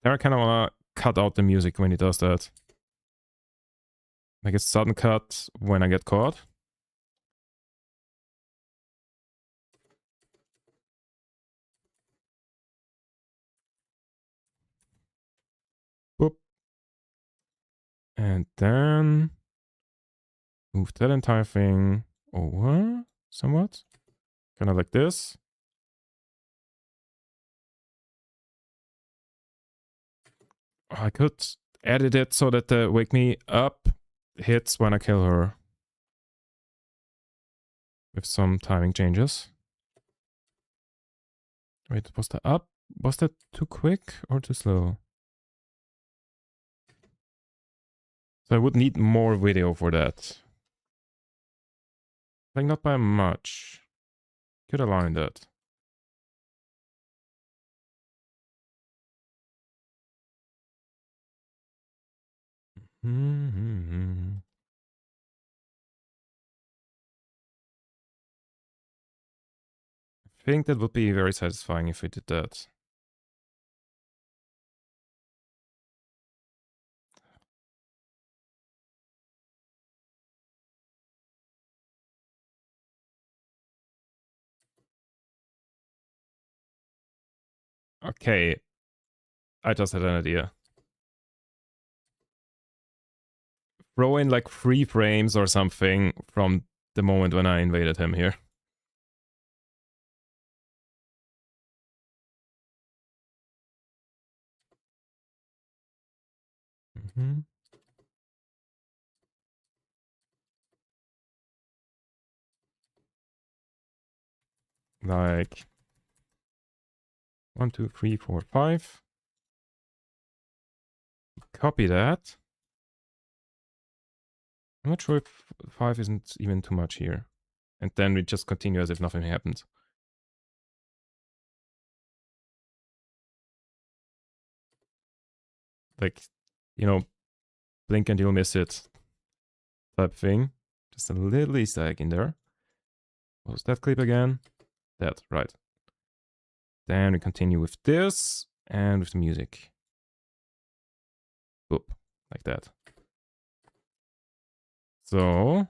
There I kind of want to cut out the music when he does that. Like a sudden cut when I get caught. Boop. And then move that entire thing over somewhat. Kind of like this. I could edit it so that the wake me up hits when I kill her. With some timing changes. Wait, was that up? Was that too quick or too slow? So I would need more video for that. Like not by much. Could align that. I think that would be very satisfying if we did that. Okay. I just had an idea. Throw in like 3 frames or something from the moment when I invaded him here. Like 1, 2, 3, 4, 5. Copy that. I'm not sure if 5 isn't even too much here. And then we just continue as if nothing happened. Like, you know, blink and you'll miss it type thing. Just a little Easter egg in there. What was that clip again? That, right. Then we continue with this and with the music. Boop, like that. So,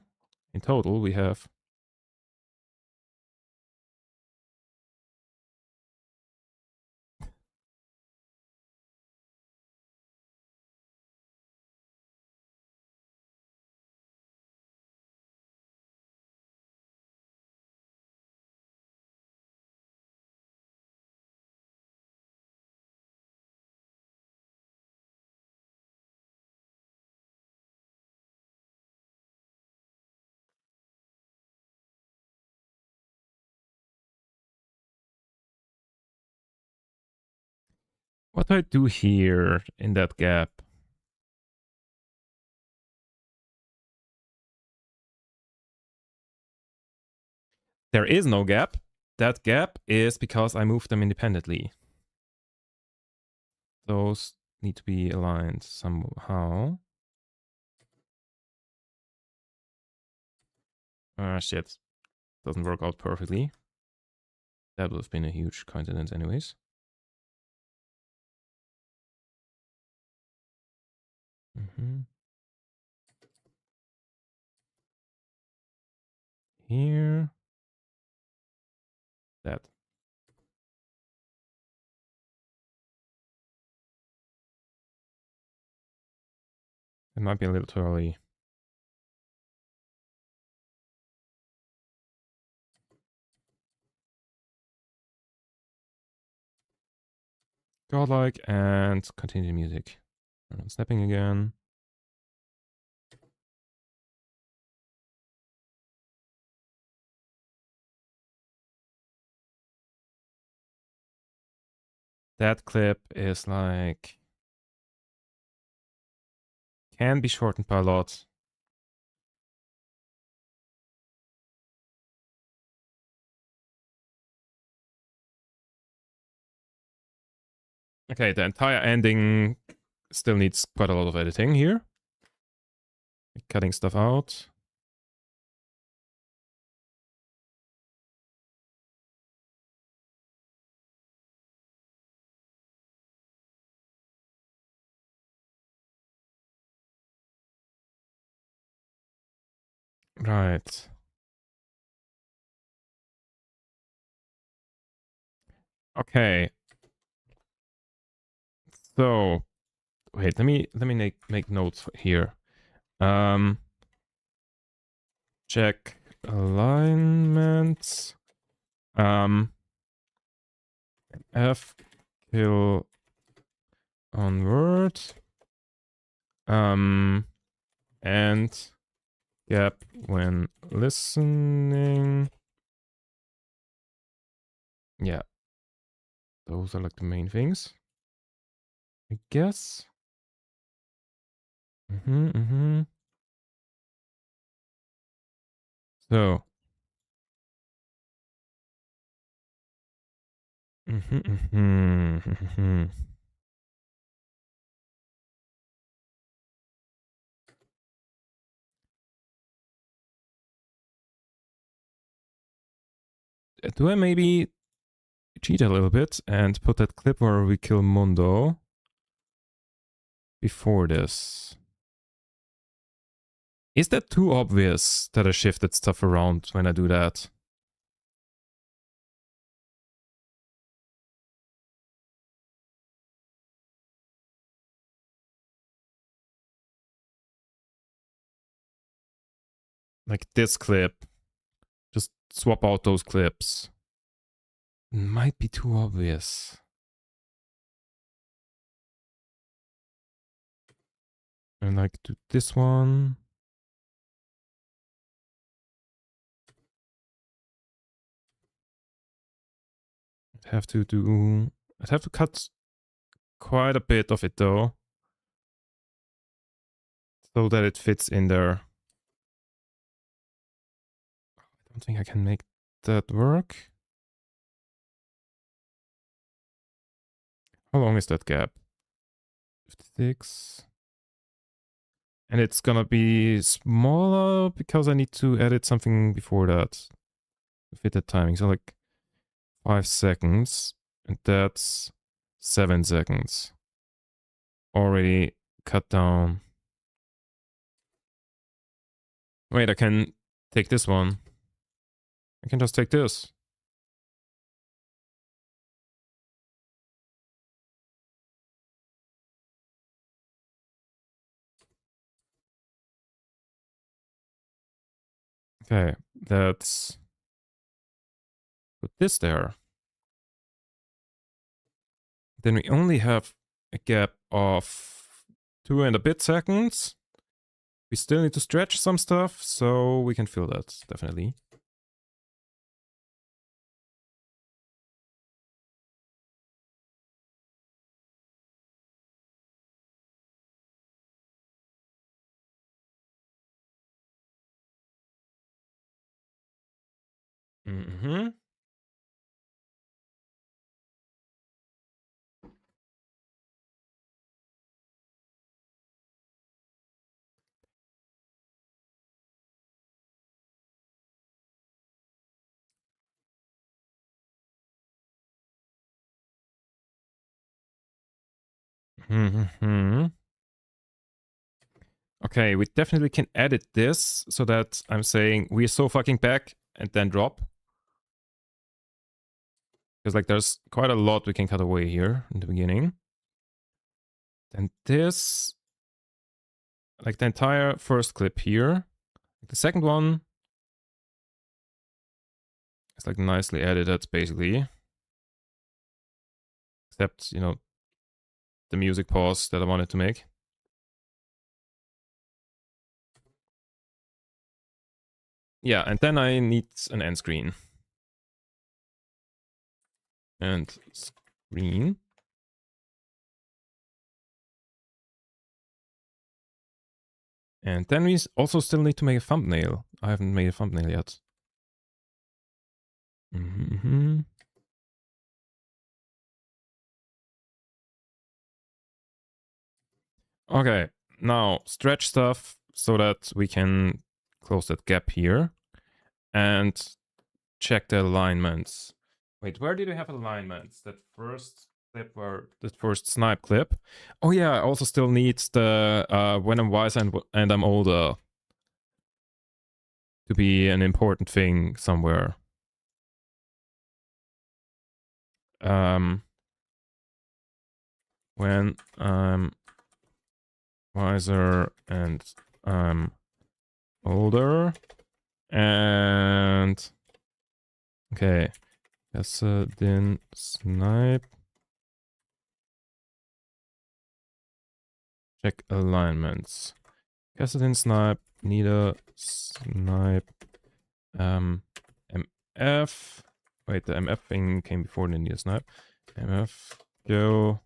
in total, we have what do I do here in that gap? There is no gap. That gap is because I moved them independently. Those need to be aligned somehow. Ah, shit. Doesn't work out perfectly. That would have been a huge coincidence anyways. Here. That. It might be a little too early. Godlike and continue music. Turn on snapping again. That clip is like can be shortened by a lot. Okay, the entire ending still needs quite a lot of editing here. Cutting stuff out. Right. Okay. So wait, let me make notes here. Check alignment. F kill onward. And gap when listening. Yeah. Those are like the main things, I guess. So. Do I maybe cheat a little bit and put that clip where we kill Mundo before this? Is that too obvious that I shifted stuff around when I do that? Like this clip. Just swap out those clips. Might be too obvious. And like do this one. I'd have to cut quite a bit of it though. So that it fits in there. I don't think I can make that work. How long is that gap? 56. And it's gonna be smaller because I need to edit something before that to fit that timing. So like 5 seconds, and that's 7 seconds. Already cut down. Wait, I can take this one. I can just take this. Okay, let's put this there. Then we only have a gap of 2 and a bit seconds. We still need to stretch some stuff, so we can fill that, definitely. Okay, we definitely can edit this so that I'm saying we're so fucking back and then drop. Because like there's quite a lot we can cut away here in the beginning. Then this, like the entire first clip here. The second one is like nicely edited basically. Except, you know, the music pause that I wanted to make. Yeah, and then I need an end screen. And screen. And then we also still need to make a thumbnail. I haven't made a thumbnail yet. Okay, now stretch stuff so that we can close that gap here and check the alignments. Wait, where did we have alignments? That first clip where the first snipe clip. Oh yeah, I also still need the when I'm wise and I'm older to be an important thing somewhere. When I'm wiser and I'm older, And okay, Kassadin snipe. Check alignments. Kassadin snipe, Nida snipe, MF. Wait, the MF thing came before the Nida snipe. MF, go.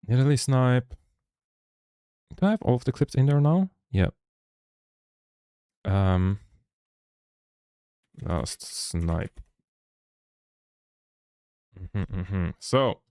Italy snipe. Do I have all of the clips in there now? Yep. Last snipe. So.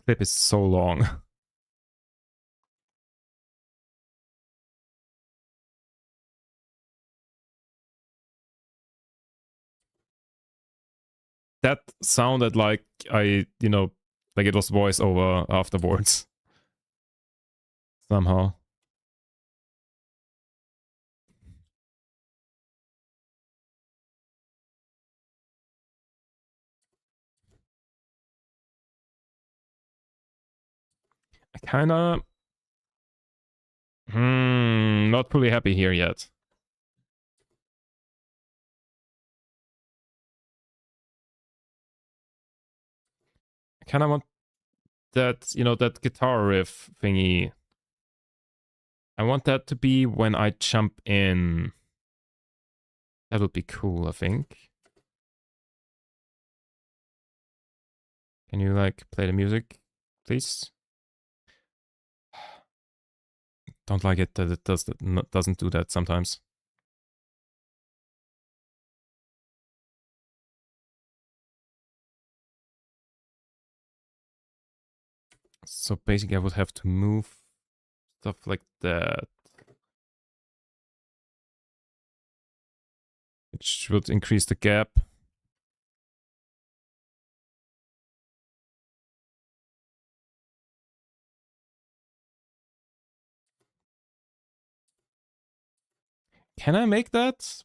Clip is so long. That sounded like like it was voiceover afterwards. Somehow. I kinda... not fully happy here yet. I kinda want that, that guitar riff thingy. I want that to be when I jump in. That would be cool, I think. Can you, play the music, please? Don't like it that it doesn't do that sometimes. So basically I would have to move stuff like that. Which would increase the gap. Can I make that?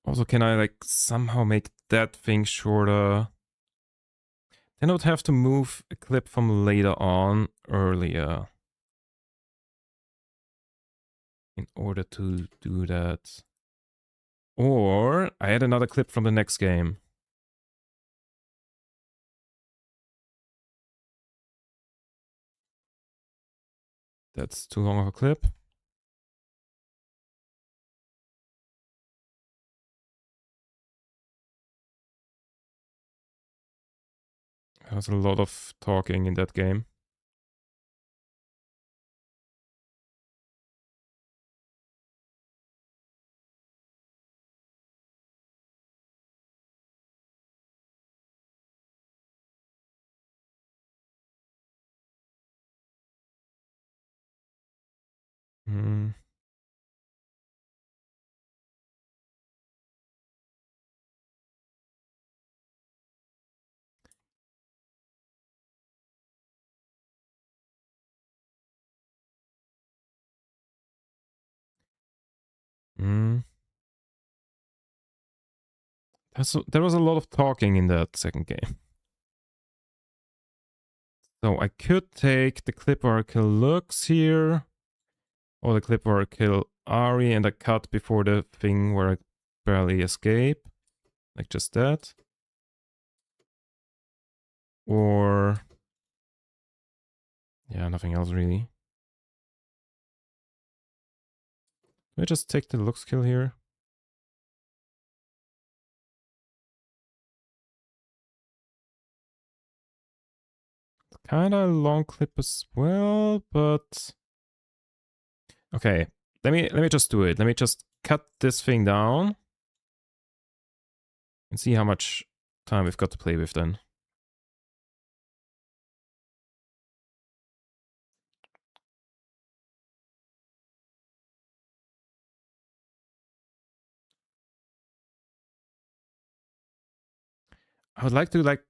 Also, can I somehow make that thing shorter? Then I would have to move a clip from later on earlier. In order to do that. Or I had another clip from the next game. That's too long of a clip. There's a lot of talking in that game. Hmm. Hmm. There was a lot of talking in that second game. So I could take the clip where I kill Lux here. Or the clip where I kill Ari and I cut before the thing where I barely escape. Like just that. Or... yeah, nothing else really. Let me just take the Lux kill here. Kinda long clip as well, but okay. Let me just do it. Let me just cut this thing down and see how much time we've got to play with then. I would like to like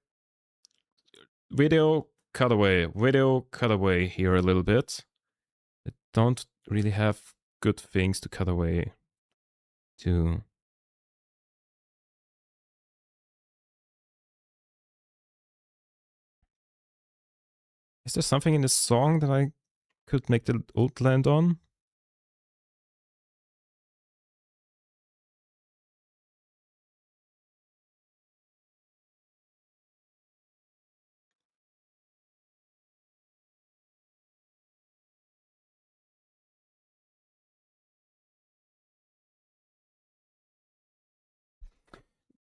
video cutaway here a little bit. I don't really have good things to cut away to. Is there something in this song that I could make the ult land on?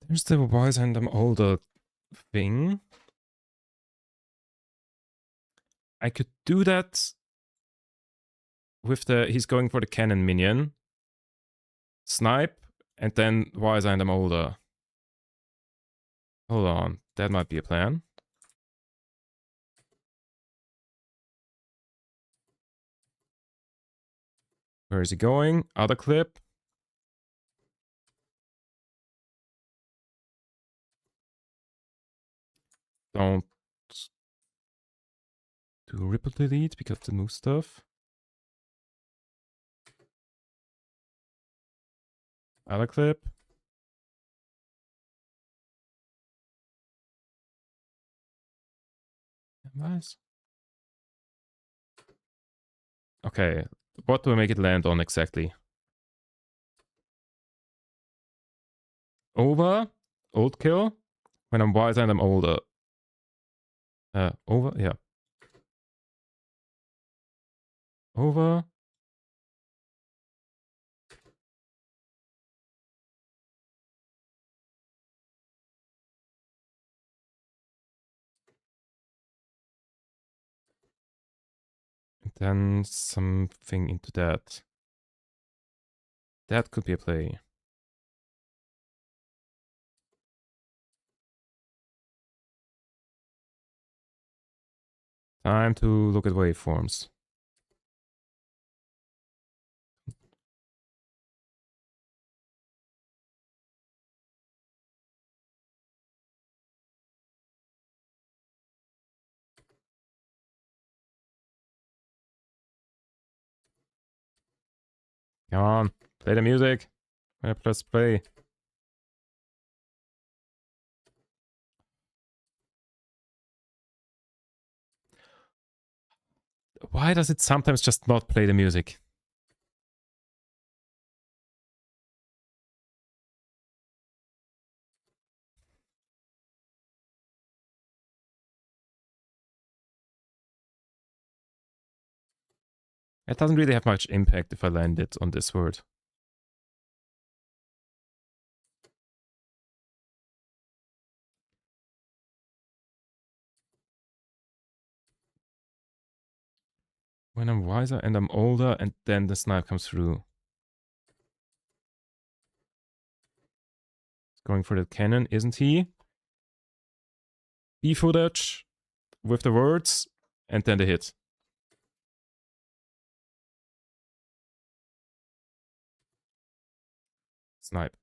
There's the wise and I'm older thing. I could do that with the, he's going for the cannon minion. Snipe, and then wise and I'm older. Hold on, that might be a plan. Where is he going? Other clip. Don't do ripple delete because the new stuff. Other clip. Nice. Okay, what do I make it land on exactly? Over, old kill. When I'm wiser and I'm older. Over, yeah. Over. And then something into that. That could be a play. Time to look at waveforms. Come on, play the music. Press play. Why does it sometimes just not play the music? It doesn't really have much impact if I land it on this word. When I'm wiser and I'm older and then the snipe comes through. He's going for the cannon, isn't he? B footage with the words and then the hit. Snipe.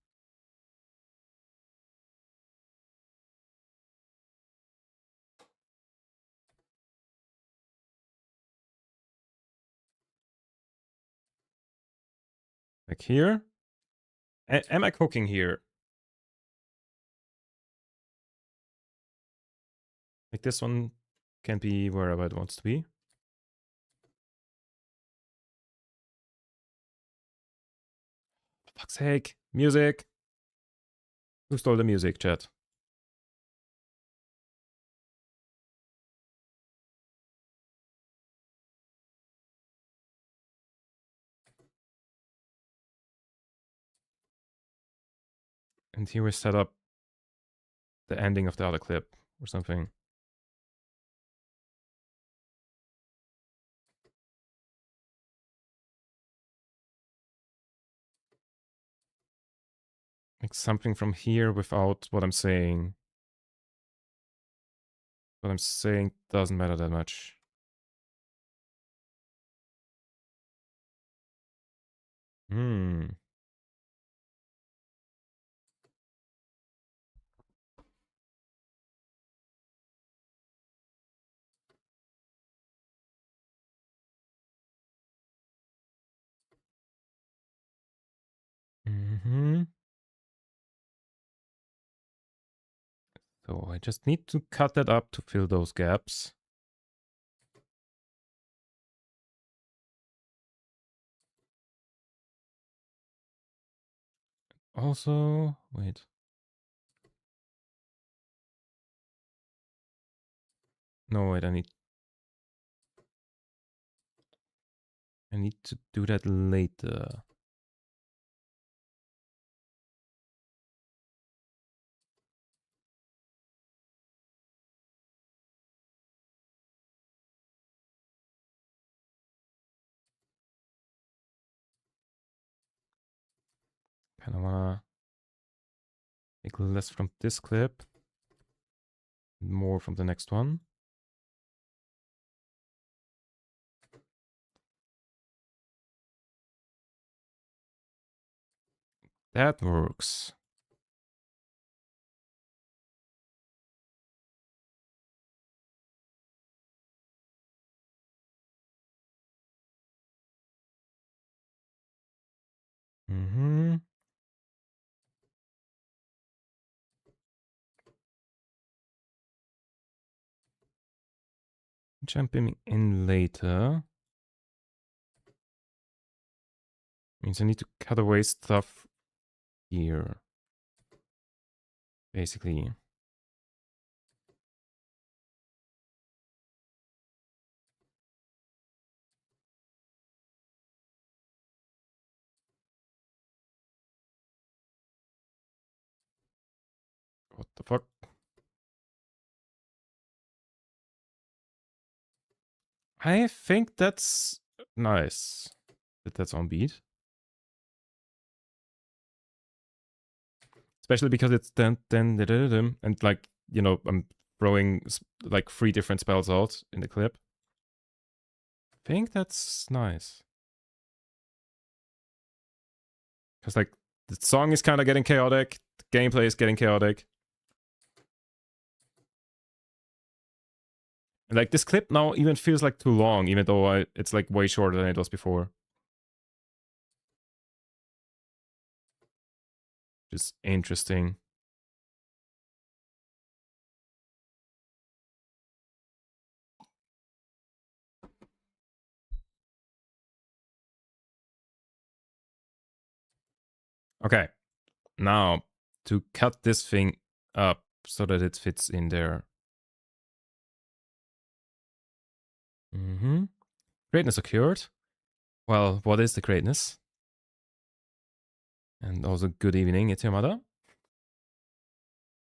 Like here. Am I cooking here? Like this one can be wherever it wants to be. For fuck's sake. Music. Who stole the music, chat? And here we set up the ending of the other clip or something. Like something from here without what I'm saying. What I'm saying doesn't matter that much. Hmm. Mm-hmm. So I just need to cut that up to fill those gaps. Also, wait. No, wait, I need to do that later. Kind of wanna take less from this clip, more from the next one. That works. Mm-hmm. Jumping in later means I need to cut away stuff here. Basically. What the fuck? I think that's nice. That's on beat. Especially because it's then and like, you know, I'm throwing like 3 different spells out in the clip. I think that's nice. Because like the song is kind of getting chaotic, the gameplay is getting chaotic. And like this clip now even feels like too long, even though it's like way shorter than it was before. Which is interesting. Okay, now to cut this thing up so that it fits in there. Mm-hmm. Greatness occurred. Well, what is the greatness? And also good evening, it's your mother.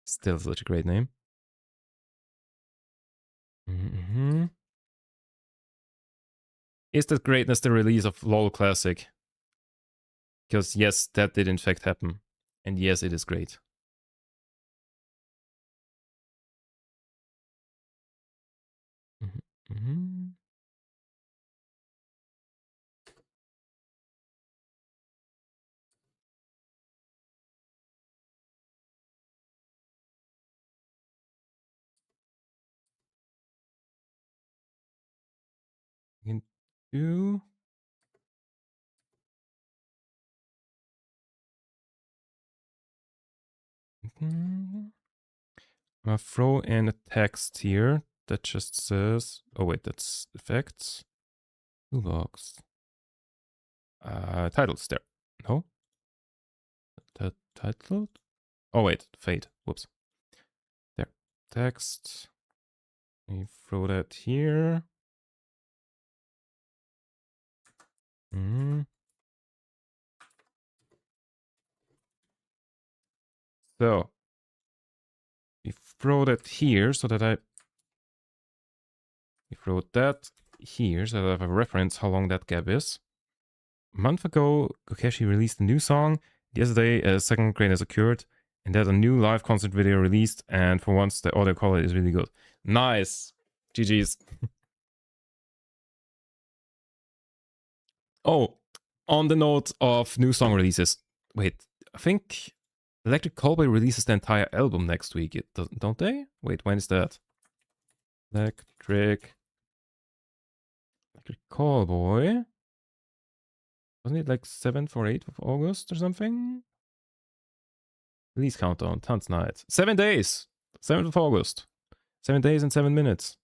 Still such a great name. Mm-hmm. Is that greatness the release of LoL Classic? Because yes, that did in fact happen. And yes, it is great. Mm-hmm. Can do. I'm gonna throw in a text here that just says, oh wait, that's effects. Toolbox. Titles there. No? The title? Oh wait, fade. Whoops. There. Text. We throw that here. Mm. So we throw that here so that we throw that here so that I have a reference how long that gap is. A month ago, Kokeshi released a new song. Yesterday, a second crane has occurred, and there's a new live concert video released, and for once, the audio quality is really good. Nice! GG's. Oh, on the note of new song releases. Wait, I think Electric Callboy releases the entire album next week, don't they? Wait, when is that? Electric Callboy. Wasn't it like 7th or 8th of August or something? Release countdown, Tons Night. 7 days! 7th of August. 7 days and 7 minutes.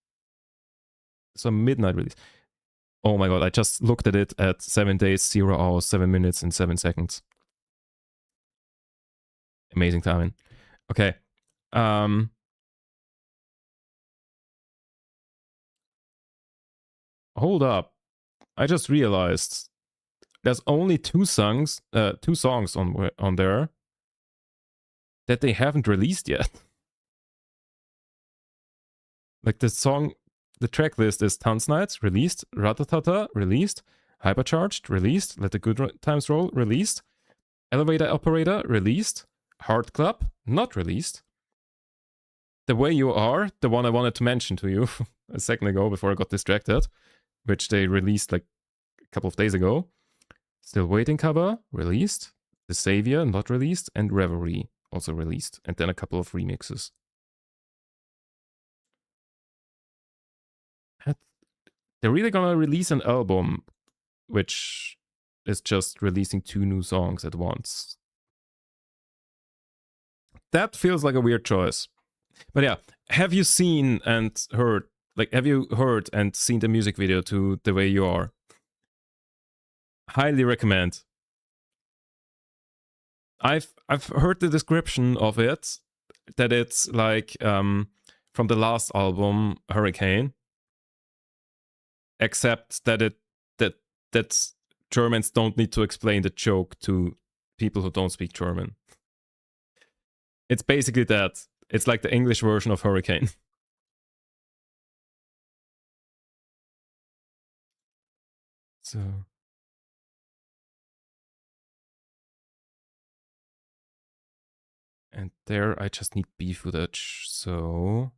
It's a midnight release. Oh my god, I just looked at it at 7 days, 0 hours, 7 minutes, and 7 seconds. Amazing timing. Okay. Hold up. I just realized there's only two songs on there that they haven't released yet. Like the track list is Tons Nights, released, Ratatata, released, Hypercharged, released, Let the Good Times Roll, released, Elevator Operator, released, Heart Club, not released, The Way You Are, the one I wanted to mention to you a second ago before I got distracted, which they released like a couple of days ago, Still Waiting cover, released, The Savior, not released, and Reverie, also released, and then a couple of remixes. They're really gonna release an album which is just releasing 2 new songs at once. That feels like a weird choice. But yeah, have you seen and heard, like, have you heard and seen the music video to The Way You Are? Highly recommend. I've heard the description of it, that it's like from the last album, Hurricane, except that that Germans don't need to explain the joke to people who don't speak German. It's basically that. It's like the English version of Hurricane. So. And there I just need B footage, so.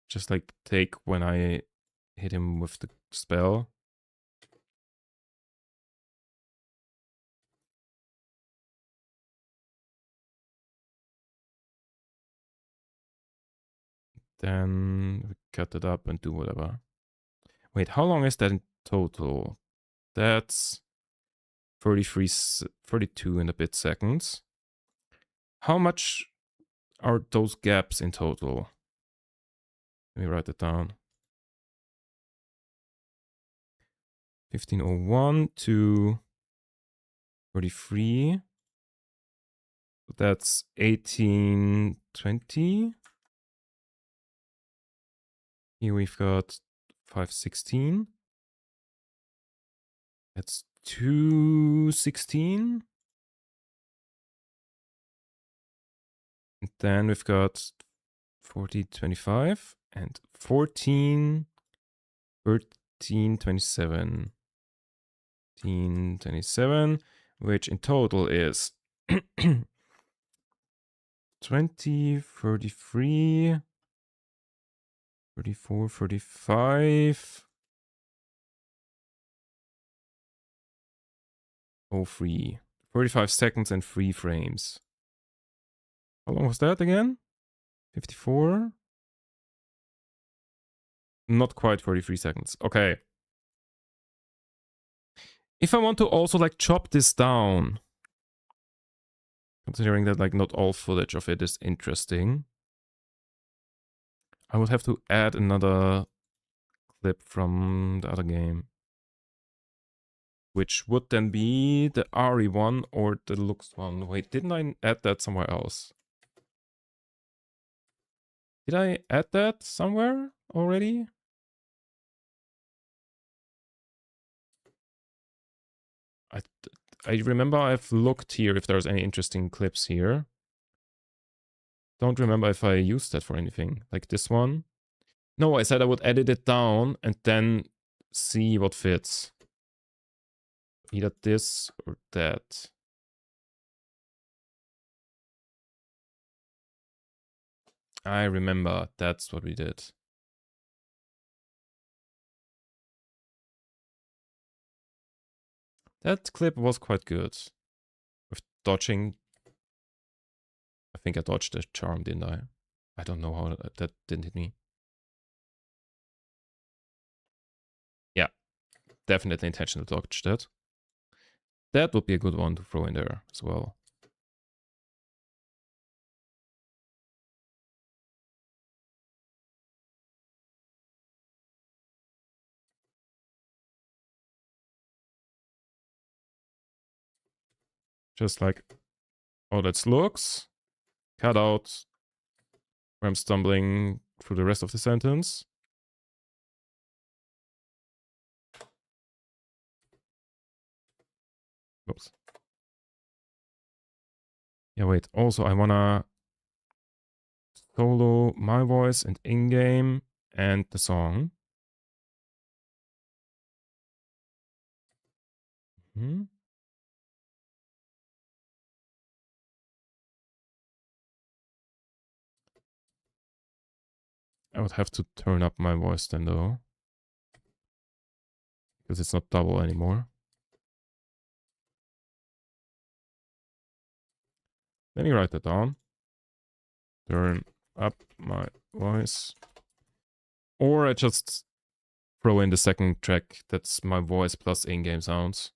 Just like take when I hit him with the spell. Then we cut it up and do whatever. Wait, how long is that in total? That's 32 and a bit seconds. How much are those gaps in total? Let me write it down. 1501 to 33. That's 1820. Here we've got 516. That's 216. And then we've got 4025 and 14, 1327. 1327, which in total is 20, 33, 34, 35, 03. 45 seconds and 3 frames. How long was that again? 54? Not quite 43 seconds. Okay. If I want to also like chop this down, considering that like not all footage of it is interesting, I would have to add another clip from the other game, which would then be the Ari one or the Lux one. Wait, didn't I add that somewhere else? Did I add that somewhere already? I remember I've looked here if there's any interesting clips here. Don't remember if I used that for anything. Like this one. No, I said I would edit it down and then see what fits. Either this or that. I remember, that's what we did. That clip was quite good. With dodging. I think I dodged the charm, didn't I? I don't know how that didn't hit me. Yeah, definitely intentional dodge that. That would be a good one to throw in there as well. Just like, oh, that looks. Cut out where I'm stumbling through the rest of the sentence. Oops. Yeah, wait. Also, I wanna solo my voice and in-game and the song. Hmm. I would have to turn up my voice then though. Because it's not double anymore. Let me write that down. Turn up my voice. Or I just throw in the second track that's my voice plus in-game sounds.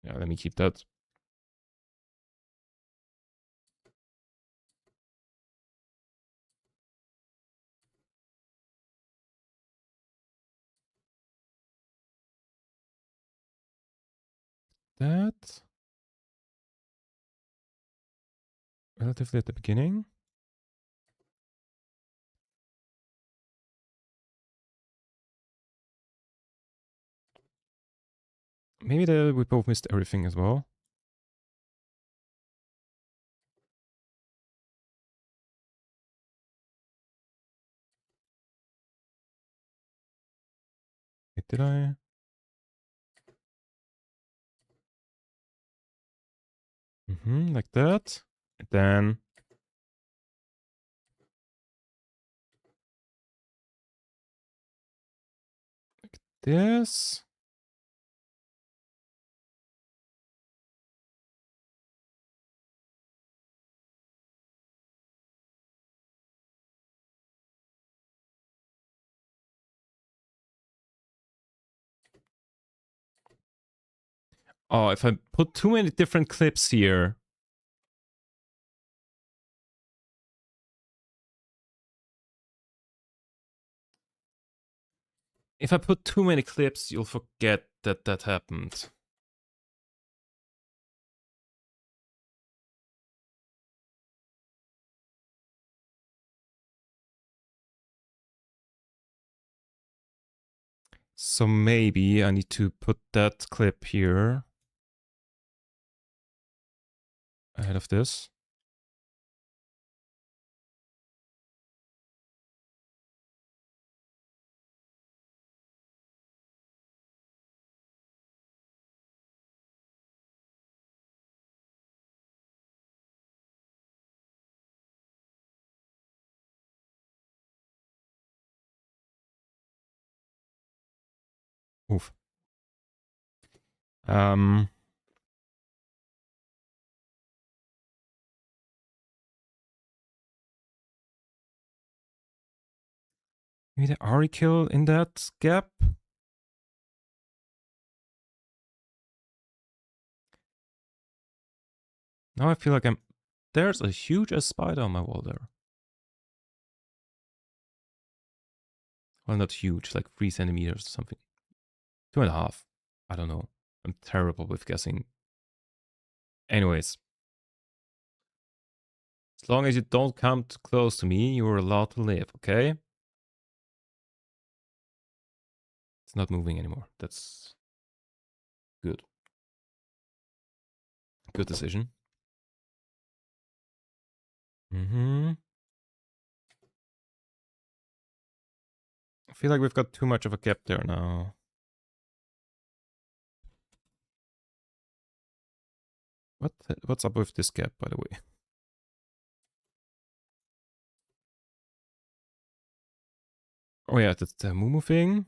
Yeah, let me keep that. That relatively at the beginning. Maybe we both missed everything as well. Wait, did I? Like that. And then like this. Oh, if I put too many different clips here. If I put too many clips, you'll forget that that happened. So maybe I need to put that clip here ahead of this. Oof. Maybe the Ari kill in that gap. Now I feel like there's a huge spider on my wall there. Well, not huge, like 3 centimeters or something. 2.5. I don't know. I'm terrible with guessing. Anyways. As long as you don't come too close to me, you're allowed to live, okay? It's not moving anymore. That's good. Good decision. I feel like we've got too much of a gap there now. What's up with this gap, by the way? Oh yeah, that's the Mumu thing.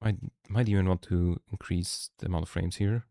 I might even want to increase the amount of frames here.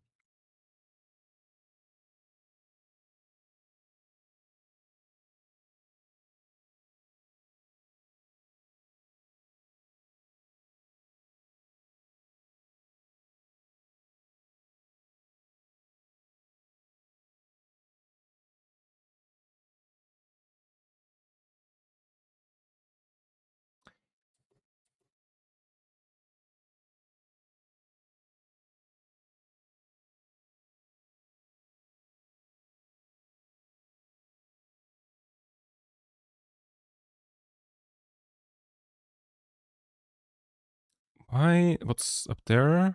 Why? What's up there?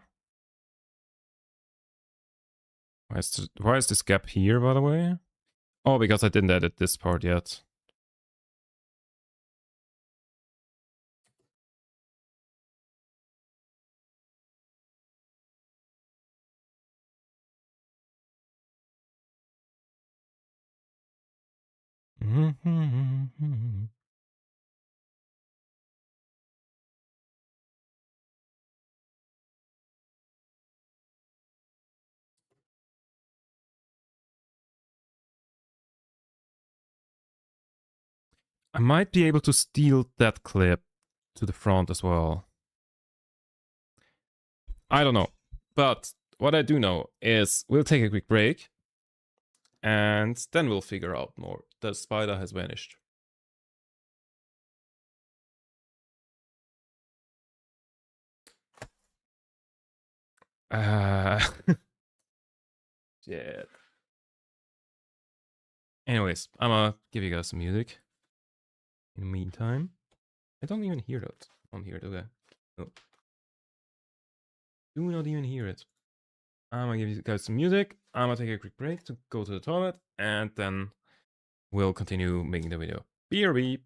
Why is this gap here, by the way? Oh, because I didn't edit this part yet. I might be able to steal that clip to the front as well. I don't know. But what I do know is we'll take a quick break and then we'll figure out more. The spider has vanished. Shit. Anyways, I'm gonna give you guys some music. In the meantime, I don't even hear that on here, do I? No. Do not even hear it. I'm gonna give you guys some music. I'm gonna take a quick break to go to the toilet, and then we'll continue making the video. BRB.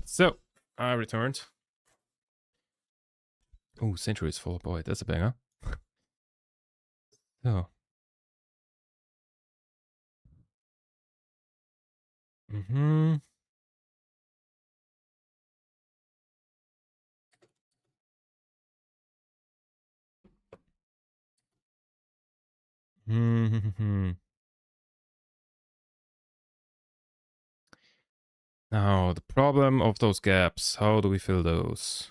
So, I returned. Oh, Century is full. Boy, that's a banger. So. Mm-hmm. Mm-hmm. Now, the problem of those gaps. How do we fill those?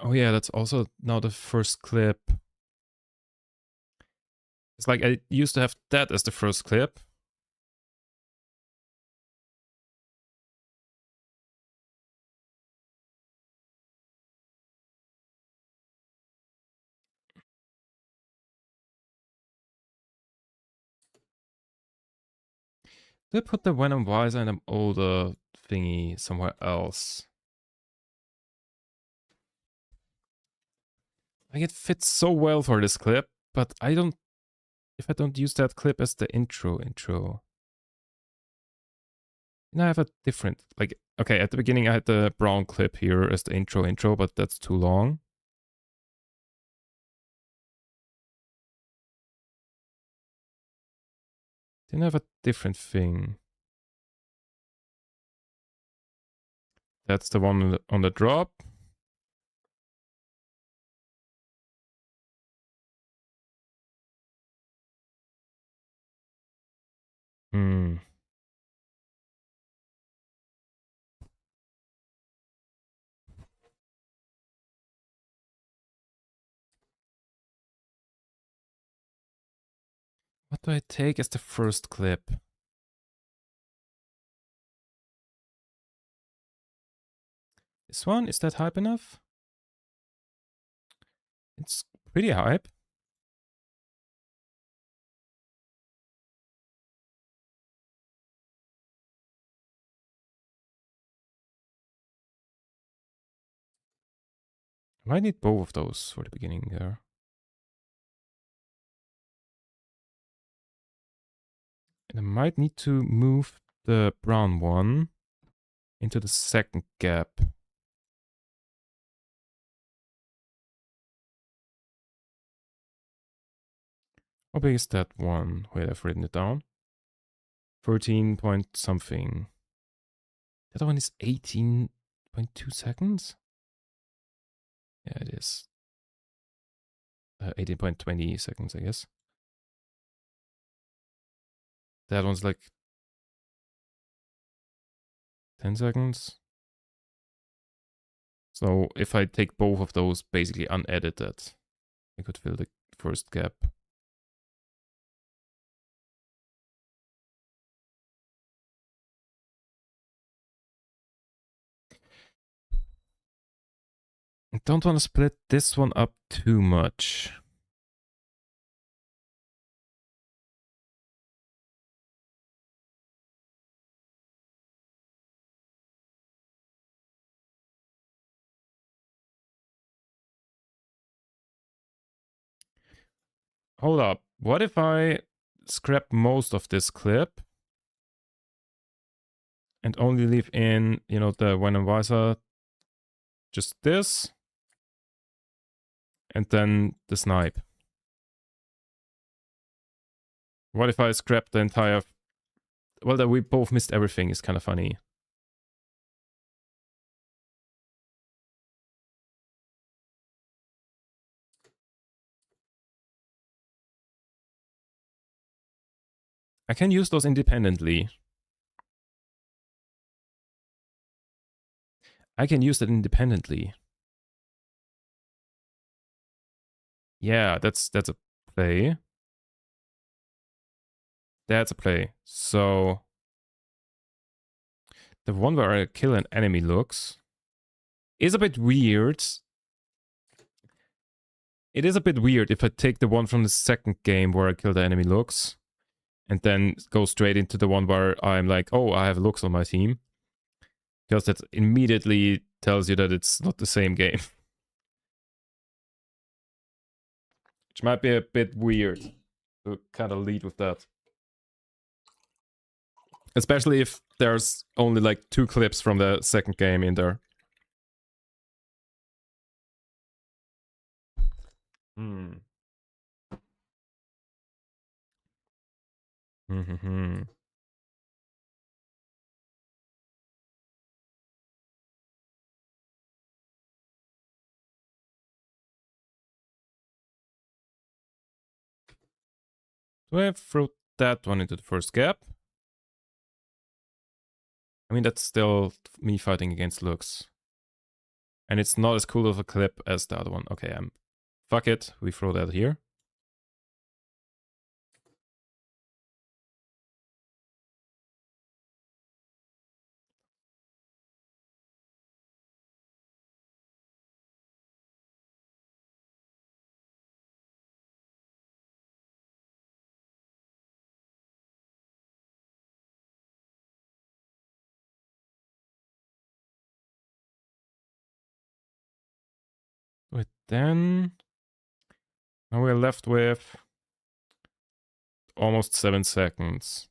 Oh yeah, that's also now the first clip. It's like I used to have that as the first clip. Did I put the Venom Visor and an older thingy somewhere else? Like it fits so well for this clip, but I don't, if I don't use that clip as the intro. Now I have a different, like, okay, at the beginning I had the brown clip here as the intro, but that's too long. Then I have a different thing. That's the one on the drop. Hmm. What do I take as the first clip? This one? Is that hype enough? It's pretty hype. I might need both of those for the beginning there. And I might need to move the brown one into the second gap. How big is that one? Wait, I've written it down. 13 point something. The other one is 18.2 seconds? Yeah, it is. 18.20 seconds, I guess. That one's like 10 seconds. So if I take both of those basically unedited, I could fill the first gap. I don't want to split this one up too much. Hold up. What if I scrap most of this clip and only leave in, you know, the Venom Visor, just this, and then the snipe? What if I scrap the entire... Well, that we both missed everything is kind of funny. I can use those independently. I can use that independently. Yeah, that's a play. That's a play. So the one where I kill an enemy looks is a bit weird. It is a bit weird if I take the one from the second game where I kill the enemy looks and then go straight into the one where I'm like, oh, I have looks on my team. Because that immediately tells you that it's not the same game. Which might be a bit weird to kind of lead with that. Especially if there's only like 2 clips from the second game in there. Hmm. Mm-hmm. Do I throw that one into the first gap? I mean, that's still me fighting against looks. And it's not as cool of a clip as the other one. Okay, fuck it. We throw that here. But then now we're left with almost 7 seconds.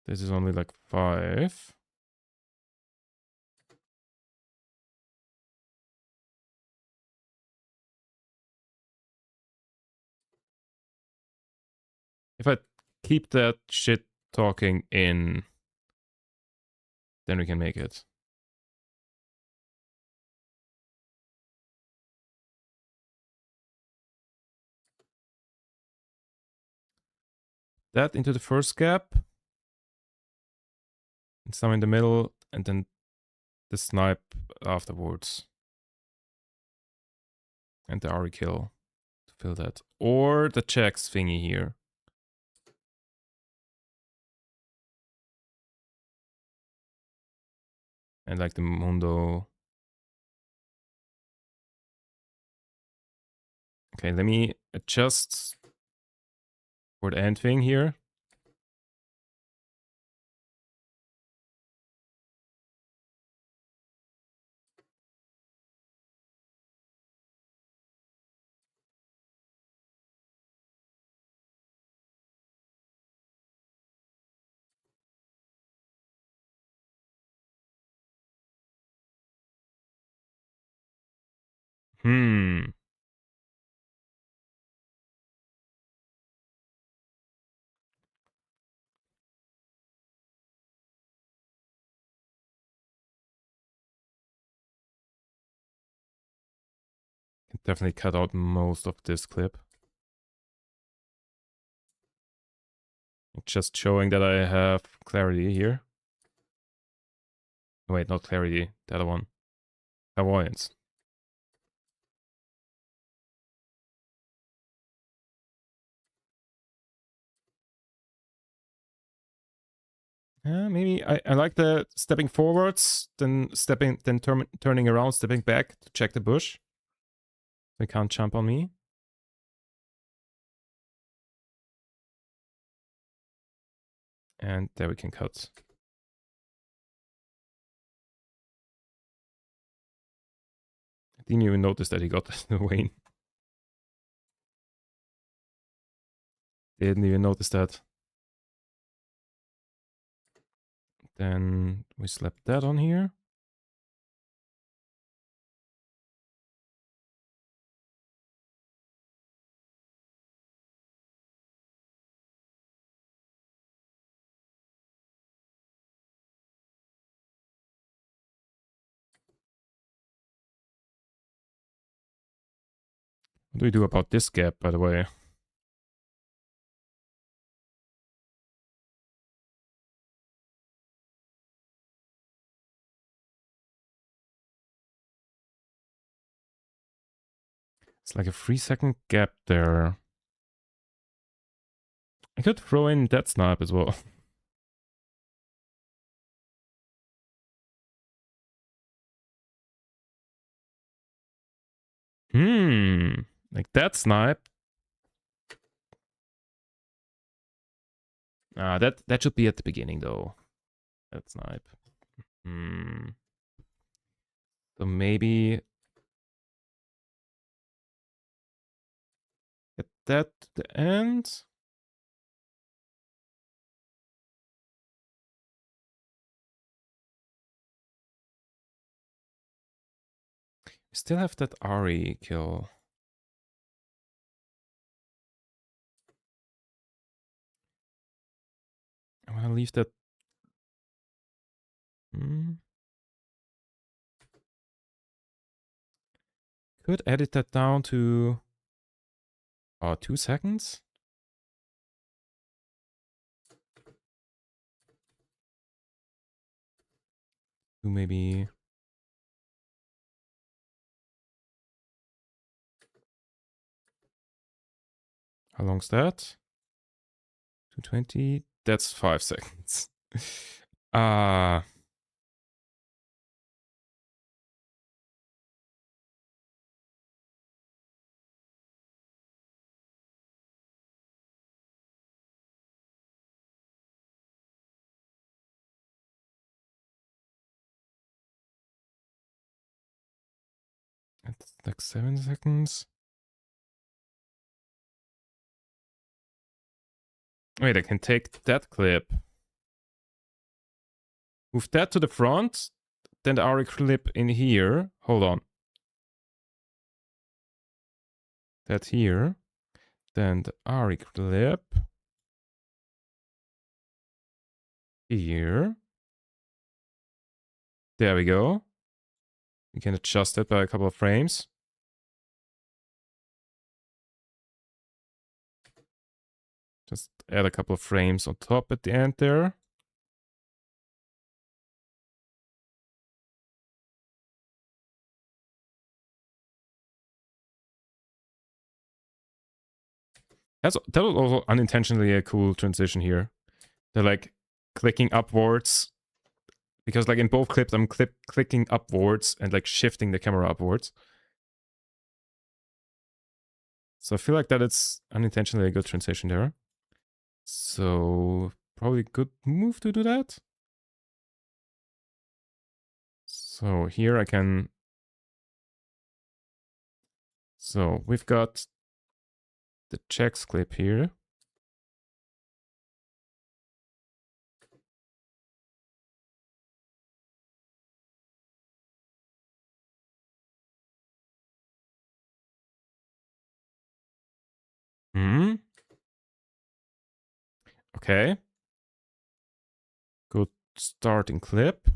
This is only like 5. If I keep that shit talking in, then we can make it. That into the first gap. And some in the middle, and then the snipe afterwards. And the Ari kill to fill that. Or the checks thingy here. And like the Mundo. Okay, let me adjust for the end thing here. Hmm. Can definitely cut out most of this clip. Just showing that I have clarity here. Wait, not clarity. The other one. Avoidance. Maybe I like the stepping forwards, then turning around, stepping back to check the bush. They can't jump on me. And there we can cut. I didn't even notice that he got the Wayne. Didn't even notice that. Then we slap that on here. What do we do about this gap, by the way? It's like a 3-second gap there. I could throw in that snipe as well. Like that snipe. That should be at the beginning though. That snipe. So maybe that to the end. We still have that Ari kill. I'm gonna leave that. Could edit that down to 2 seconds. To maybe. How long's that? 220. That's 5 seconds. It's like 7 seconds. Wait, I can take that clip. Move that to the front. Then the Ari clip in here. Hold on. That here. Then the Ari clip. Here. There we go. We can adjust it by a couple of frames. Just add a couple of frames on top at the end there. That was also unintentionally a cool transition here. They're like clicking upwards. Because like in both clips, I'm clicking upwards and like shifting the camera upwards. So I feel like that it's unintentionally a good transition there. So probably a good move to do that. So here I can. So we've got the checks clip here. Okay. Good starting clip.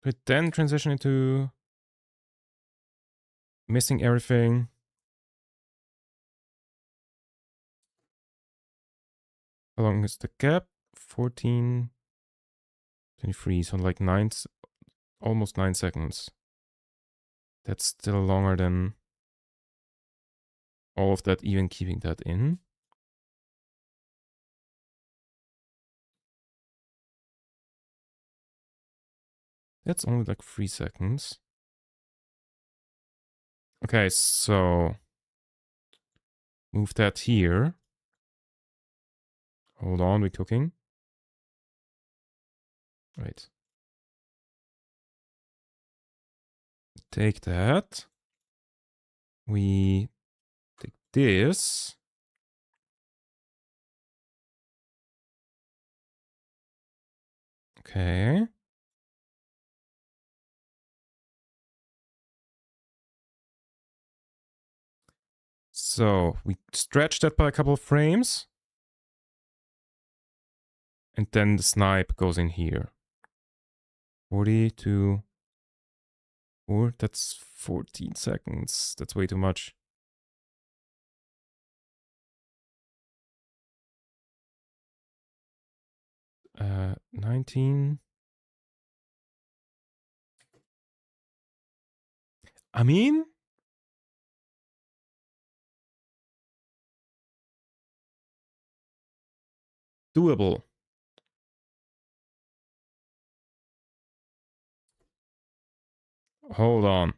But then transition into missing everything. How long is the gap? 14, 23, so like almost 9 seconds. That's still longer than all of that, even keeping that in. That's only like 3 seconds. Okay, so move that here. Hold on, we're cooking. Right. Take that. We take this. Okay. So we stretch that by a couple of frames. And then the snipe goes in here. 40 to 4. That's 14 seconds. That's way too much. 19. I mean, doable. Hold on.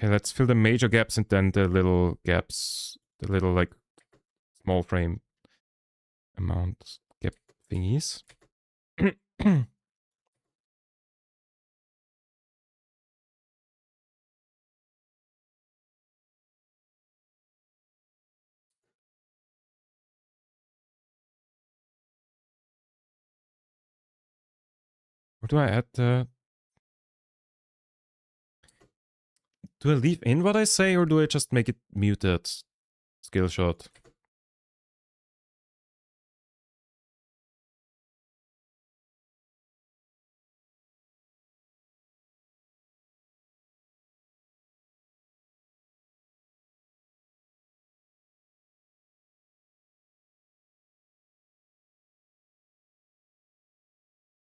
Okay, let's fill the major gaps and then the little gaps, the little like small frame amount gap thingies. Or do I add the... Do I leave in what I say or do I just make it muted? Skill shot.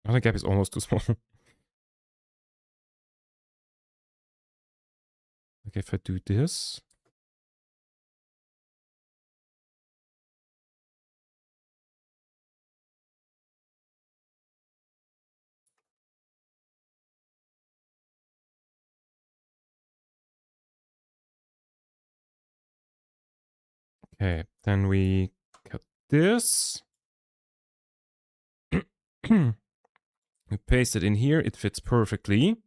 Oh, the gap is almost too small. Okay, if I do this... Okay, then we cut this. We paste it in here. It fits perfectly.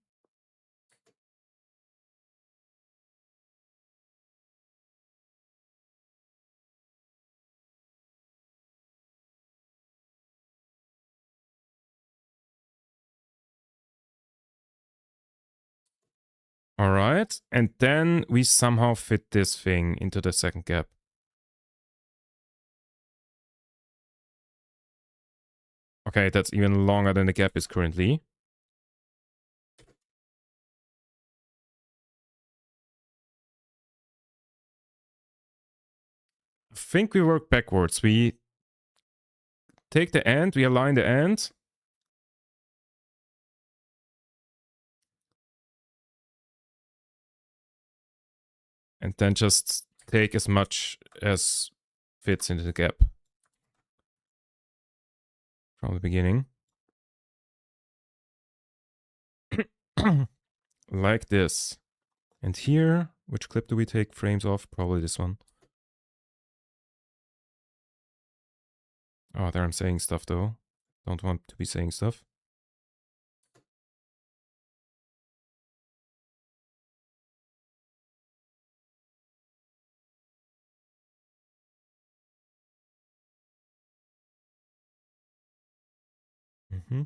All right, and then we somehow fit this thing into the second gap. Okay, that's even longer than the gap is currently. I think we work backwards. We take the end, we align the end. And then just take as much as fits into the gap from the beginning. Like this. And here, which clip do we take frames off? Probably this one. Oh, there I'm saying stuff though. Don't want to be saying stuff. Mm-hmm.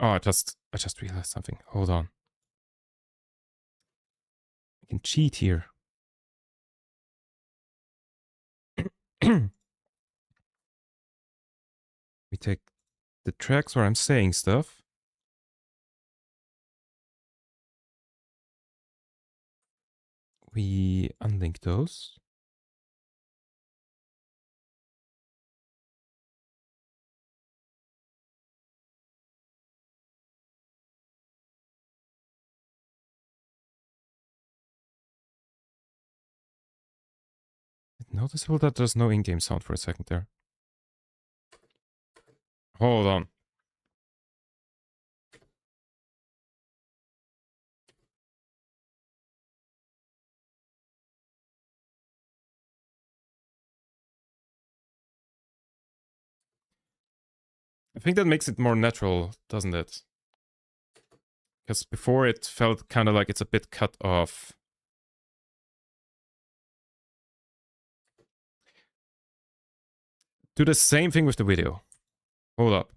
Oh, I just realized something. Hold on. I can cheat here. We take the tracks where I'm saying stuff. We unlink those. Noticeable that there's no in-game sound for a second there. Hold on. I think that makes it more natural, doesn't it? Because before it felt kind of like it's a bit cut off. Do the same thing with the video. Hold up.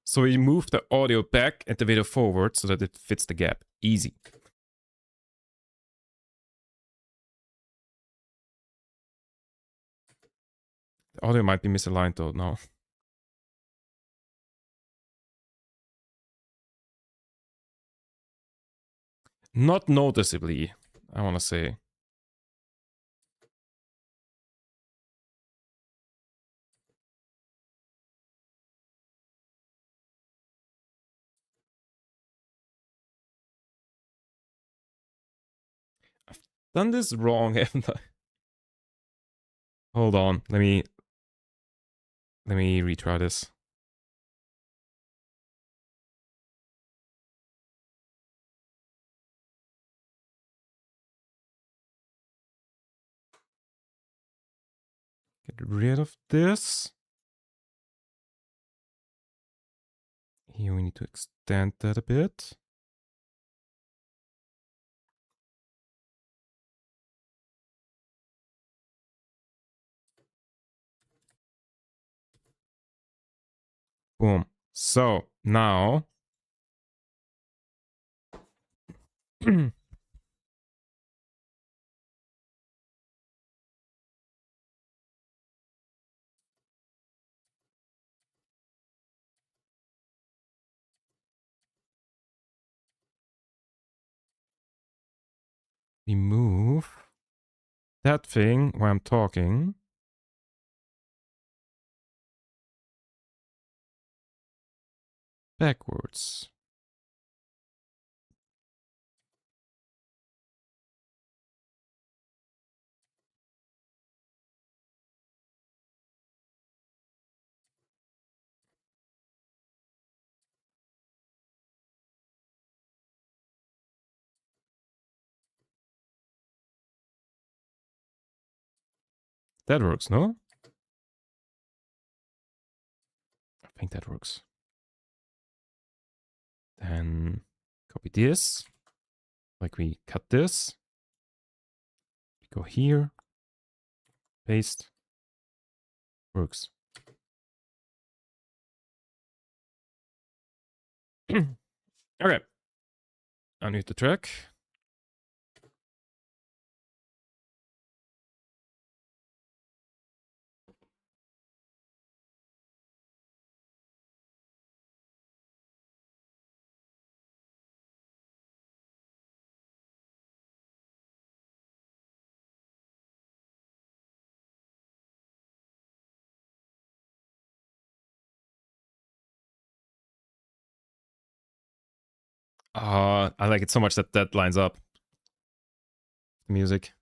So we move the audio back and the video forward so that it fits the gap. Easy. The audio might be misaligned though now. Not noticeably, I want to say. I've done this wrong, haven't I? Hold on, let me retry this. Get rid of this. Here we need to extend that a bit. Boom. So now we move that thing where I'm talking. Backwards. That works, no? I think that works. Then copy this. Like we cut this. We go here. Paste. Works. Okay. Unmute the track. I like it so much that that lines up. The music.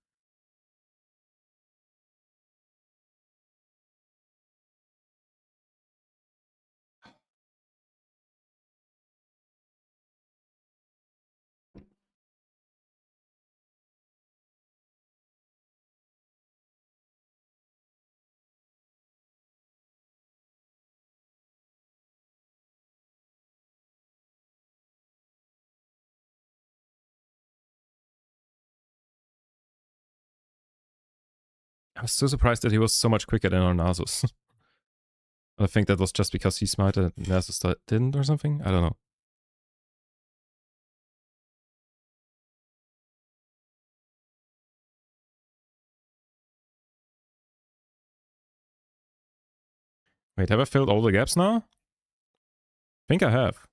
I was so surprised that he was so much quicker than our Nasus. I think that was just because he smited and Nasus didn't or something. I don't know. Wait, have I filled all the gaps now? I think I have.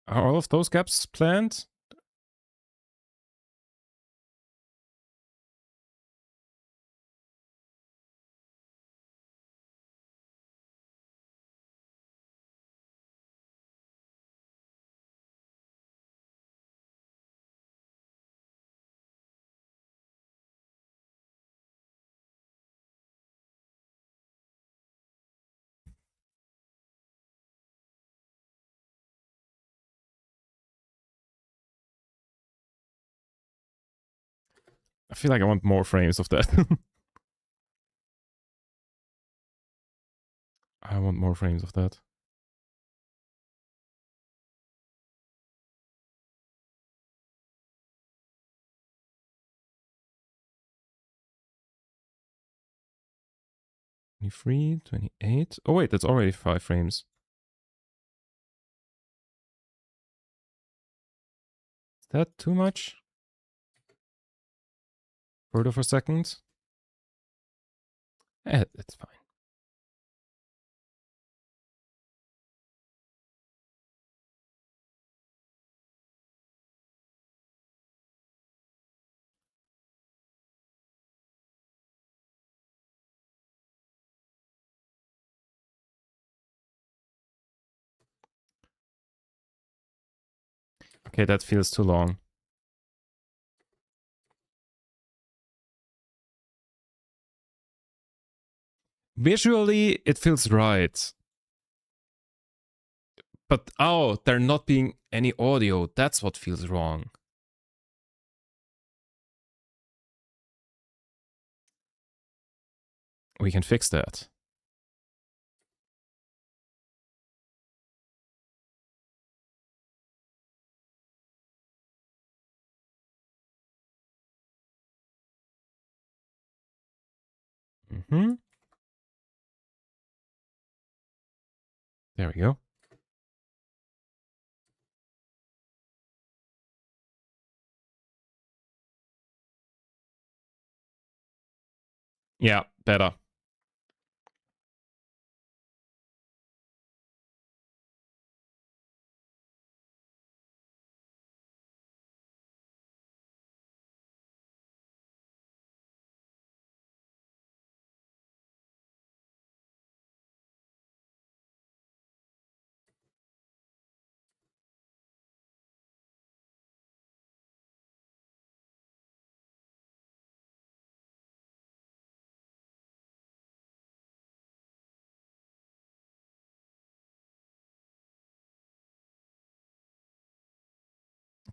Are all of those gaps planned? I feel like I want more frames of that. I want more frames of that. '23, 28. Oh wait, that's already 5 frames. Is that too much? Quarter of a second? It's fine. Okay, that feels too long. Visually, it feels right. But, oh, there not being any audio, that's what feels wrong. We can fix that. There we go. Yeah, better.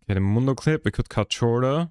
Okay, the Mundo clip we could cut shorter.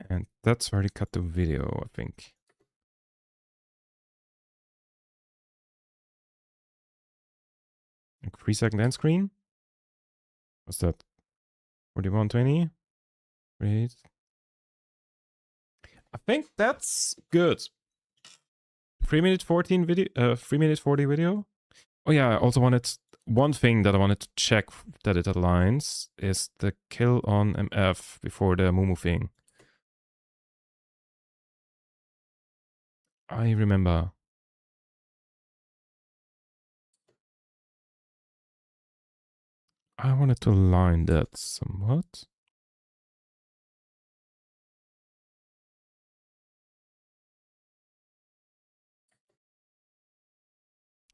And that's where they cut the video, I think. Like 3-second end screen. What's that? 4120? Wait. I think that's good. 3-minute 14 video, 3-minute 40 video. Oh yeah, I also wanted one thing that I wanted to check that it aligns is the kill on MF before the Mumu thing. I remember. I wanted to align that somewhat.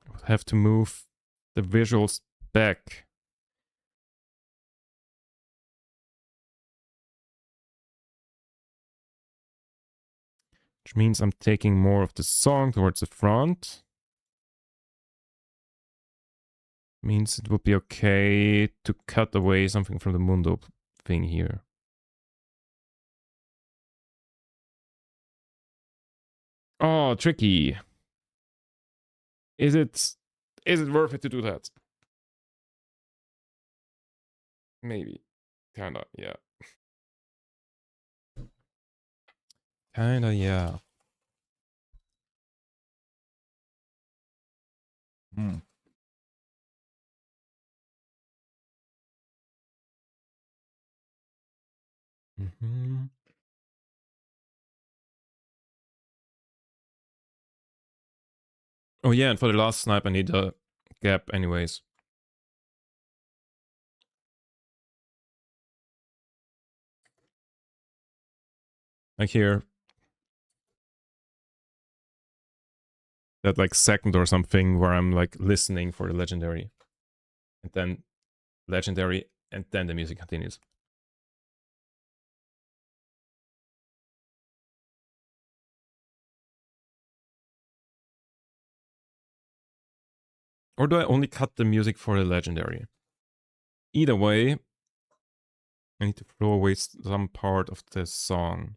I would have to move the visuals back. Which means I'm taking more of the song towards the front. Means it would be okay to cut away something from the Mundo thing here. Oh, tricky. Is it worth it to do that? Maybe. Kinda, yeah. Kinda, yeah. Hmm. Oh yeah, and for the last snipe I need a gap anyways. Like here. That like second or something where I'm like listening for the legendary. And then legendary and then the music continues. Or do I only cut the music for the legendary? Either way, I need to throw away some part of the song.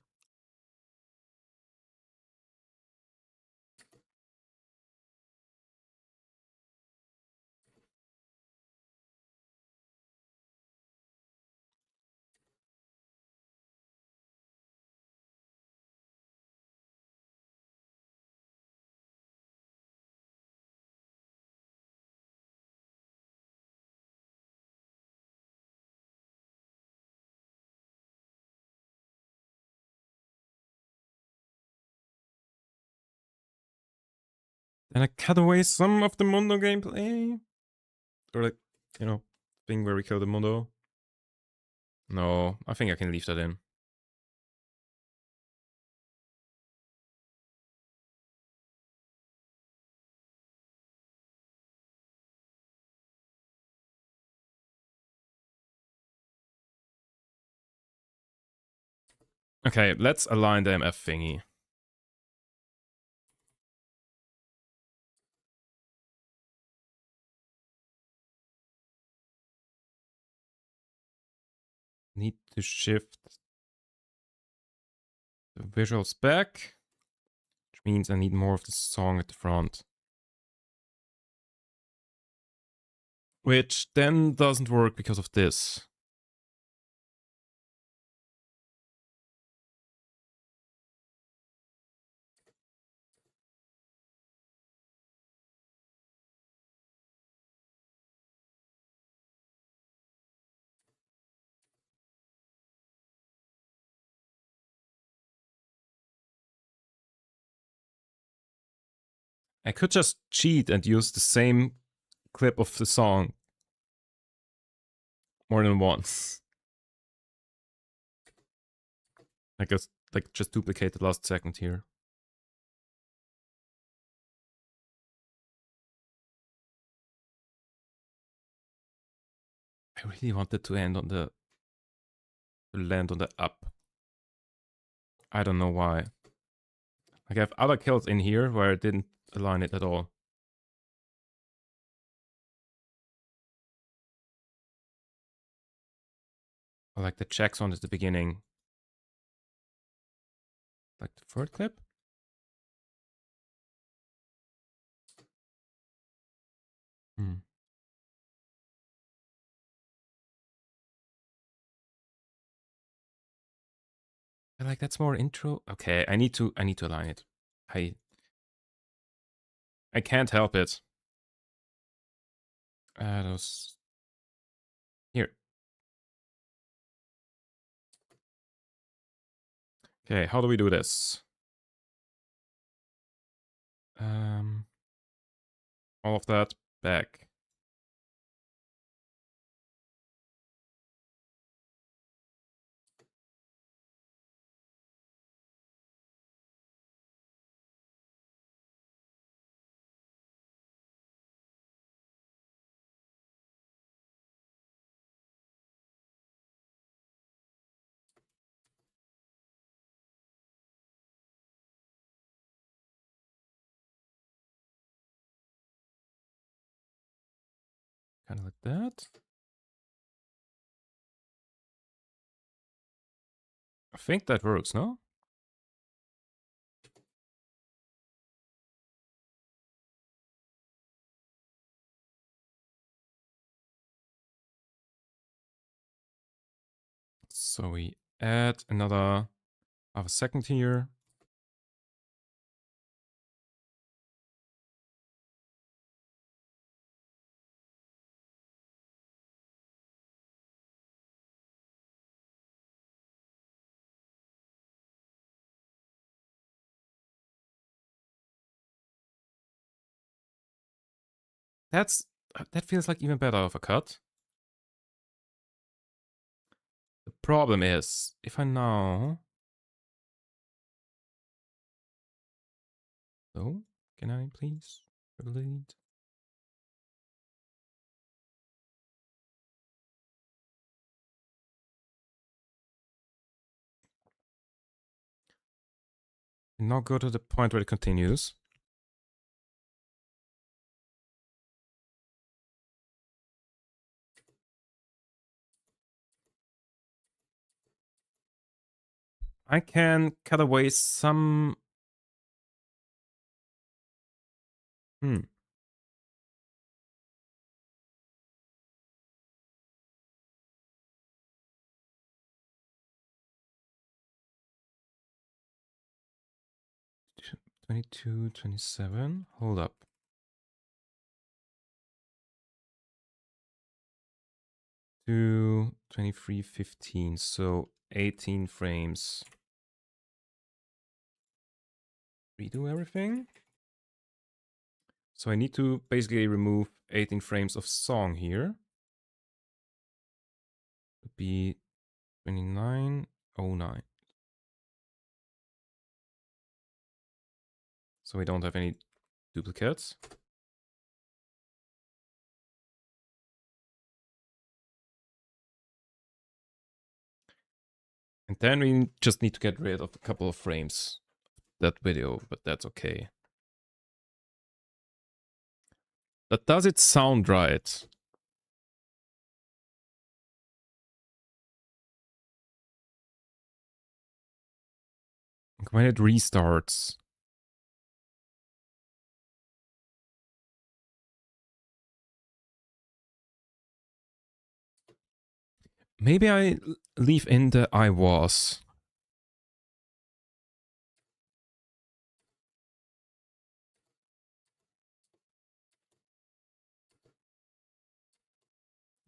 Then I cut away some of the Mundo gameplay. Or like, you know, thing where we kill the Mundo. No, I think I can leave that in. Okay, let's align the MF thingy. Need to shift the visuals back, which means I need more of the song at the front. Which then doesn't work because of this. I could just cheat and use the same clip of the song more than once. I guess, like, just duplicate the last second here. I really wanted to end on the... to land on the up. I don't know why. Like, I have other kills in here where I didn't align it at all. Or like the checksum at the beginning. Like the third clip? Hmm. Like that's more intro. Okay, I need to align it. I can't help it. Those here. Okay, how do we do this? All of that back. Kind of like that. I think that works, no? So we add another half a second here. That feels like even better of a cut. The problem is, if I now... Oh, can I please delete? And now go to the point where it continues. I can cut away some... 22, 27. Hold up. 23, 15. So 18 frames. Redo everything. So I need to basically remove 18 frames of song here. Would be 2909. So we don't have any duplicates. And then we just need to get rid of a couple of frames that video, but that's okay. But does it sound right? When it restarts. Maybe I leave in the I was.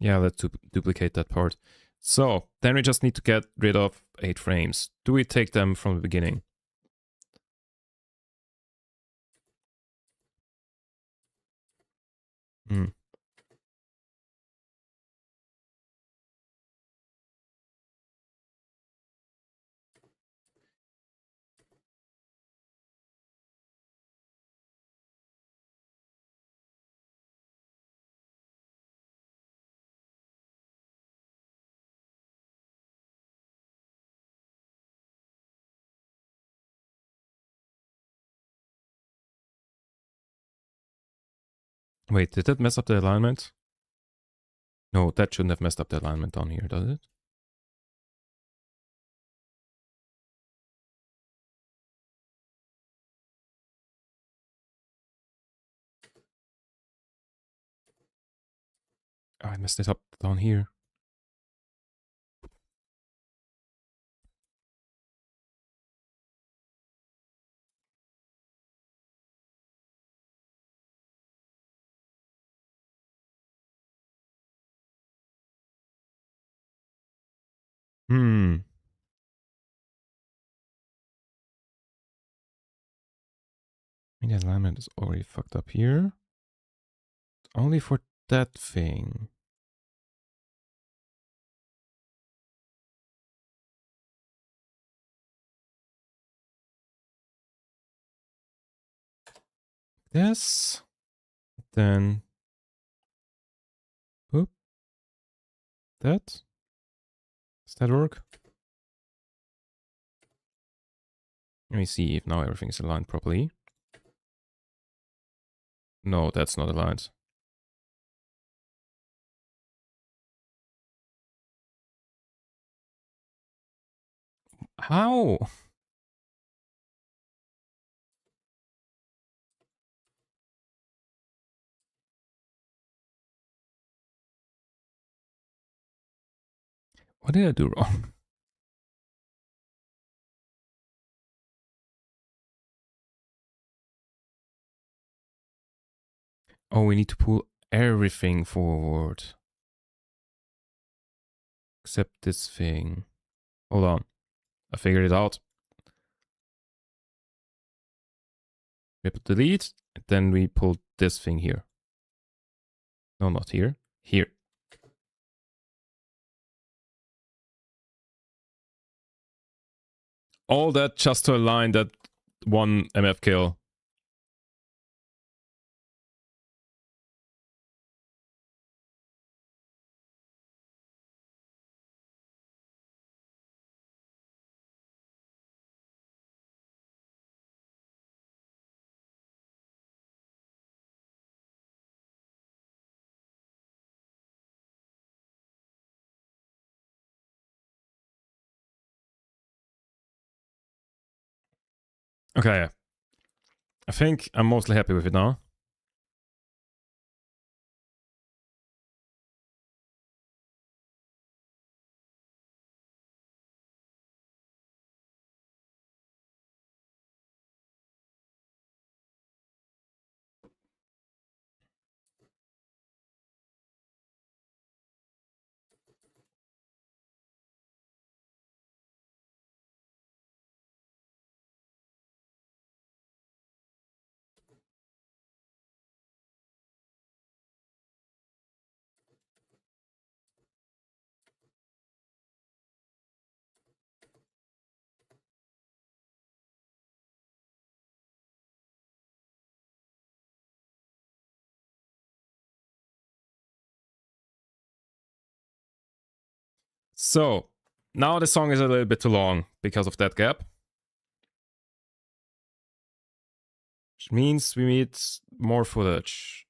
Yeah, let's duplicate that part. So then we just need to get rid of 8 frames. Do we take them from the beginning? Hmm. Wait, did that mess up the alignment? No, that shouldn't have messed up the alignment down here, does it? Oh, I messed it up down here. Hmm. Maybe the alignment is already fucked up here. Only for that thing. This. Then. Oop. That. Does that work? Let me see if now everything's aligned properly. No, that's not aligned. How? What did I do wrong? Oh, we need to pull everything forward. Except this thing. Hold on. I figured it out. We put delete, and then we pull this thing here. No, not here. Here. All that just to align that one MF kill. Okay. I think I'm mostly happy with it now. So, now the song is a little bit too long because of that gap. Which means we need more footage.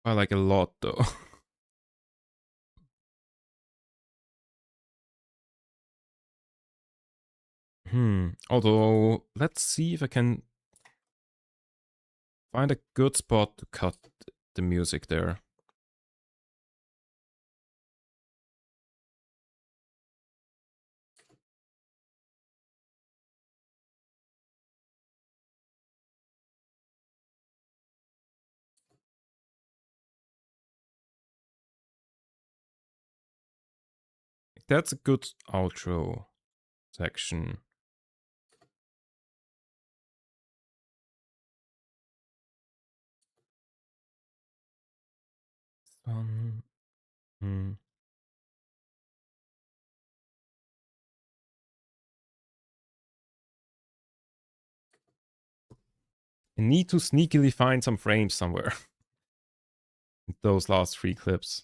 I like a lot though. Although, let's see if I can find a good spot to cut the music there. That's a good outro section. Hmm. I need to sneakily find some frames somewhere. Those last 3 clips.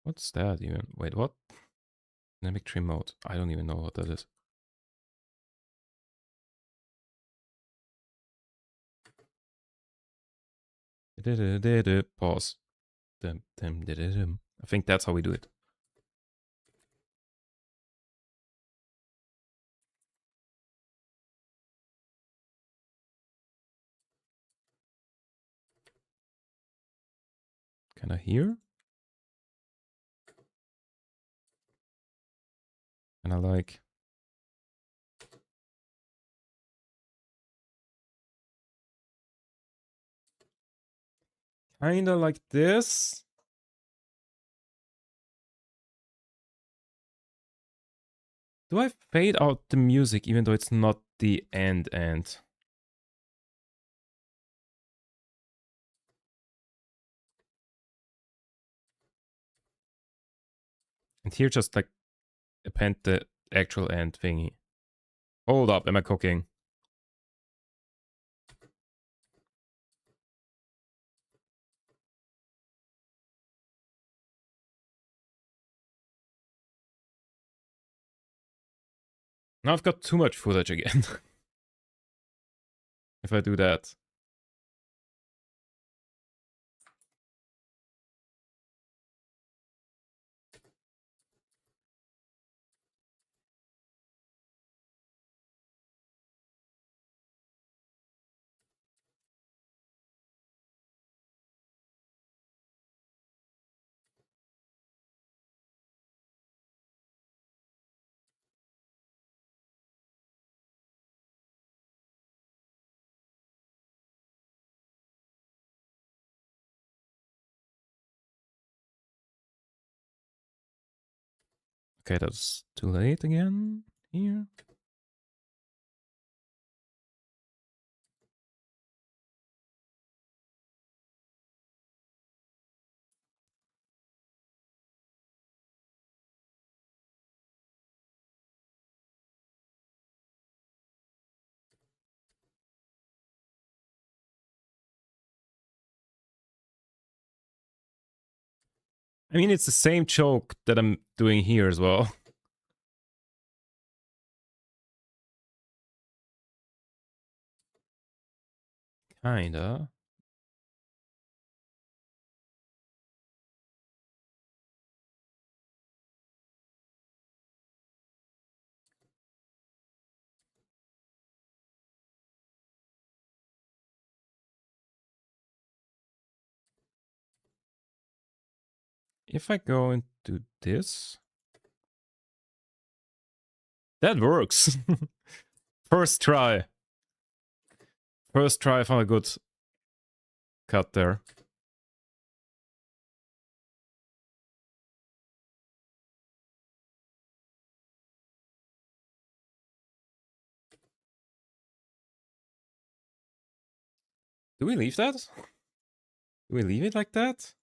What's that even? Wait, what? Dynamic trim mode. I don't even know what that is. Pause. I think that's how we do it. Can I hear? And I like... Kinda like this. Do I fade out the music even though it's not the end? And here just like append the actual end thingy. Hold up, am I cooking? Now I've got too much footage again. If I do that. Okay, that's too late again here. I mean, it's the same joke that I'm doing here as well. Kinda. If I go into this... That works. First try. First try, I found a good cut there. Do we leave that? Do we leave it like that?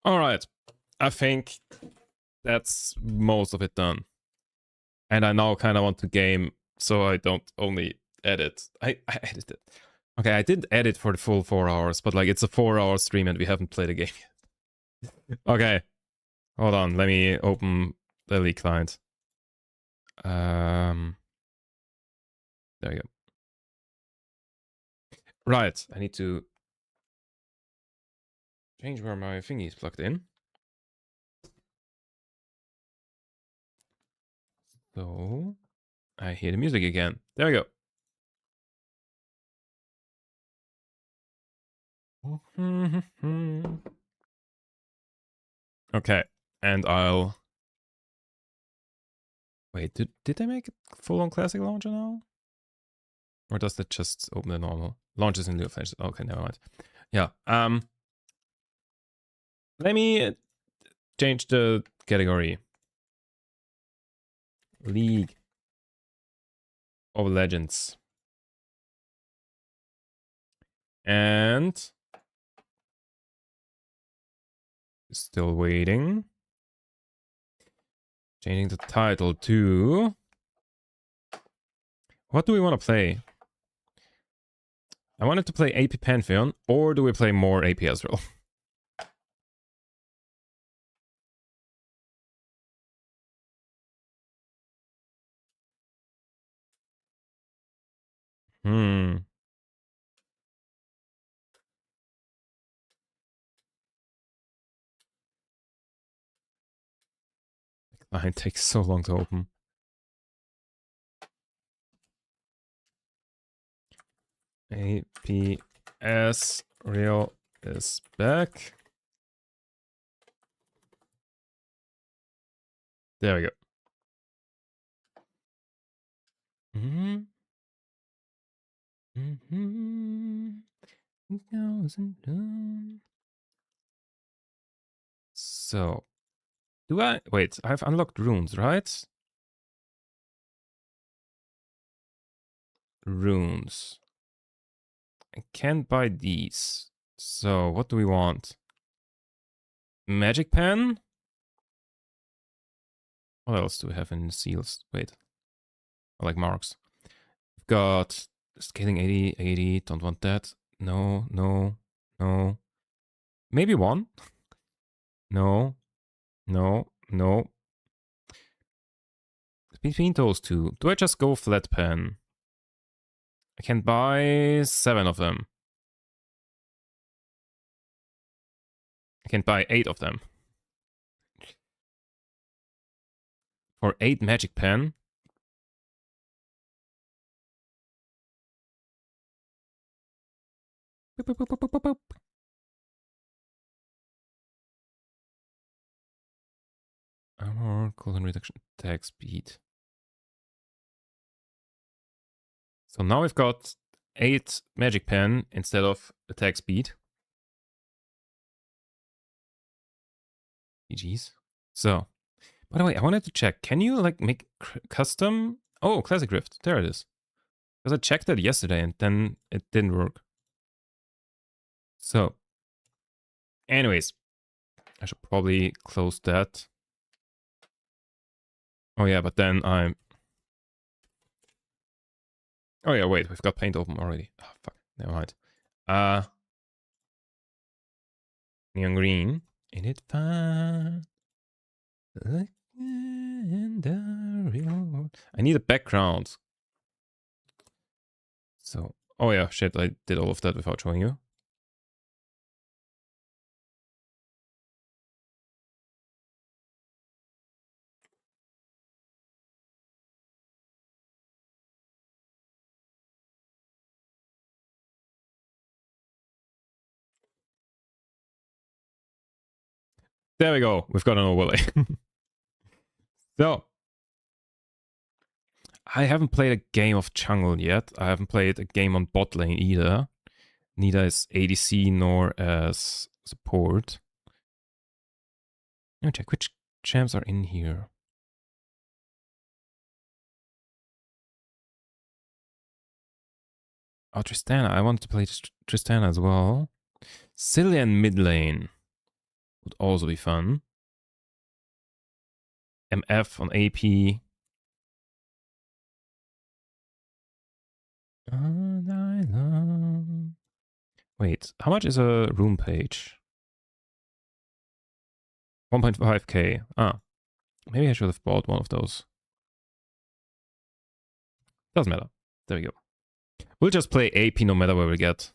Alright. I think that's most of it done. And I now kind of want to game so I don't only edit. I edited. Okay, I did edit for the full 4 hours, but like it's a 4-hour stream and we haven't played a game yet. Okay. Hold on, let me open the League client. There you go. Right, I need to change where my thingy is plugged in. So, I hear the music again. There we go. Okay, and I'll... Wait, did I make it full-on classic launcher now? Or does that just open the normal? Launches in lieu of Flash. Okay, never mind. Yeah, let me change the category. League of Legends. And... Still waiting. Changing the title to... What do we want to play? I wanted to play AP Pantheon, or do we play more AP Ezreal? It takes so long to open. APS Real is back. There we go. So, do I... Wait, I've unlocked runes, right? Runes. I can't buy these. So, what do we want? Magic pen? What else do we have in seals? Wait. I like marks. We've got scaling 80, 80. Don't want that. No, no, no. Maybe one? No, no, no. Between those two, do I just go flat pen? I can buy 7 of them. I can buy 8 of them. For 8 magic pen. Boop, boop, boop, boop, boop, boop. Armor, cooldown reduction, attack speed. So now we've got 8 magic pen instead of attack speed. GG's. So, by the way, I wanted to check. Can you like make custom? Oh, Classic Rift. There it is. Because I checked that yesterday and then it didn't work. So, anyways, I should probably close that. Oh yeah, but then I'm... Oh yeah, wait, we've got paint open already. Oh, fuck, never mind. Neon green. Ain't it fun? Like in the real world. I need a background. So, oh yeah, shit, I did all of that without showing you. There we go. We've got an overlay. So, I haven't played a game of jungle yet. I haven't played a game on bot lane either. Neither as ADC nor as support. Let me check which champs are in here. Oh, Tristana. I wanted to play Tristana as well. Cillian mid lane. would also be fun. MF on AP. All night long. Wait, how much is a room page? 1.5k. Ah, maybe I should have bought one of those. Doesn't matter. There we go. We'll just play AP no matter where we get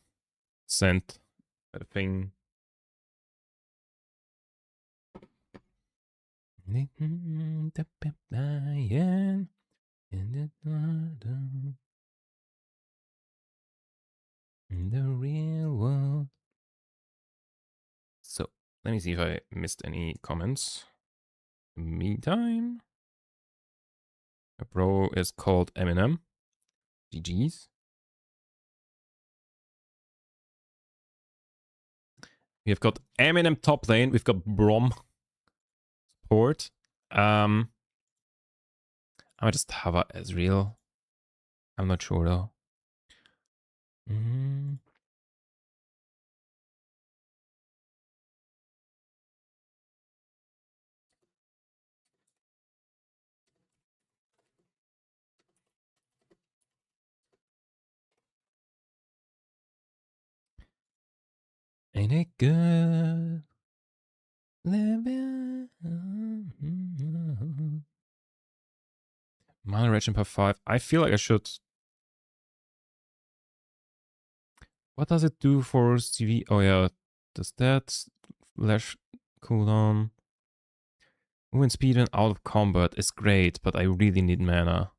sent by the thing. In the real world. So, let me see if I missed any comments. Meantime, a bro is called Eminem. GG's. We've got Eminem top lane. We've got Brom support. I might just have a Ezreal. I'm not sure though. Ain't it good? Living. Mana Regen per 5. I feel like I should. What does it do for CV? Oh yeah, does that flash cooldown? Moving speed when out of combat is great, but I really need mana.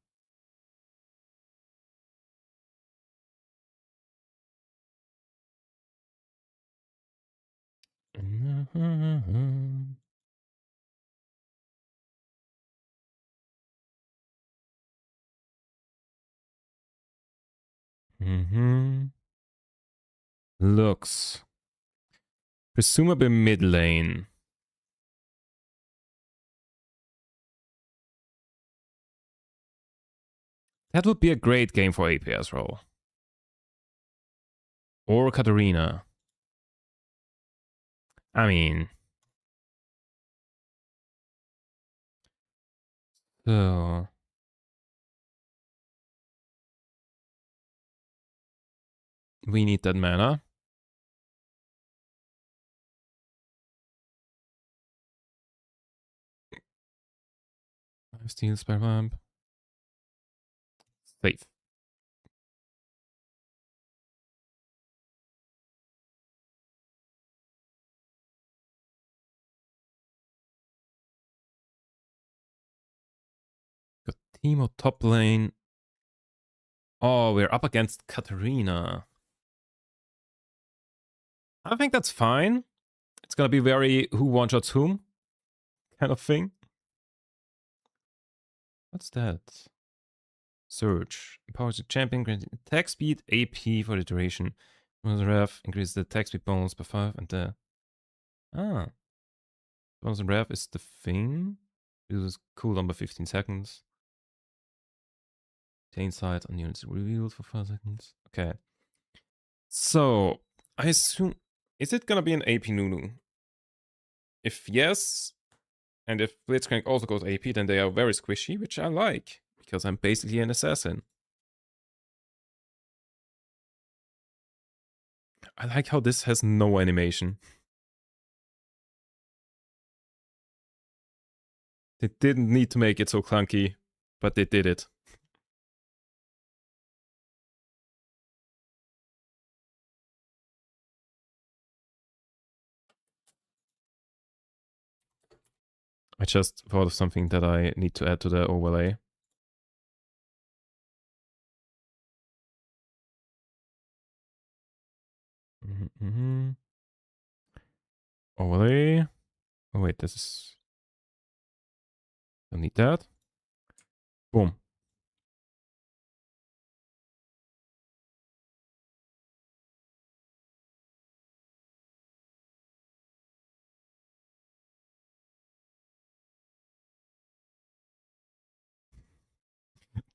Looks. Presumably mid lane. That would be a great game for APS role. Or Katarina. I mean. So. We need that mana. 5 steals per vamp. Safe. Got Teemo top lane. Oh, we're up against Katarina. I think that's fine. It's gonna be very who one-shots whom kind of thing. What's that? Surge. Empowers the champion, granting attack speed, AP for the duration. Bonus ref increases the attack speed bonus by 5 and the... Ah. Bonus ref is the thing. Uses cooldown by 15 seconds. Chain sight on units revealed for 5 seconds. Okay. So, I assume... Is it gonna be an AP Nunu? If yes, and if Blitzcrank also goes AP, then they are very squishy, which I like. Because I'm basically an assassin. I like how this has no animation. They didn't need to make it so clunky, but they did it. I just thought of something that I need to add to the overlay. Overlay. Oh wait, this is... Don't need that. Boom.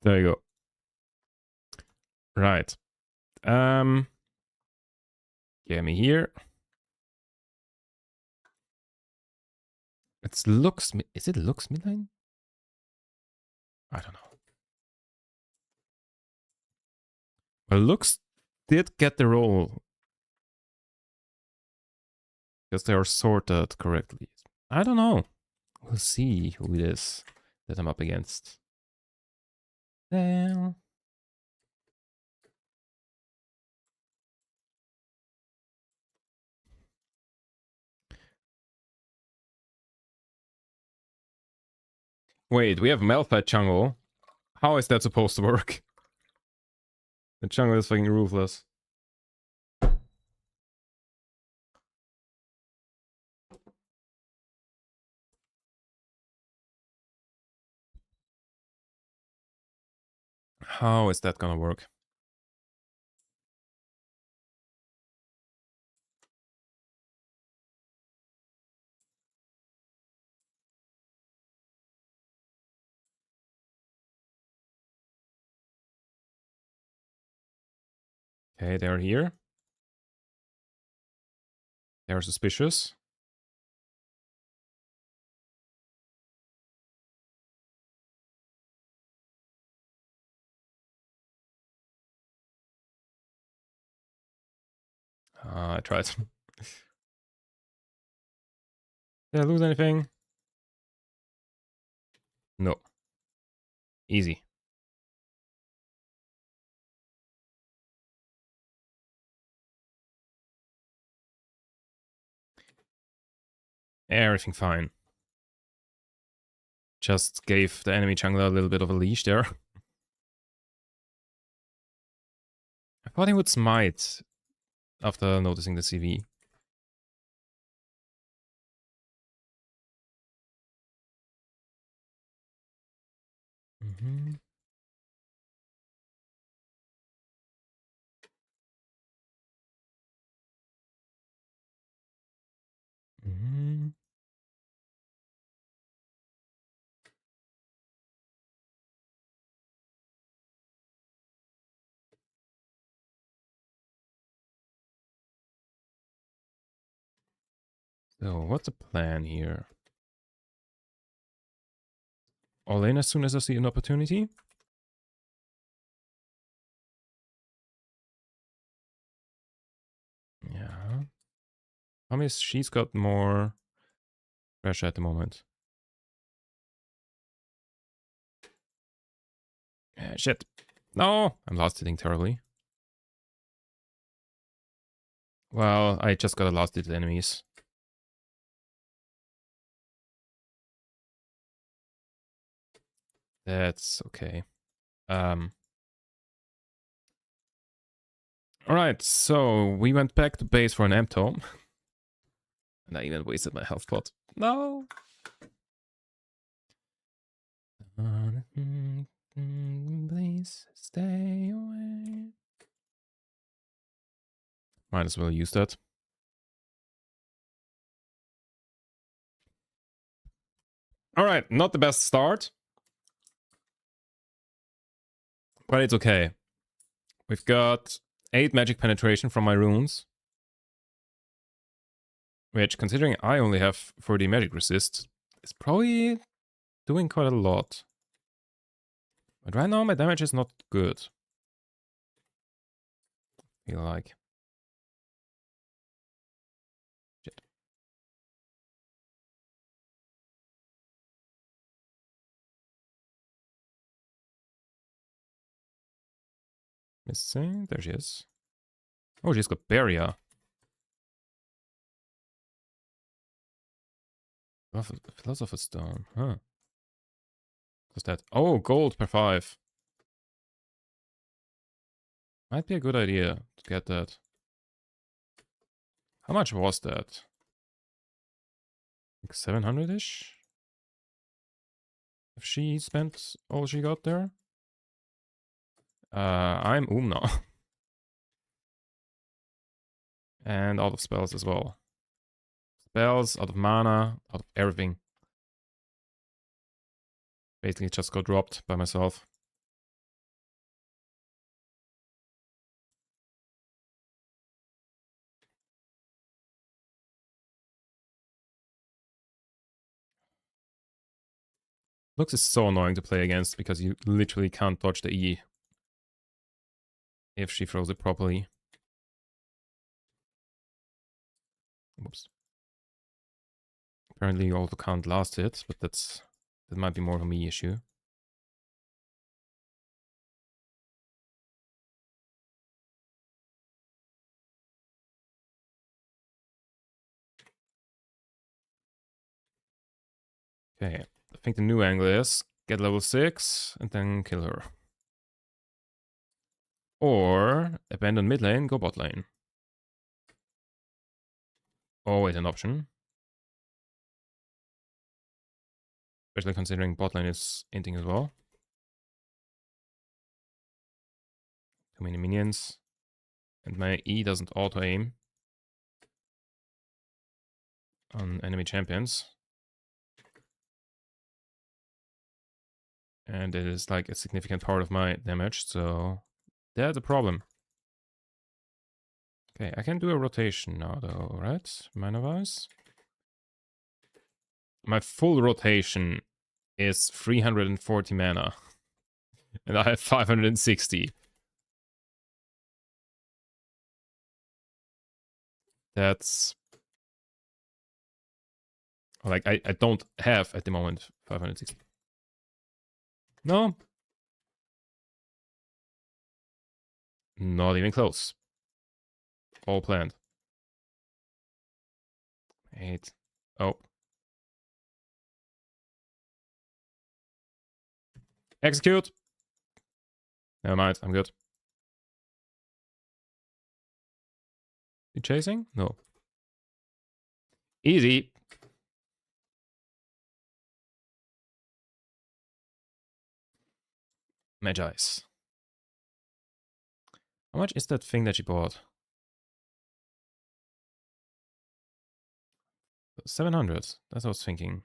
There you go. Right. Get me here. It's Lux. Is it Lux mid lane? I don't know. Well, Lux did get the role because they are sorted correctly. I don't know. We'll see who it is that I'm up against. Well, wait, we have Malphite jungle. How is that supposed to work? The jungle is fucking ruthless. How is that gonna work? Okay, they're here. They're suspicious. I tried. Did I lose anything? No. Easy. Everything fine. Just gave the enemy jungler a little bit of a leash there. I thought he would smite after noticing the CV. Mm-hmm. Mm-hmm. So, what's the plan here? All in as soon as I see an opportunity? Yeah. I mean, she's got more pressure at the moment. Shit. No! I'm last hitting terribly. Well, I just got a last hit enemies. That's okay. Alright, so we went back to base for an amp tome. And I even wasted my health pot. No! Please stay away. Might as well use that. Alright, not the best start. But it's okay. We've got 8 magic penetration from my runes. Which, considering I only have 40 magic resist, is probably doing quite a lot. But right now my damage is not good. I feel like. Shit. Missing? There she is. Oh, she's got barrier. Philosopher's Stone, huh? What's that? Oh, gold per 5. Might be a good idea to get that. How much was that? Like 700-ish? If she spent all she got there? I'm now. And out of spells as well. Spells, out of mana, out of everything. Basically just got dropped by myself. Lux is so annoying to play against because you literally can't dodge the E if she throws it properly. Whoops. Apparently you also can't last hit, but that might be more of a me issue. Okay, I think the new angle is get level 6 and then kill her. Or abandon mid lane, go bot lane. Always an option. Especially considering bot lane is inting as well. Too many minions. And my E doesn't auto-aim on enemy champions. And it is like a significant part of my damage, so that's a problem. Okay, I can do a rotation now though, right? Mana-wise? My full rotation is 340 mana. And I have 560. That's... Like, I don't have at the moment 560. No. Not even close. All planned. 8. Oh. Execute! Never mind, I'm good. You chasing? No. Easy. Magi's. How much is that thing that she bought? 700. That's what I was thinking.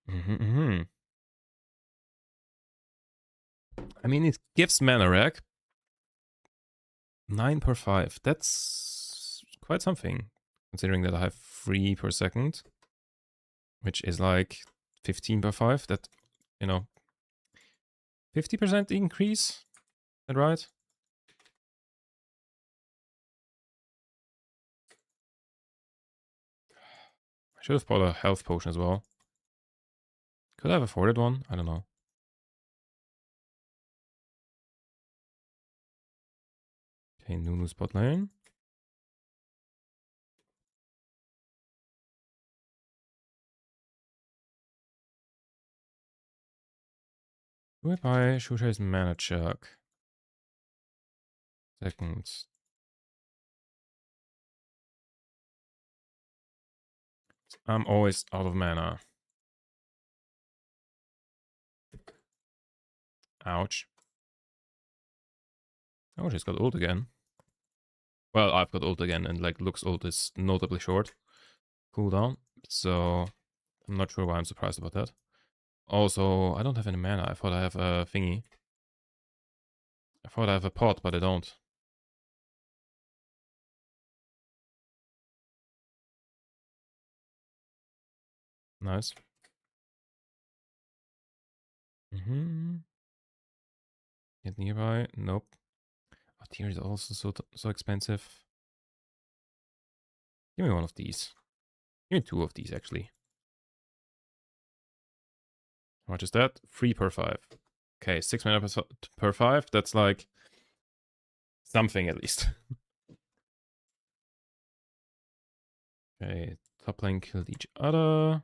I mean, it gives mana rack. 9 per 5. That's quite something. Considering that I have 3 per second. Which is like 15 per 5. That, you know, 50% increase. Is that right? I should have bought a health potion as well. Could I have afforded one? I don't know. Okay, Nunu's bot lane. Do I buy Shusha's mana chuck? Seconds. I'm always out of mana. Ouch. Oh, she's got ult again. Well, I've got ult again, and like Luke's ult is notably short cooldown, so I'm not sure why I'm surprised about that. Also, I don't have any mana. I thought I have a thingy. I thought I have a pot, but I don't. Nice. Get nearby. Nope. Oh, tier is also so expensive. Give me one of these. Give me 2 of these, actually. How much is that? 3 per 5. Okay, 6 mana per 5. That's like something at least. Okay, top lane killed each other.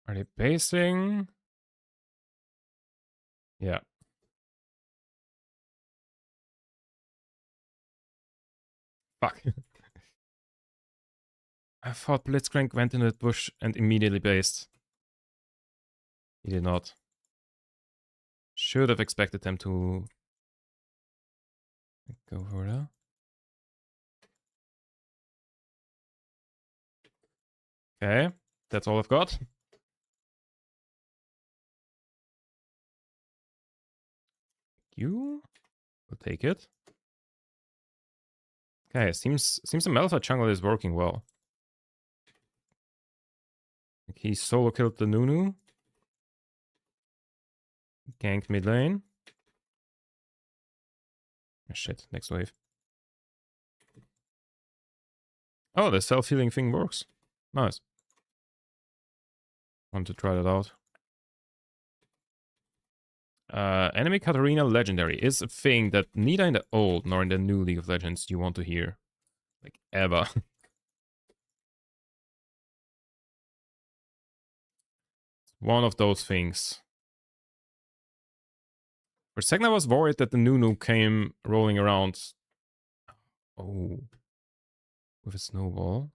Are they basing? Yeah. Fuck. I thought Blitzcrank went in the bush and immediately based. He did not. Should have expected them to go for that. Okay, that's all I've got. You will take it. Okay, seems the Malphite jungle is working well. He solo killed the Nunu. Ganked mid lane. Oh, shit, next wave. Oh, the self-healing thing works. Nice. Want to try that out. Enemy Katarina Legendary is a thing that neither in the old nor in the new League of Legends you want to hear. Like, ever. One of those things. For a second I was worried that the Nunu came rolling around. Oh. With a snowball.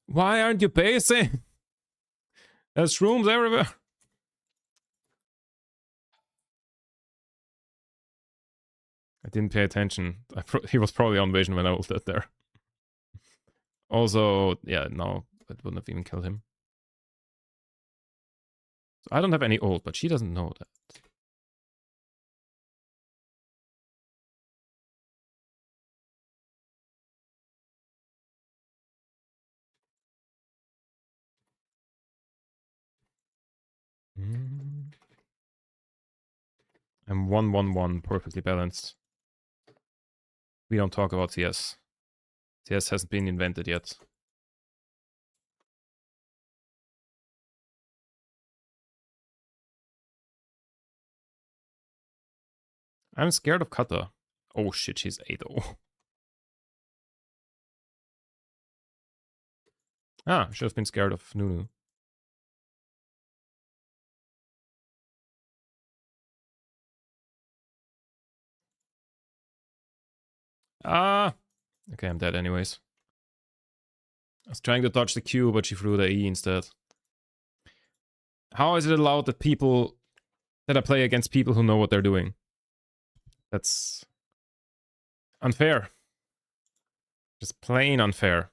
Why aren't you basing? There's shrooms everywhere. I didn't pay attention. He was probably on vision when I ulted there. Also, yeah, no, it wouldn't have even killed him. So I don't have any ult, but she doesn't know that. I'm 1-1-1, perfectly balanced. We don't talk about CS. CS hasn't been invented yet. I'm scared of Kata. Oh shit, she's 8-0. Ah, should have been scared of Nunu. Ah! Okay, I'm dead anyways. I was trying to dodge the Q, but she threw the E instead. How is it allowed that I play against people who know what they're doing? That's unfair. Just plain unfair.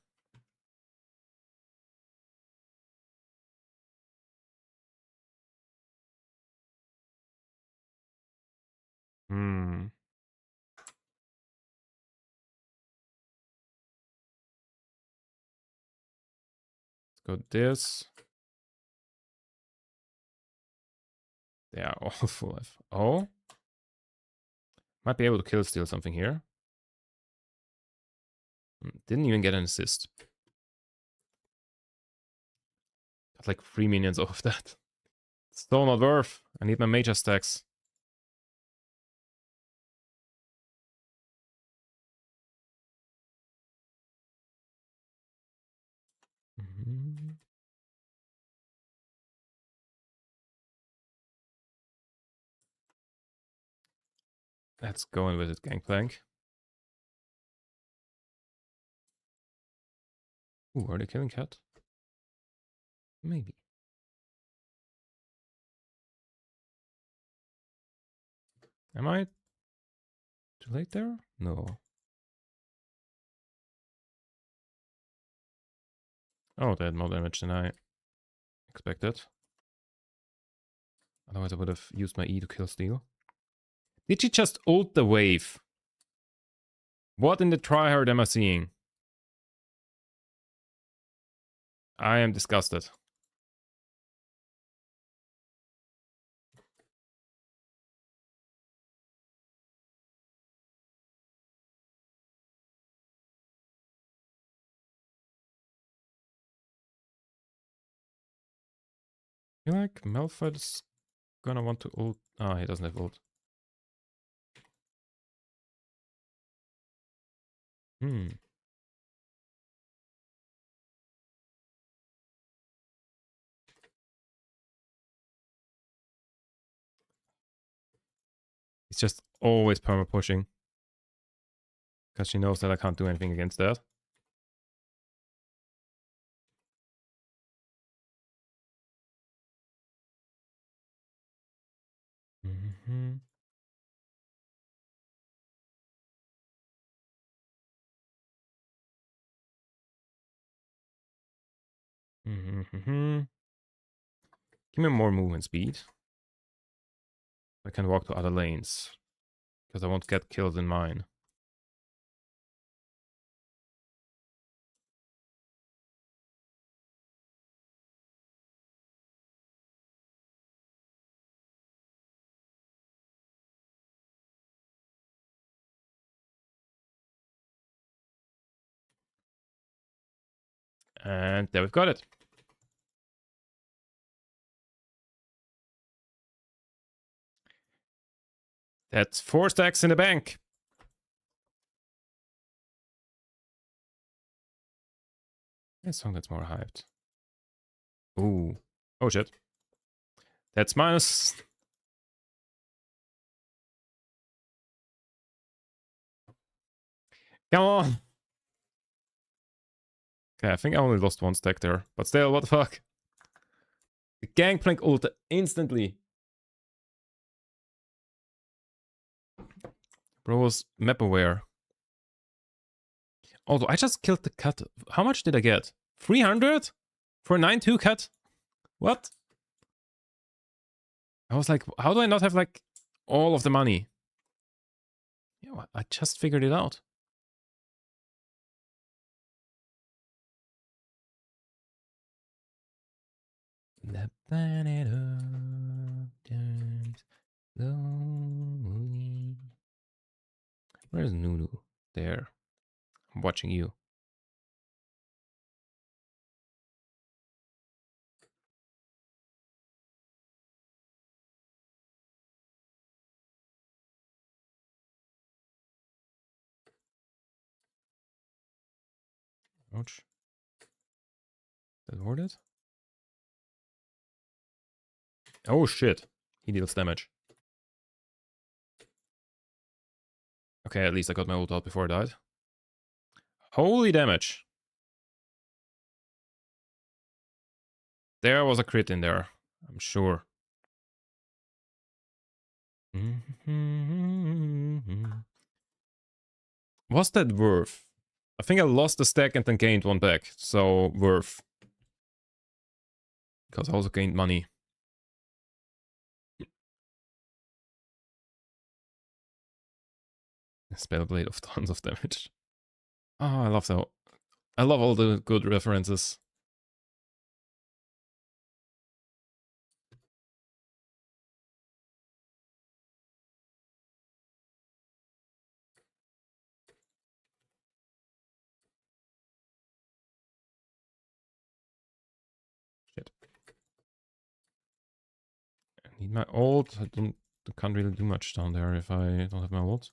Hmm. Let's go this. They are all full life. Oh. Might be able to kill steal something here. Didn't even get an assist. Got like 3 minions off that. Still not worth. I need my major stacks. Let's go in with it, Gangplank. Ooh, are they killing Cat? Maybe. Am I too late there? No. Oh, they had more damage than I expected. Otherwise I would have used my E to kill steal. Did she just ult the wave? What in the tryhard am I seeing? I am disgusted. I feel like Malphite is gonna want to ult. Ah, he doesn't have ult. Hmm. He's just always perma pushing. Because she knows that I can't do anything against that. Mm-hmm. Mm-hmm. Give me more movement speed. I can walk to other lanes. Because I won't get killed in mine. And there we've got it. That's 4 stacks in the bank. A song that's more hyped. Ooh. Oh shit. That's minus. Come on. Okay, I think I only lost 1 stack there. But still, what the fuck? The Gangplank ult instantly. Bro was map aware. Although I just killed the cut. How much did I get? 300? For a 9-2 cut? What? I was like, how do I not have like all of the money? Yeah, I just figured it out. The planet Earth turns slowly. Where's Nunu? There. I'm watching you. Ouch. That worth it? Oh shit. He deals damage. Okay, at least I got my ult out before I died. Holy damage. There was a crit in there. I'm sure. Was that worth? I think I lost a stack and then gained 1 back. So, worth. Because I also gained money. Spellblade of tons of damage. Oh, I love that. I love all the good references. Shit. I need my ult. I can't really do much down there if I don't have my ult.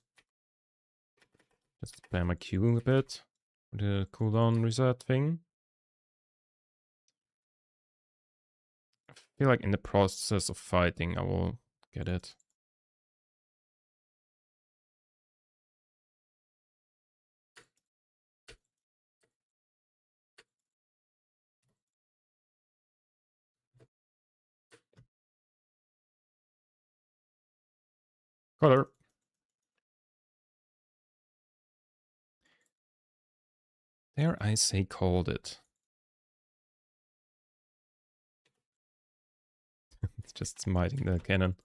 Just spam my Q a bit. The cooldown reset thing. I feel like in the process of fighting, I will get it. Color. There I say called it. It's just smiting the cannon.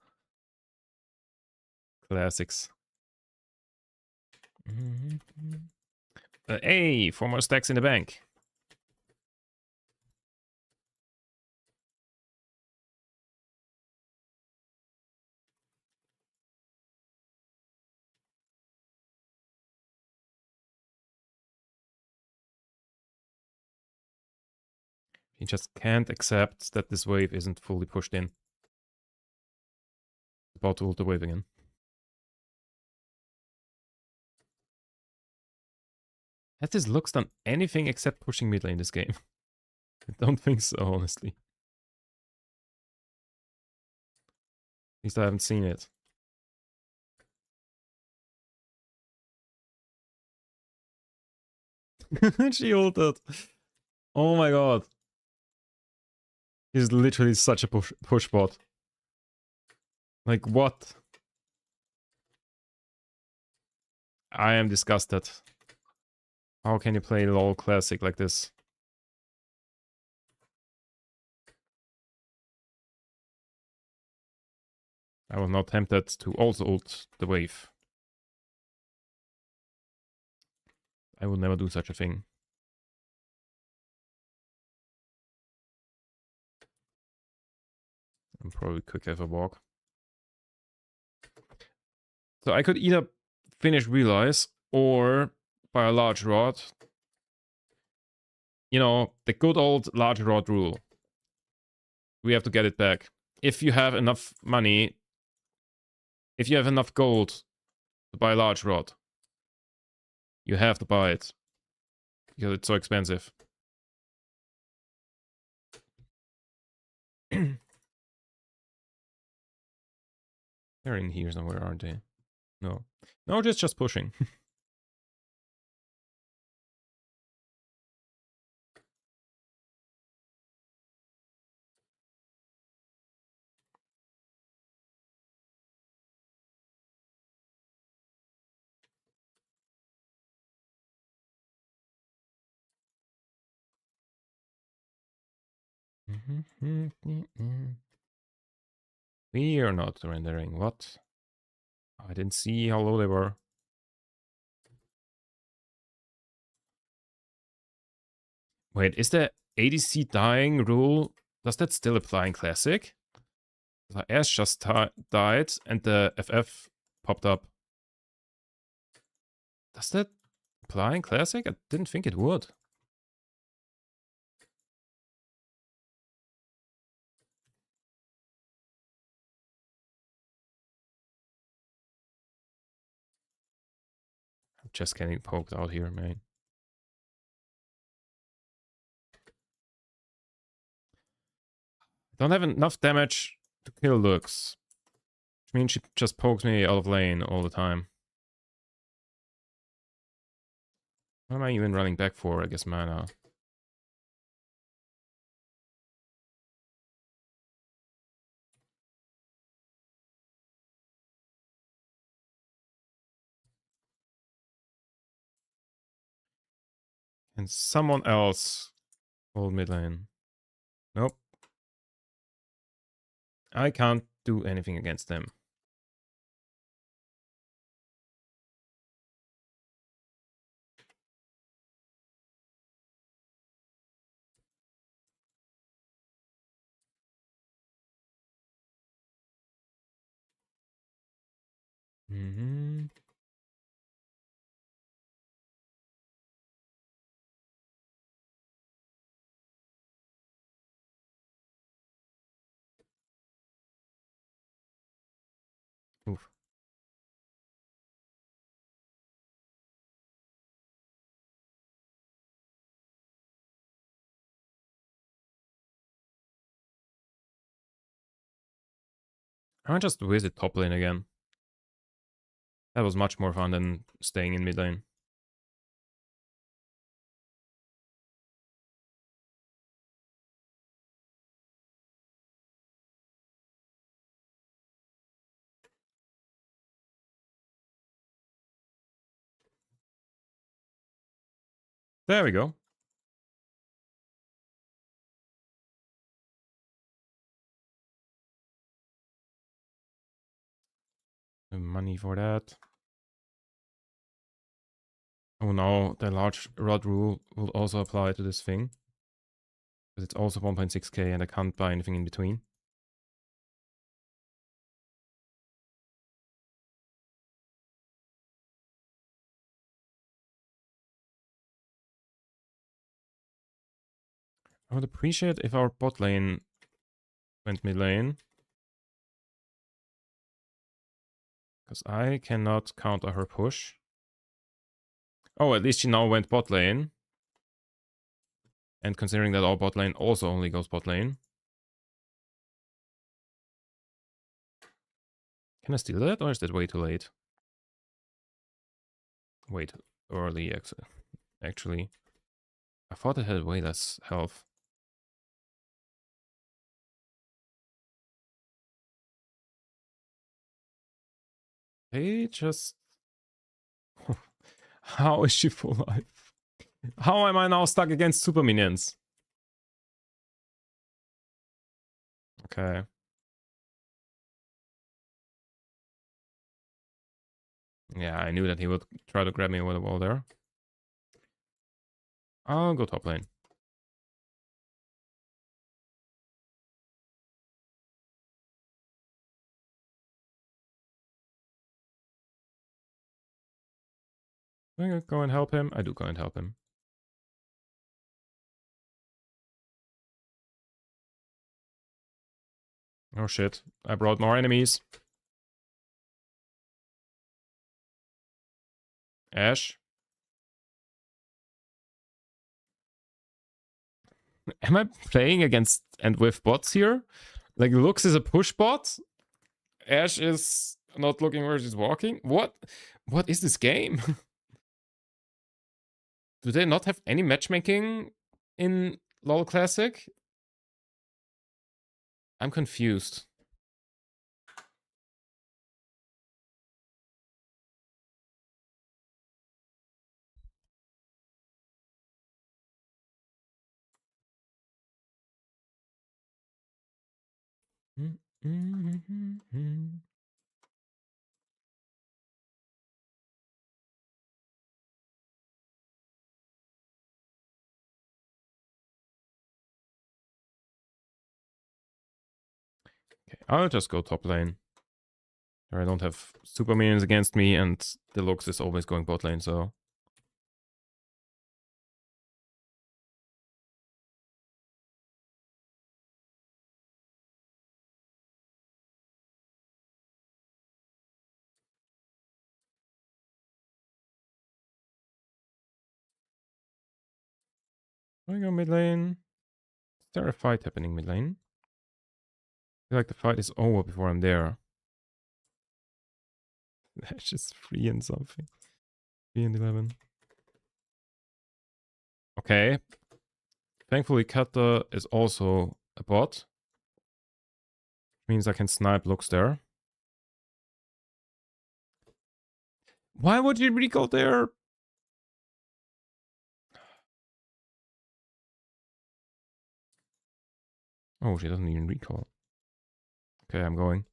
Classics. Hey, 4 more stacks in the bank. He just can't accept that this wave isn't fully pushed in. About to ult the wave again. Has this Lux done anything except pushing mid lane in this game? I don't think so, honestly. At least I haven't seen it. She ulted. Oh my god. He's literally such a push bot. Like, what? I am disgusted. How can you play LoL Classic like this? I was not tempted to also ult the wave. I would never do such a thing. I'm probably quick as a walk. So I could either finish Realize or buy a large rod. You know, the good old large rod rule. We have to get it back. If you have enough money, if you have enough gold to buy a large rod, you have to buy it. Because it's so expensive. They're in here somewhere, aren't they? No. No, just pushing. We are not rendering. What? I didn't see how low they were. Wait, is the ADC dying rule, does that still apply in Classic? The Ash just died and the FF popped up. Does that apply in Classic? I didn't think it would. I'm just getting poked out here, man. Don't have enough damage to kill Lux. Which means she just pokes me out of lane all the time. What am I even running back for? I guess mana. And someone else hold mid lane. Nope. I can't do anything against them. Oof. I'll just visit top lane again. That was much more fun than staying in mid lane. There we go. The money for that. Oh no, the large rod rule will also apply to this thing. Because it's also 1.6k and I can't buy anything in between. I would appreciate if our bot lane went mid lane. Because I cannot counter her push. Oh, at least she now went bot lane. And considering that our bot lane also only goes bot lane. Can I steal that, or is that way too late? Way too early, actually. actually. I thought it had way less health. Hey, just... How is she full life? How am I now stuck against super minions? Okay. Yeah, I knew that he would try to grab me with a wall there. I'll go top lane. I'm gonna go and help him. I do go and help him. Oh shit, I brought more enemies. Ash. Am I playing against and with bots here? Like, Lux is a push bot. Ash is not looking where she's walking. What? What is this game? Do they not have any matchmaking in LoL Classic? I'm confused. Okay, I'll just go top lane. I don't have super minions against me, and the Lux is always going bot lane, so... I go mid lane. Is there a fight happening mid lane? I feel like the fight is over before I'm there. That's just 3 and something. 3 and 11. Okay. Thankfully, Kata is also a bot. Means I can snipe Lux there. Why would you recall there? Oh, she doesn't even recall. Okay, I'm going.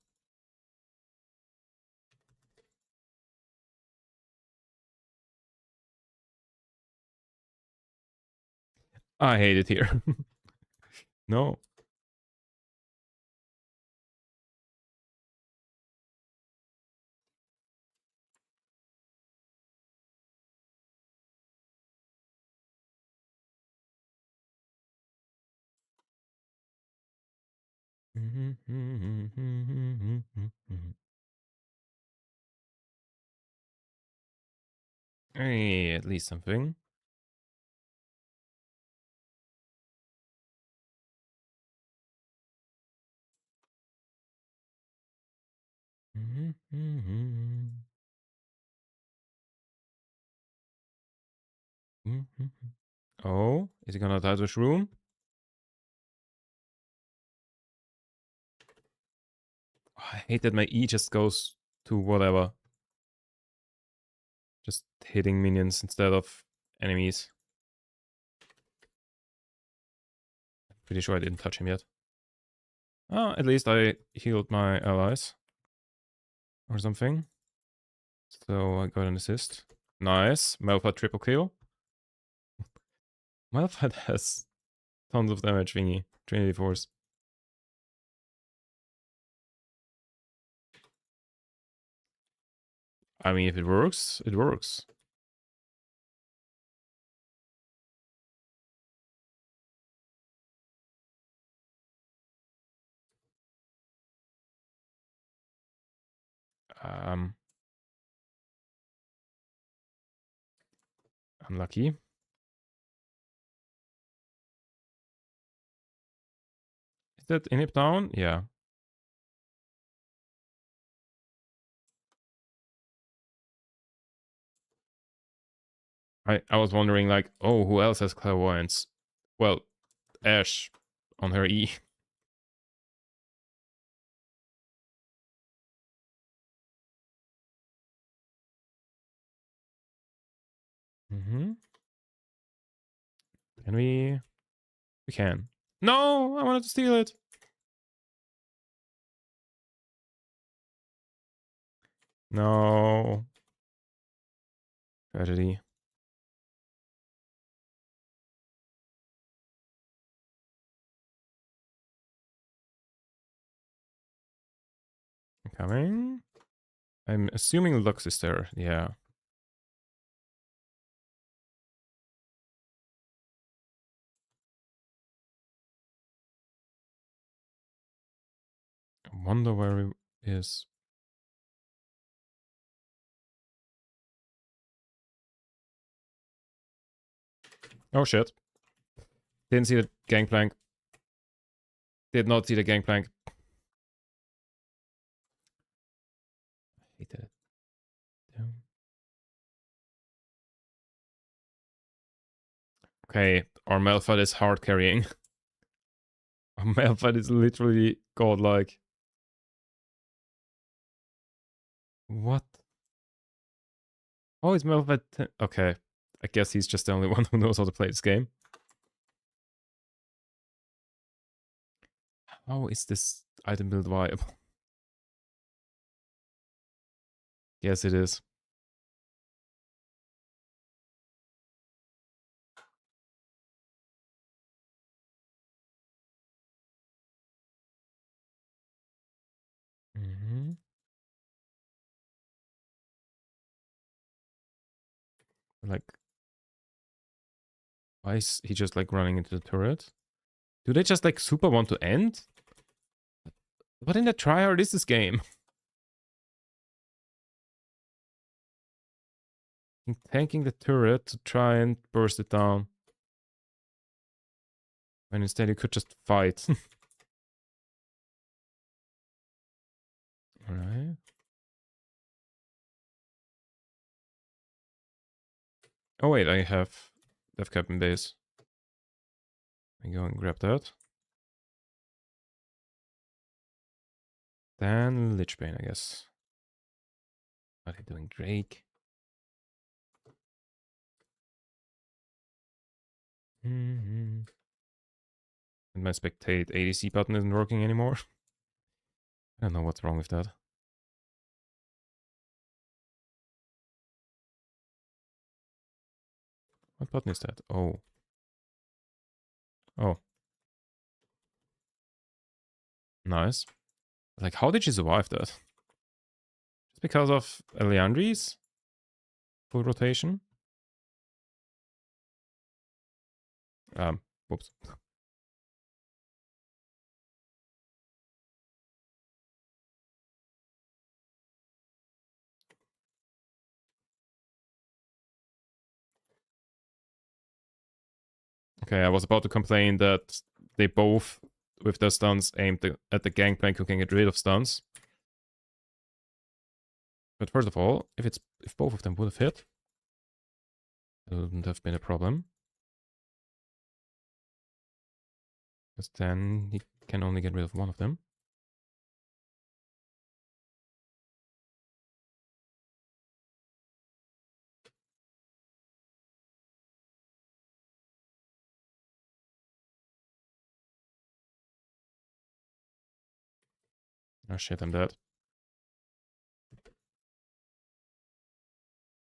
I hate it here. No. Hey, at least something. Oh, is he gonna die to a shroom? Oh, I hate that my E just goes to whatever. Just hitting minions instead of enemies. Pretty sure I didn't touch him yet. Oh, at least I healed my allies. Or something. So I got an assist. Nice. Malphite triple kill. Malphite has tons of damage thingy. Trinity Force. I mean, if it works, it works. Unlucky. Is that inhib down? Yeah. I was wondering, like, oh, who else has clairvoyance? Well, Ash on her E. Mm-hmm. Can we? We can. No, I wanted to steal it. No. Tragedy. Coming. I'm assuming Lux is there. Yeah. I wonder where he is. Oh shit. Didn't see the gangplank. Did not see the gangplank. Hated it. Okay, our Malphite is hard carrying. Our Malphite is literally godlike. What? Oh, it's Malphite. Okay. I guess he's just the only one who knows how to play this game. How is this item build viable? Yes, it is. Mm-hmm. Like, why is he just like running into the turret? Do they just like super want to end? What in the tryhard is this game? Tanking the turret to try and burst it down. When instead you could just fight. Alright. Oh wait, I have Death Cap in base. I go and grab that. Then Lichbane, I guess. What are you doing, Drake? Mm-hmm. And my spectate ADC button isn't working anymore. I don't know what's wrong with that. What button is that? Oh. Oh. Nice. Like, how did she survive that? Just because of Eliandri's full rotation? Whoops. Okay, I was about to complain that they both, with their stuns, aimed at the gangplank who can get rid of stuns. But first of all, if both of them would have hit, it wouldn't have been a problem. Because then he can only get rid of one of them. Oh shit, I'm dead.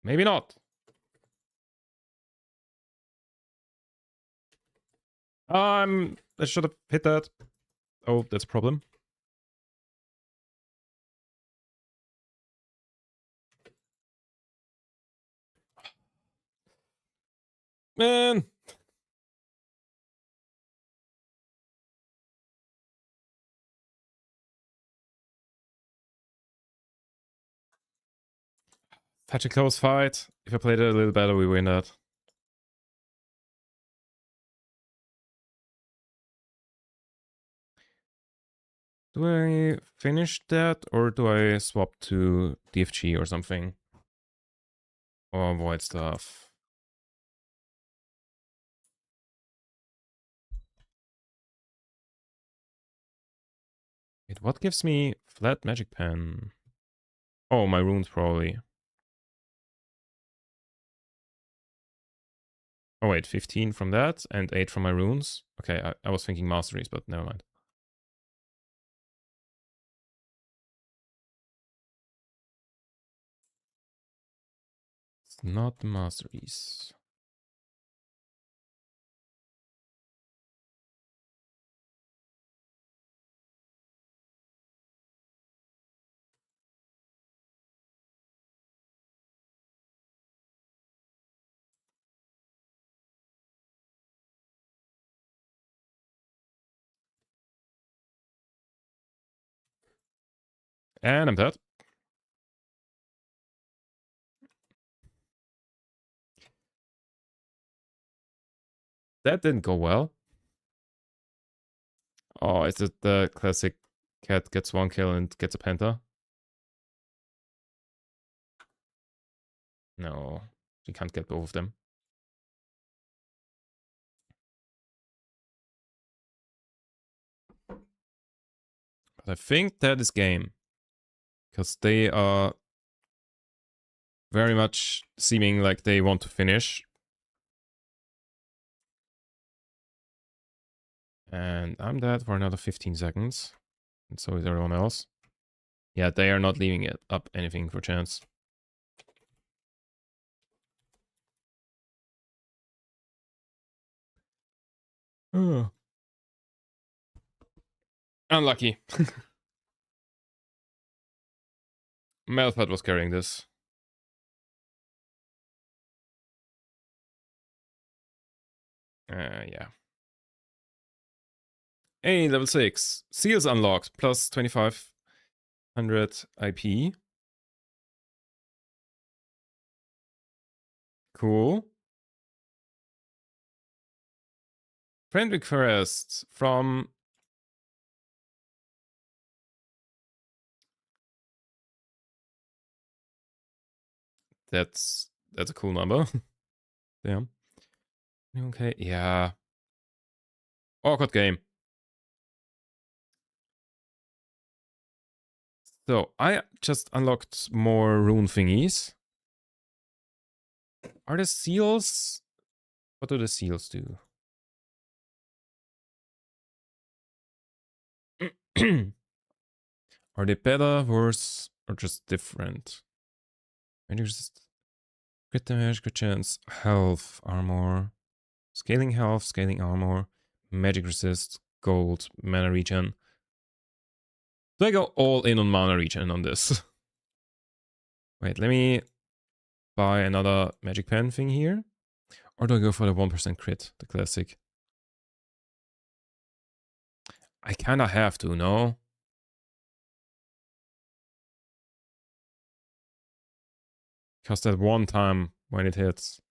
Maybe not. I should have hit that. Oh, that's a problem. Man. Such a close fight. If I played it a little better, we win that. Do I finish that or do I swap to DFG or something? Or avoid stuff? what gives me flat magic pen? Oh, my runes probably. Oh wait, 15 from that and 8 from my runes. Okay, I was thinking masteries, but never mind. It's not masteries. And I'm dead. That didn't go well. Oh, is it the classic cat gets 1 kill and gets a penta? No, she can't get both of them. But I think that is game. Because they are very much seeming like they want to finish. And I'm dead for another 15 seconds. And so is everyone else. Yeah, they are not leaving it up anything for chance. Oh. Unlucky. Malphite was carrying this. Yeah. Hey, level 6. Seals unlocked. Plus 2500 IP. Cool. Friend request from... That's a cool number. Damn. Okay, yeah. Awkward game. So, I just unlocked more rune thingies. Are the seals... What do the seals do? Are they better, worse, or just different? Magic resist, crit damage, crit chance, health, armor, scaling health, scaling armor, magic resist, gold, mana regen. Do I go all in on mana regen on this? Wait, let me buy another magic pen thing here. Or do I go for the 1% crit, the classic? I kinda have to, no? Because that one time when it hits.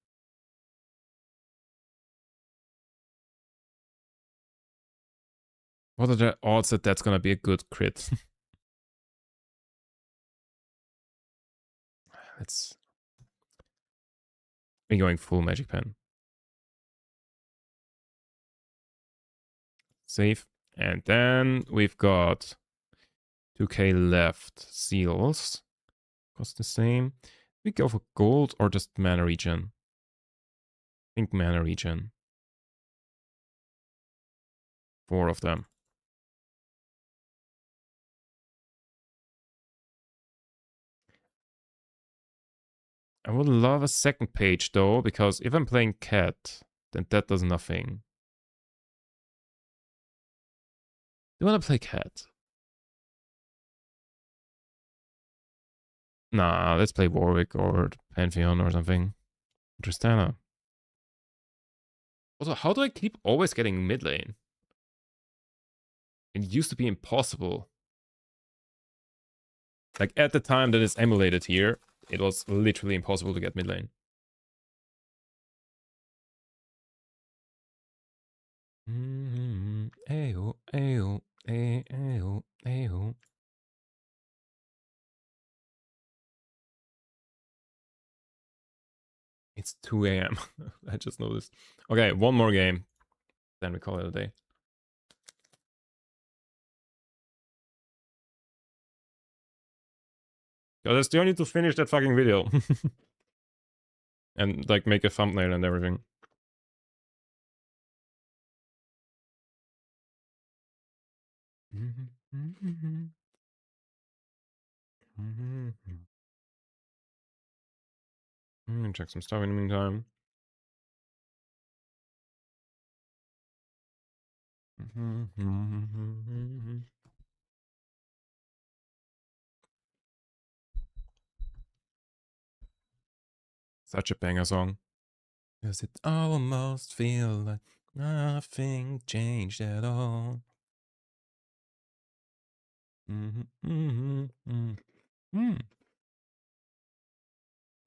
What are the odds that that's gonna be a good crit? Let's be going full magic pen. Save. And then we've got 2k left. Seals. Cost the same. We go for gold or just mana regen? I think mana regen. 4 of them. I would love a second page though, because if I'm playing cat, then that does nothing. Do you want to play cat? Nah, let's play Warwick or Pantheon or something. Tristana. Also, how do I keep always getting mid lane? It used to be impossible. Like, at the time that it's emulated here, it was literally impossible to get mid lane. Ayo, ayo, ayo, ayo. It's 2 a.m. I just noticed. Okay, one more game. Then we call it a day. Because I still need to finish that fucking video. And like make a thumbnail and everything. Check some stuff in the meantime. Such a banger song. Does it almost feel like nothing changed at all?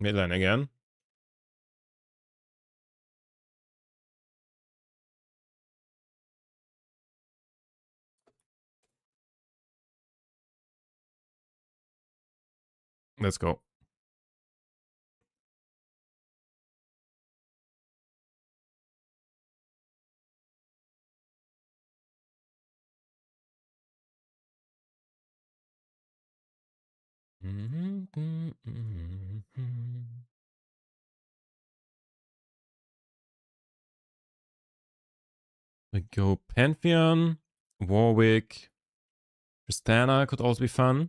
Midline again. Let's go. We go Pantheon, Warwick, Tristana could also be fun.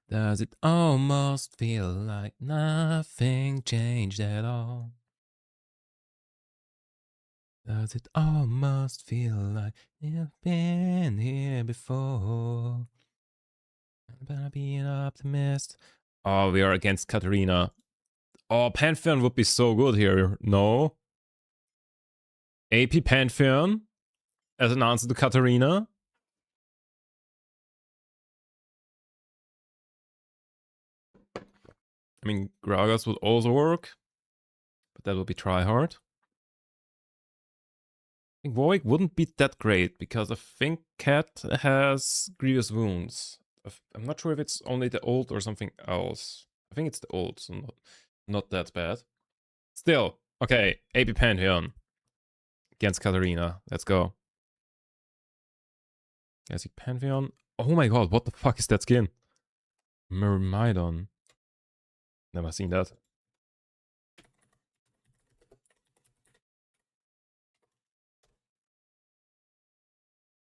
Does it almost feel like nothing changed at all? Does it almost feel like you've been here before? I'm gonna be an optimist. Oh, we are against Katarina. Oh, Pantheon would be so good here. No? AP Pantheon as an answer to Katarina? I mean, Gragas would also work, but that would be try hard. I think Warwick wouldn't be that great because I think Cat has grievous wounds. I'm not sure if it's only the ult or something else. I think it's the ult, so not that bad. Still, okay, AP Pantheon against Katarina. Let's go. Classic Pantheon. Oh my god, what the fuck is that skin? Myrmidon. Never seen that.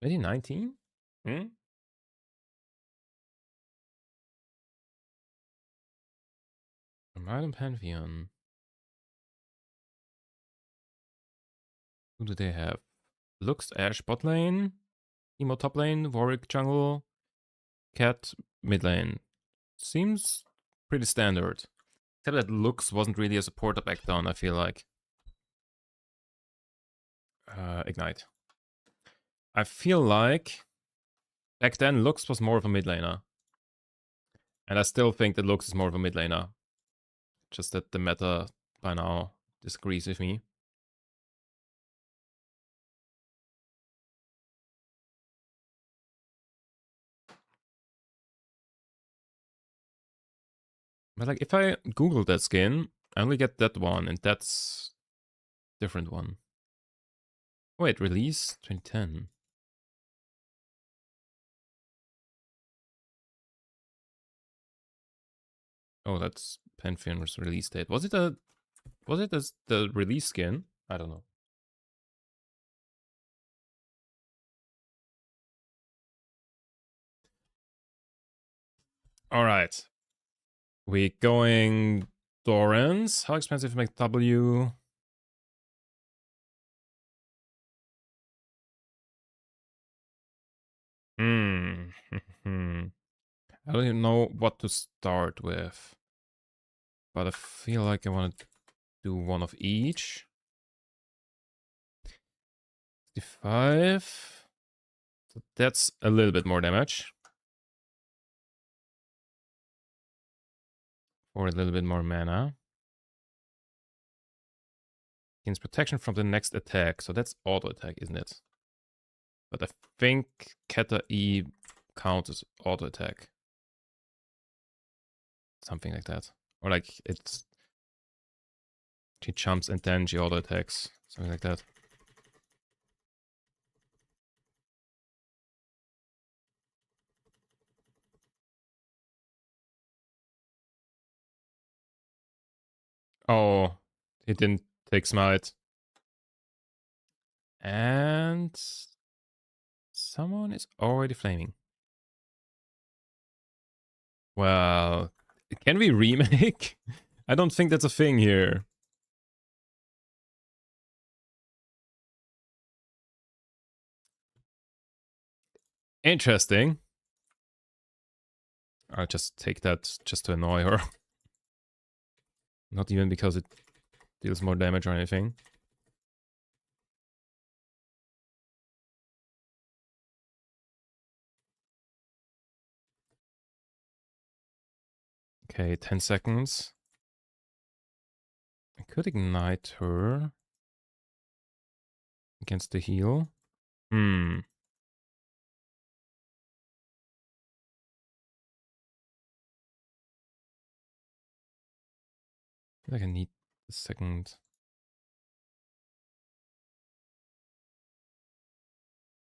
Maybe 19? Myrmidon Pantheon. Who do they have? Lux, Ashe, bot lane. Emo top lane. Warwick jungle. Cat mid lane. Seems pretty standard. Except that Lux wasn't really a supporter back then, I feel like. Ignite. I feel like back then Lux was more of a mid laner. And I still think that Lux is more of a mid laner. Just that the meta by now disagrees with me. But like if I Google that skin, I only get that one, and that's different one. Wait, release 2010. Oh, that's Pantheon's release date. Was it the release skin? I don't know. All right. We going Dorans. How expensive make W? I don't even know what to start with. But I feel like I want to do one of each. 65. So that's a little bit more damage. Or a little bit more mana. Gains protection from the next attack. So that's auto attack, isn't it? But I think Keta E counts as auto attack. Something like that. Or like it's... She jumps and then she auto attacks. Something like that. Oh, he didn't take smite. And someone is already flaming. Well, can we remake? I don't think that's a thing here. Interesting. I'll just take that just to annoy her. Not even because it deals more damage or anything. Okay, 10 seconds. I could ignite her against the heal. I feel like I need a second.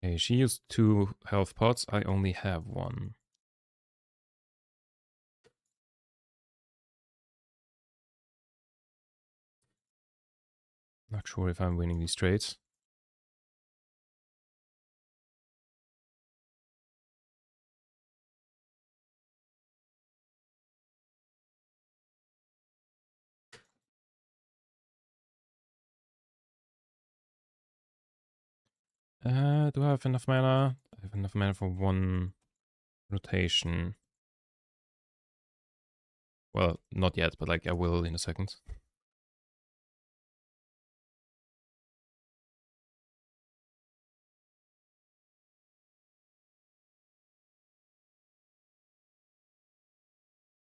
Okay, she used 2 health pots. I only have 1. Not sure if I'm winning these trades. Do I have enough mana? I have enough mana for 1 rotation. Well, not yet, but like I will in a second.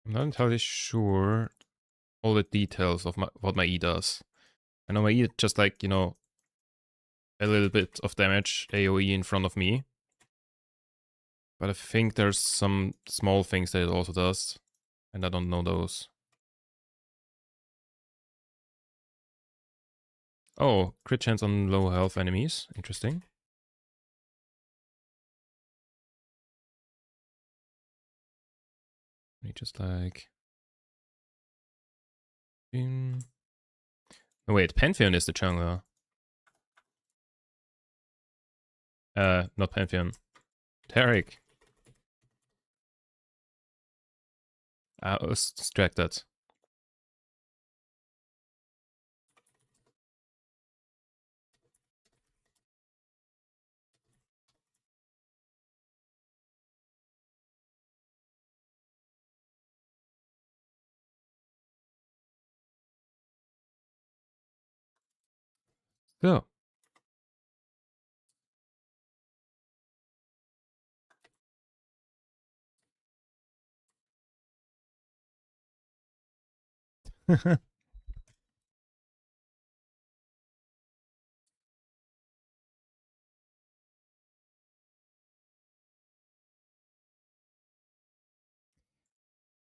I'm not entirely sure all the details of what my E does. I know my E just like, you know, a little bit of damage AoE in front of me. But I think there's some small things that it also does. And I don't know those. Oh, crit chance on low health enemies. Interesting. Let me just like... Oh wait, Pantheon is the jungler. Not Pantheon. Tarek. I was distracted. So.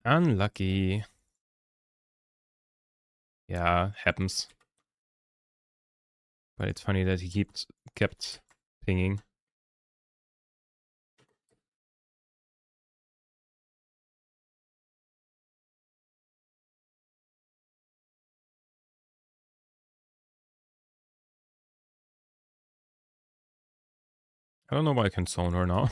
Unlucky. Yeah, happens. But it's funny that he kept pinging. I don't know why I can zone her now. I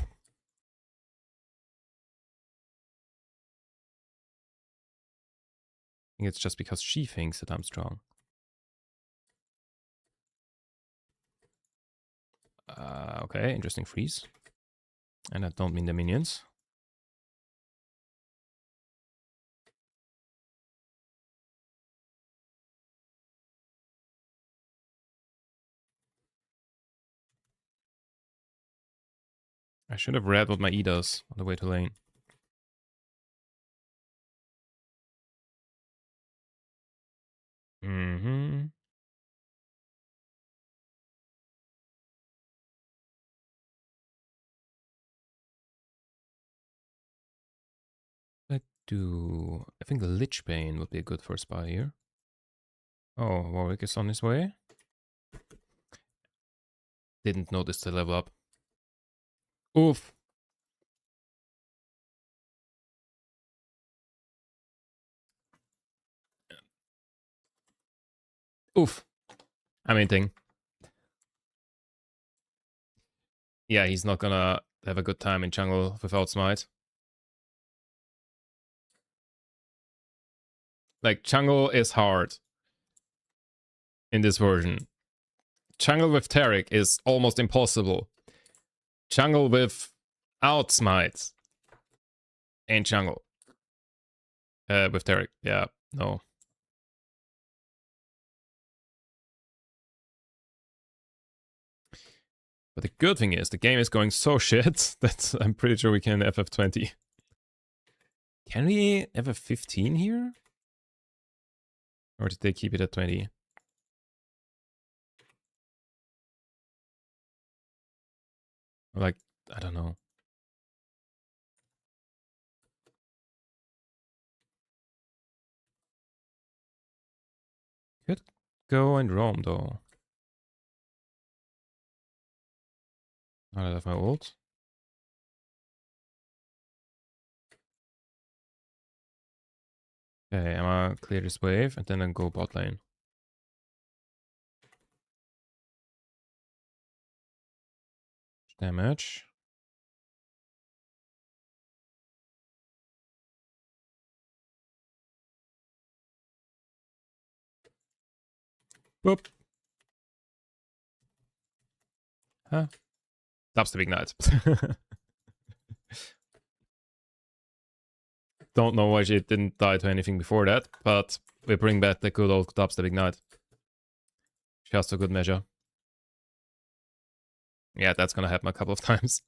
think it's just because she thinks that I'm strong. Okay, interesting freeze. And I don't mean the minions. I should have read what my E does on the way to lane. I think Lich Bane would be a good first buy here. Oh, Warwick is on his way. Didn't notice the level up. Oof. Oof. I'm hinting. Yeah, he's not gonna have a good time in jungle without smite. Like, jungle is hard in this version. Jungle with Taric is almost impossible. Jungle without smite ain't jungle. With Taric, yeah, no. But the good thing is, the game is going so shit that I'm pretty sure we can FF20. Can we FF15 here? Or did they keep it at 20? Like, I don't know. Could go and roam though. Now that I have my ult. Okay, I'm gonna clear this wave and then go bot lane. Damage. Boop. Huh? Dubstep Ignite. Don't know why she didn't die to anything before that, but we bring back the good old Dubstep Ignite. Just a good measure. Yeah, that's gonna happen a couple of times.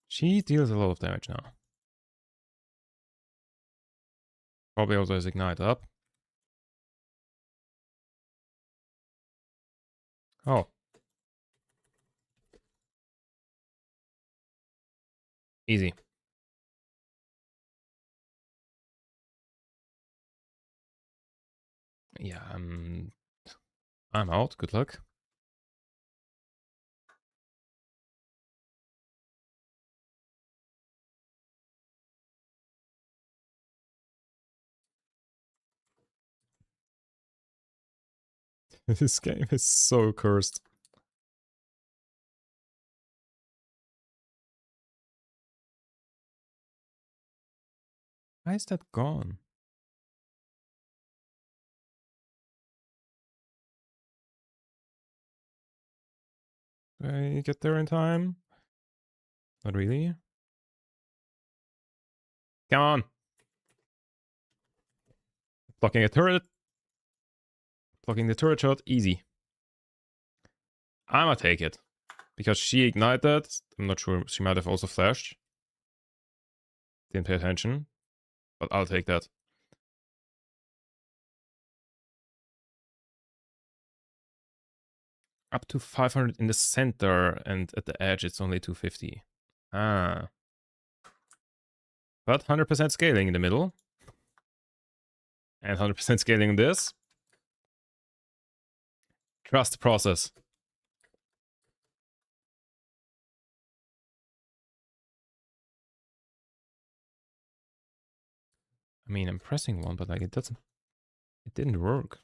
She deals a lot of damage now. Probably also has Ignite up. Oh. Easy. Yeah, I'm out. Good luck. This game is so cursed. Why is that gone? Do I get there in time? Not really. Come on. Blocking a turret. Blocking the turret shot. Easy. I'ma take it. Because she ignited. I'm not sure. She might have also flashed. Didn't pay attention. But I'll take that. Up to 500 in the center. And at the edge it's only 250. Ah. But 100% scaling in the middle. And 100% scaling in this. Trust the process. I mean, I'm pressing one, but like it didn't work.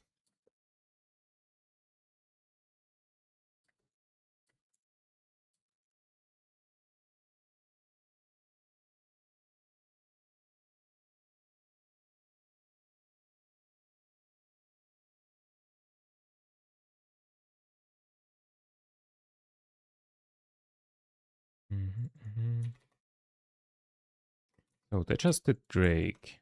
Oh, they just did Drake.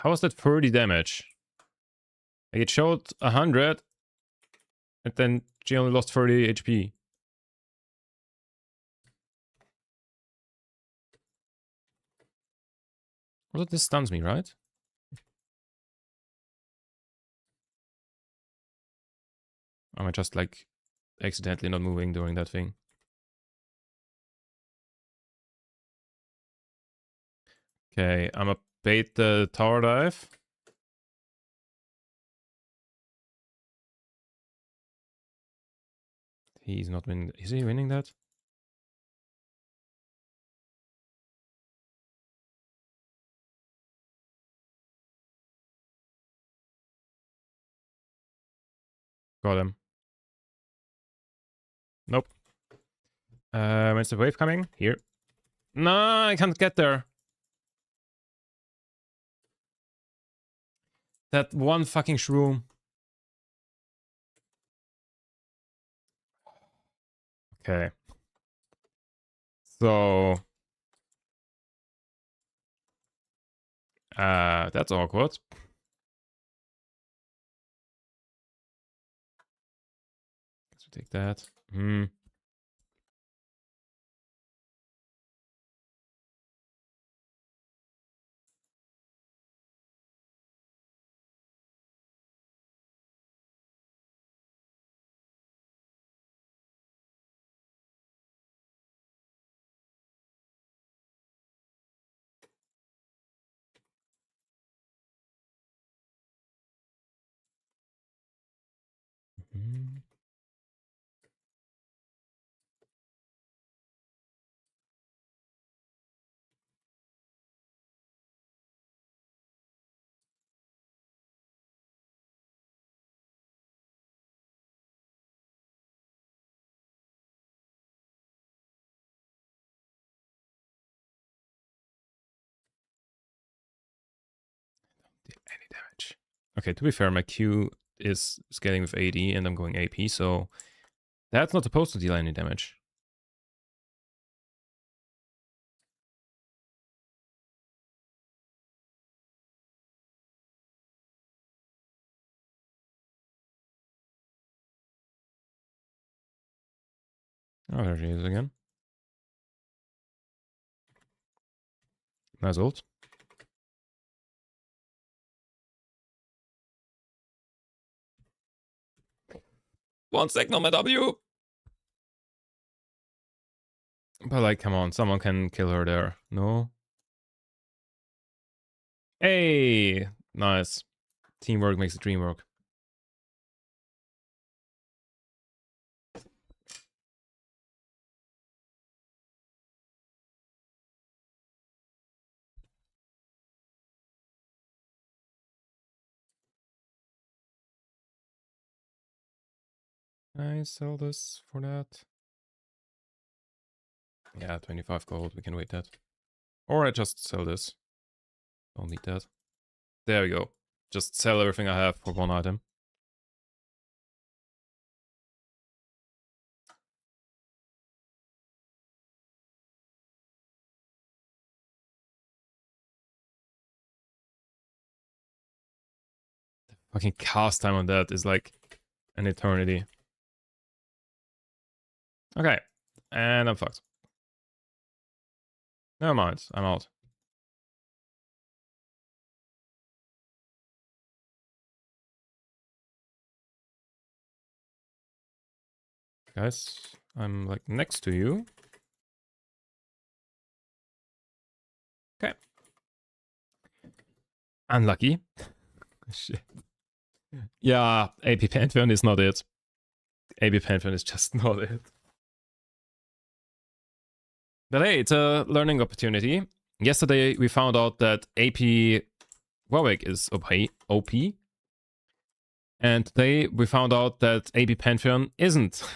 How was that 30 damage? Like it showed 100, and then she only lost 30 HP. Also, this stuns me, right? Am I just like accidentally not moving during that thing? Okay, I'm a bait the tower dive. He's not winning. Is he winning that? Got him. Nope. When's the wave coming? Here. No, I can't get there. That one fucking shroom. Okay. So... that's awkward. Let's take that. Hmm. Did any damage. Okay, to be fair, my Q is scaling with AD and I'm going AP, so that's not supposed to deal any damage. Oh, there she is again. Nice ult. One second on my W. But like, come on, someone can kill her there. No? Hey! Nice. Teamwork makes the dream work. I sell this for that. Yeah, 25 gold. We can wait that. Or I just sell this. Don't need that. There we go. Just sell everything I have for one item. The fucking cast time on that is like an eternity. Okay. And I'm fucked. Never mind. I'm out. Guys, I'm like next to you. Okay. Unlucky. Shit. Yeah, AP Pantheon is not it. AP Pantheon is just not it. But hey, it's a learning opportunity. Yesterday we found out that AP Warwick is OP. And today we found out that AP Pantheon isn't.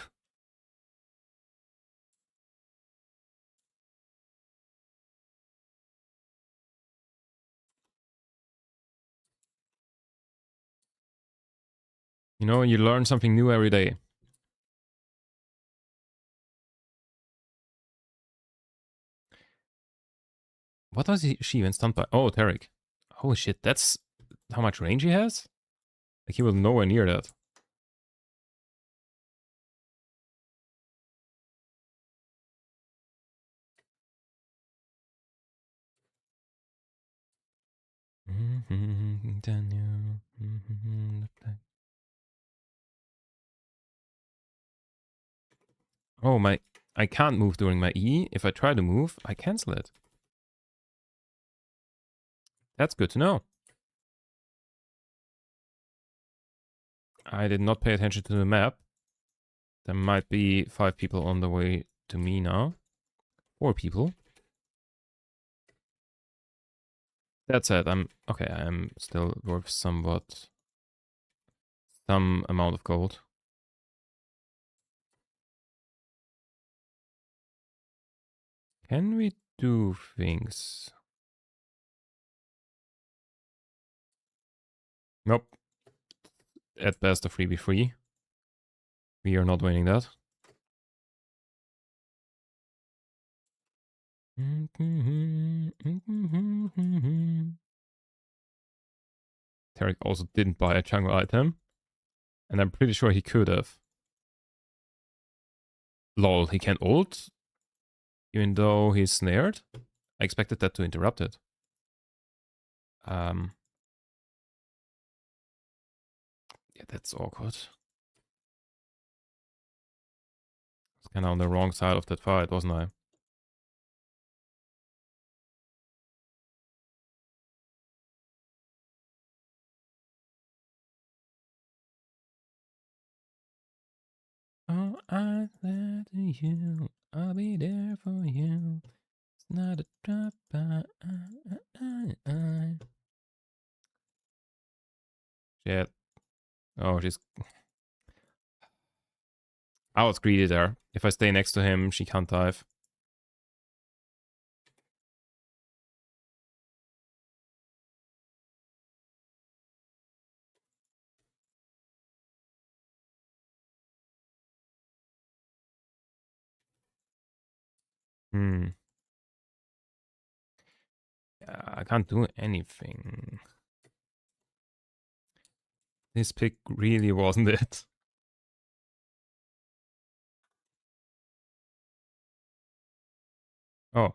You know, you learn something new every day. What was she even stunned by? Oh, Tarek. Holy shit, that's how much range he has? Like, he was nowhere near that. Oh, I can't move during my E. If I try to move, I cancel it. That's good to know. I did not pay attention to the map. There might be 5 people on the way to me now. 4 people. That said, I'm still worth some amount of gold. Can we do things? Nope. At best a 3v3. We are not winning that. Tarek also didn't buy a jungle item. And I'm pretty sure he could have. Lol, he can ult? Even though he's snared? I expected that to interrupt it. Yeah, that's awkward. I was kind of on the wrong side of that fight, wasn't I? Oh, I said to you, I'll be there for you. It's not a drop by. Shit. Oh, she's. I was greedy there. If I stay next to him, she can't dive. Hmm. I can't do anything. This pick really wasn't it. Oh.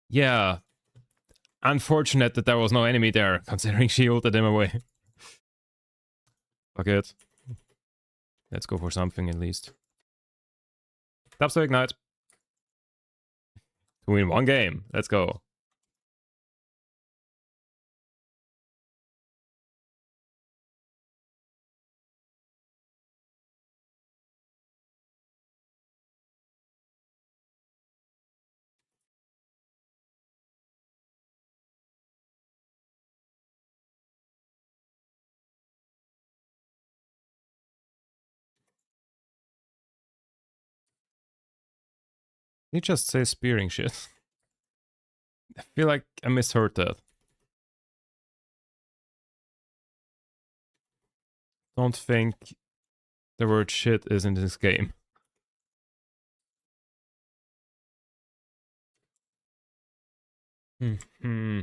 Yeah. Unfortunate that there was no enemy there, considering she ulted him away. Fuck it. Let's go for something at least. Taps to ignite. To win 1 game. Let's go. He just says spearing shit. I feel like I misheard that. Don't think the word shit is in this game. Hmm.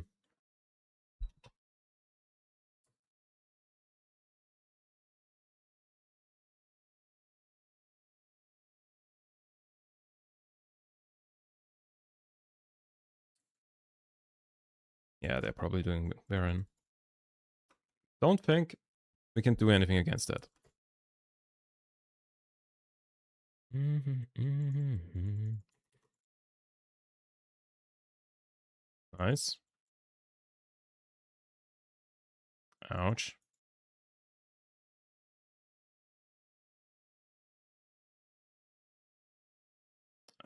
Yeah, they're probably doing Baron. Don't think we can do anything against that. Nice. Ouch.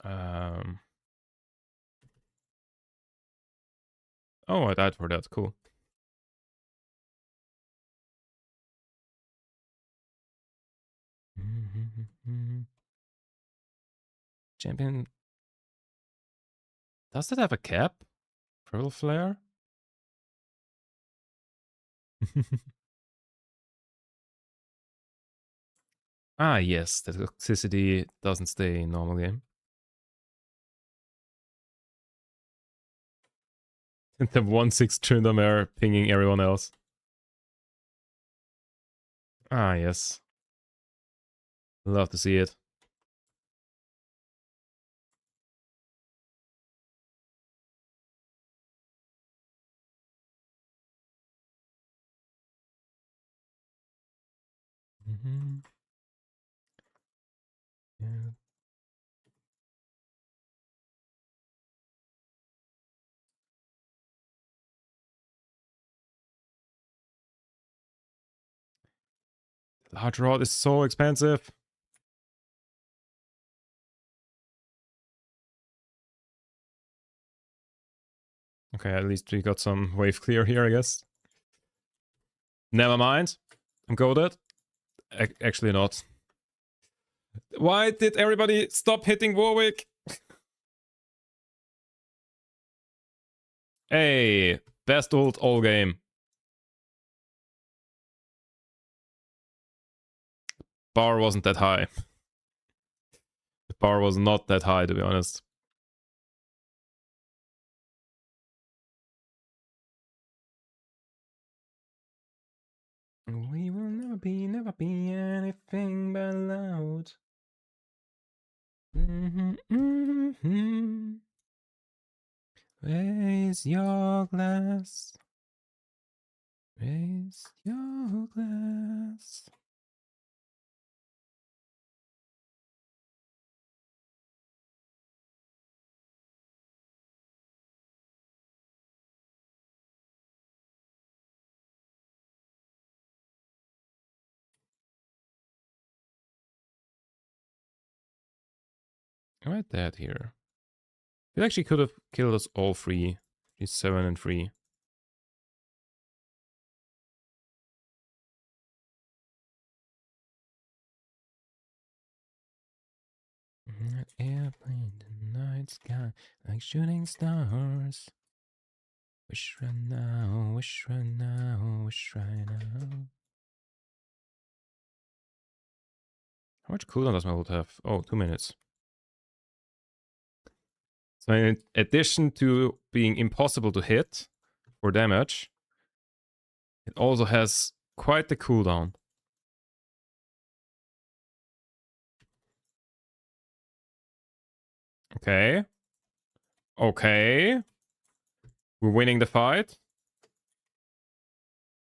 Um. Oh, I died for that. Cool. Champion. Does it have a cap? Pearl Flare? Ah, yes. The toxicity doesn't stay in normal game. And the 1/6 Tryndamere pinging everyone else. Ah, yes. Love to see it. Yeah. Large rod is so expensive. Okay, at least we got some wave clear here, I guess. Never mind. I'm goaded. Actually not. Why did everybody stop hitting Warwick? Hey, best ult all game. Bar wasn't that high. The bar was not that high, to be honest. We will never be anything but loud. Raise your glass. Raise your glass. Right, that here. It actually could have killed us all three. He's 7 and 3. Airplane, the night sky, like shooting stars. Wish right now, wish right now, wish right now. How much cooldown does my ult have? Oh, 2 minutes. So in addition to being impossible to hit for damage, it also has quite the cooldown. Okay. Okay. We're winning the fight.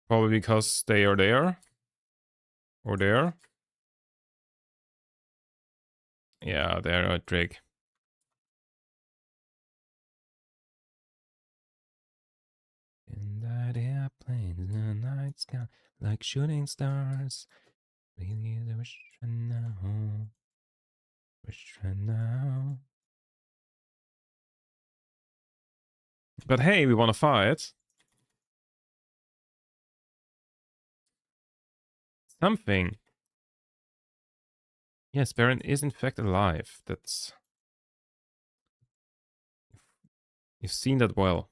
Probably because they are there. Or there. Yeah, they're a Drake. In that airplane in the night sky, like shooting stars. Really, the wish right now. Wish right now. But hey, we want to fight. Something. Yes, Baron is in fact alive. That's... You've seen that well.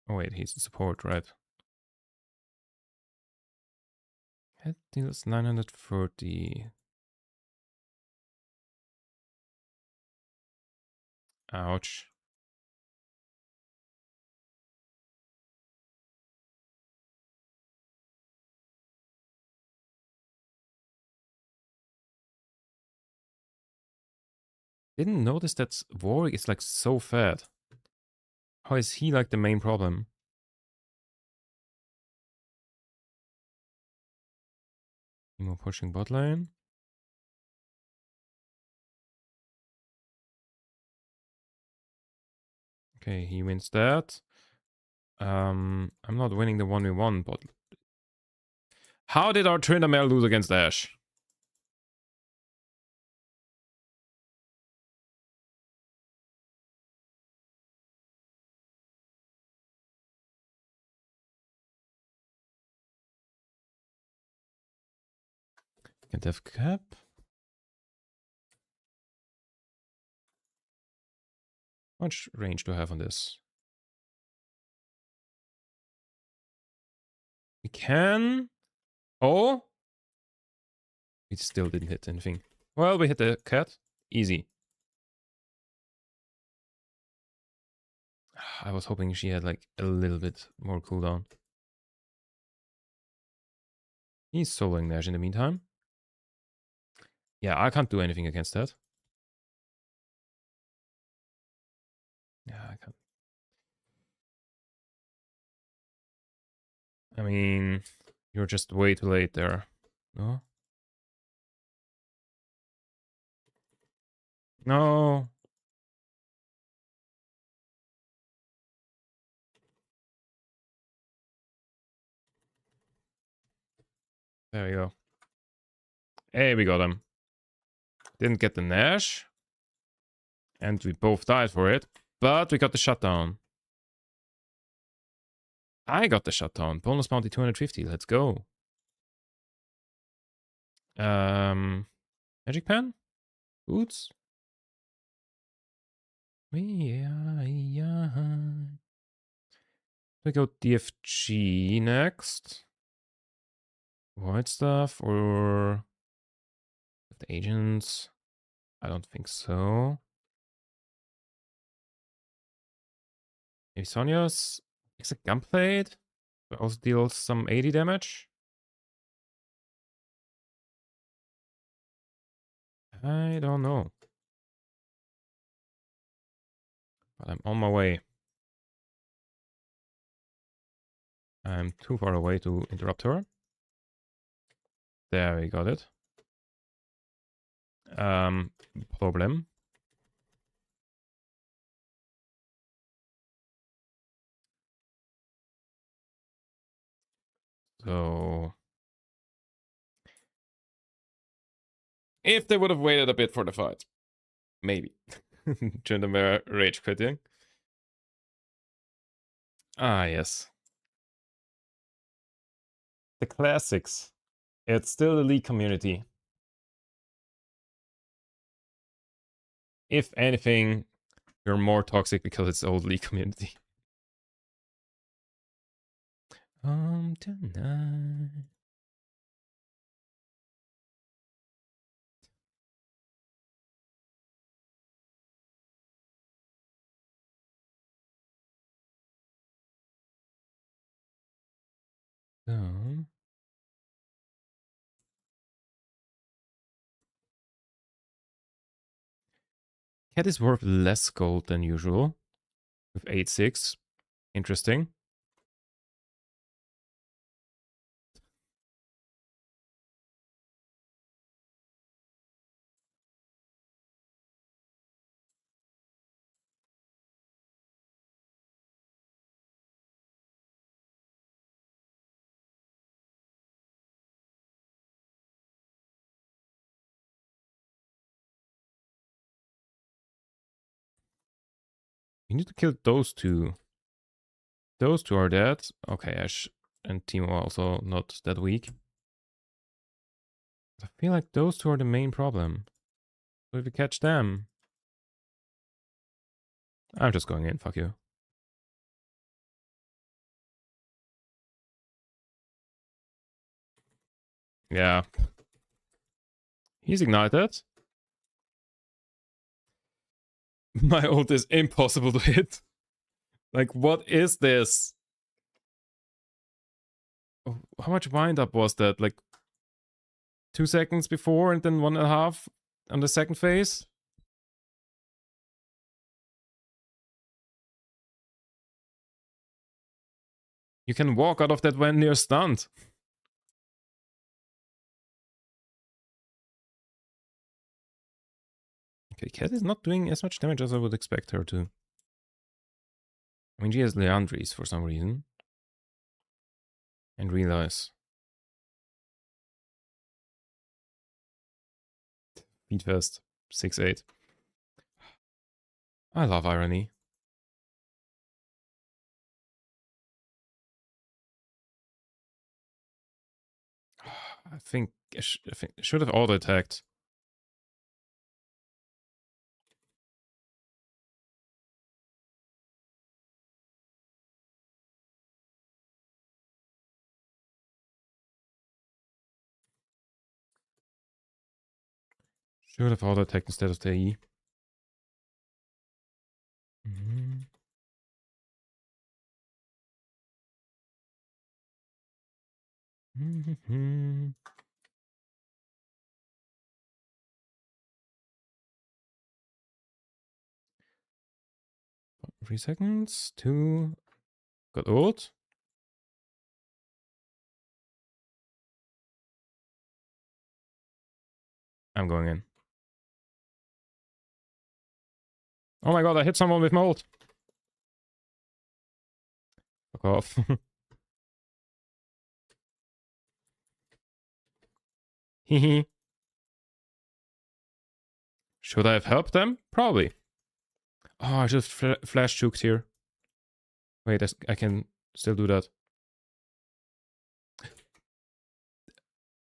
Oh wait, he's a support, right? Head deals 930. Ouch. Didn't notice that Warwick is like so fat. How is he like the main problem? Emo pushing bot lane. Okay, he wins that. I'm not winning the 1v1 bot. How did our Tryndamere lose against Ashe? Can't have cap. How much range do I have on this? We can... Oh? We still didn't hit anything. Well, we hit the cat. Easy. I was hoping she had like a little bit more cooldown. He's soloing Nash in the meantime. Yeah, I can't do anything against that. Yeah, I can't. I mean, you're just way too late there. No? No. There we go. Hey, we got him. Didn't get the Nash. And we both died for it. But we got the shutdown. I got the shutdown. Bonus bounty 250. Let's go. Magic pen? Boots? Yeah. We go DFG next. White stuff or the agents? I don't think so. Maybe Sonya's makes a gunplate, but also deals some 80 damage. I don't know. But I'm on my way. I'm too far away to interrupt her. There we got it. Problem. So if they would have waited a bit for the fight, maybe. Gentleman rage quitting. Ah, yes. The classics. It's still the League community. If anything, you're more toxic because it's the old League community. Tonight. Cat is worth less gold than usual. With 8-6. Interesting. You need to kill those two. Those two are dead. Okay, Ash and Timo are also not that weak. I feel like those two are the main problem. So if we catch them... I'm just going in, fuck you. Yeah. He's ignited. My ult is impossible to hit. Like, what is this? Oh, how much wind up was that? Like 2 seconds before and then 1.5 on the second phase? You can walk out of that when you're stunned. Okay, Cat is not doing as much damage as I would expect her to. I mean, she has Leandries for some reason. And realize. Feed fast. 6-8. I love irony. I think I should have auto-attacked. Should have auto-attacked instead of the E. Mm-hmm. Mm-hmm. 3 seconds. 2. Got ult. I'm going in. Oh my god, I hit someone with my ult. Fuck off. Hehe. Should I have helped them? Probably. Oh, I just flash juked here. Wait, I can still do that.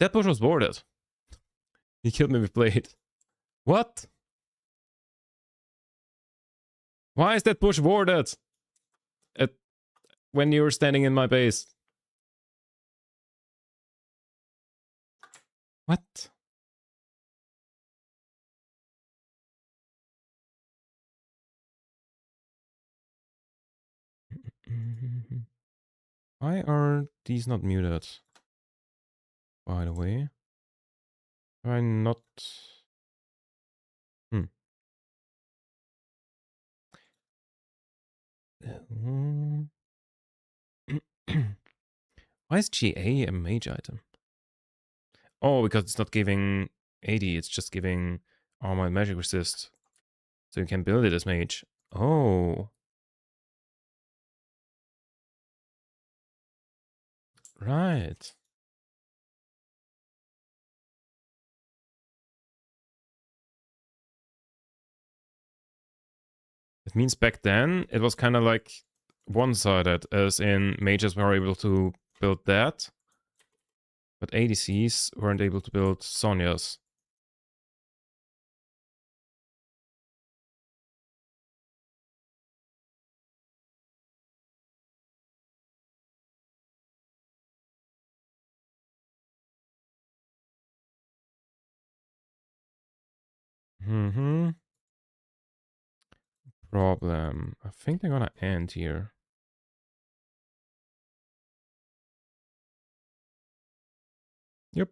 That bush was warded. He killed me with blade. What? Why is that bush warded? When you're standing in my base. What? Why are these not muted? By the way. Why not? Why is GA a mage item? Oh, because it's not giving 80, it's just giving armor and magic resist. So you can build it as mage. Oh. Right. It means back then it was kind of like one-sided, as in mages were able to build that, but ADCs weren't able to build Sonya's. Problem. I think they're gonna end here. Yep.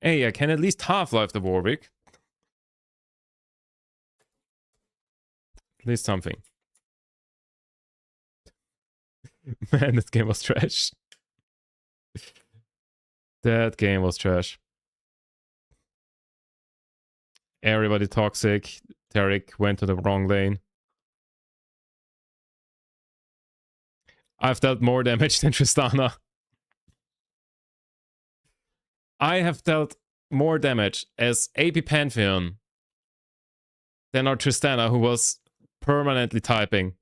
Hey, I can at least half-life the Warwick. At least something. Man, this game was trash. That game was trash. Everybody toxic. Tarek went to the wrong lane. I've dealt more damage than Tristana. I have dealt more damage as AP Pantheon than our Tristana, who was permanently typing.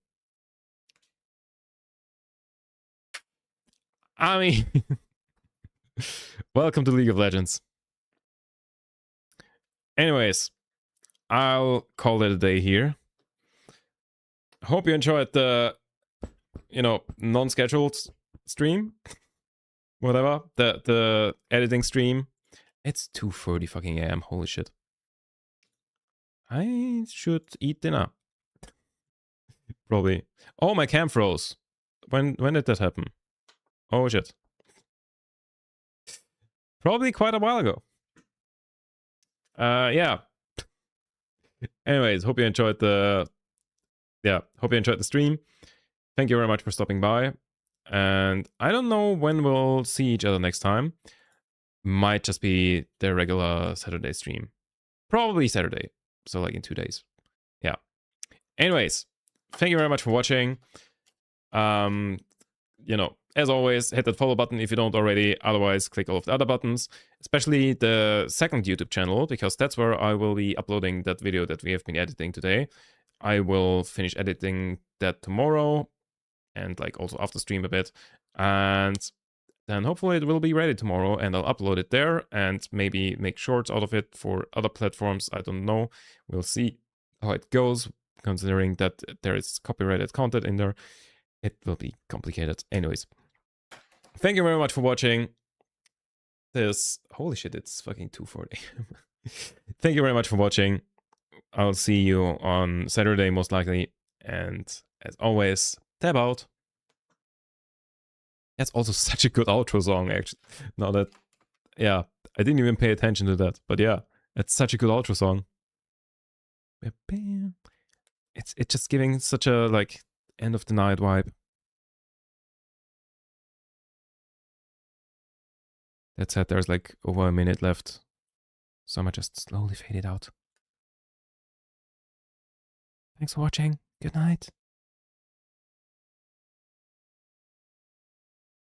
I mean, welcome to League of Legends. Anyways, I'll call it a day here. Hope you enjoyed the, non-scheduled stream. Whatever. The editing stream. It's 2:30 fucking AM. Holy shit. I should eat dinner. Probably. Oh, my cam froze. When did that happen? Oh shit. Probably quite a while ago. Yeah. Anyways, hope you enjoyed the stream. Thank you very much for stopping by. And I don't know when we'll see each other next time. Might just be the regular Saturday stream. Probably Saturday. So like in 2 days. Yeah. Anyways, thank you very much for watching. As always, hit that follow button if you don't already. Otherwise, click all of the other buttons, especially the second YouTube channel, because that's where I will be uploading that video that we have been editing today. I will finish editing that tomorrow and like also after stream a bit. And then hopefully it will be ready tomorrow and I'll upload it there and maybe make shorts out of it for other platforms. I don't know. We'll see how it goes, considering that there is copyrighted content in there. It will be complicated. Anyways, thank you very much for watching. this. Holy shit, it's fucking 2:40. Thank you very much for watching. I'll see you on Saturday, most likely. And as always, tab out. That's also such a good outro song, actually. Now that, yeah, I didn't even pay attention to that. But yeah, it's such a good outro song. It's just giving such a, like, end of the night vibe. That said, there's like over a minute left. So I might just slowly fade it out. Thanks for watching. Good night.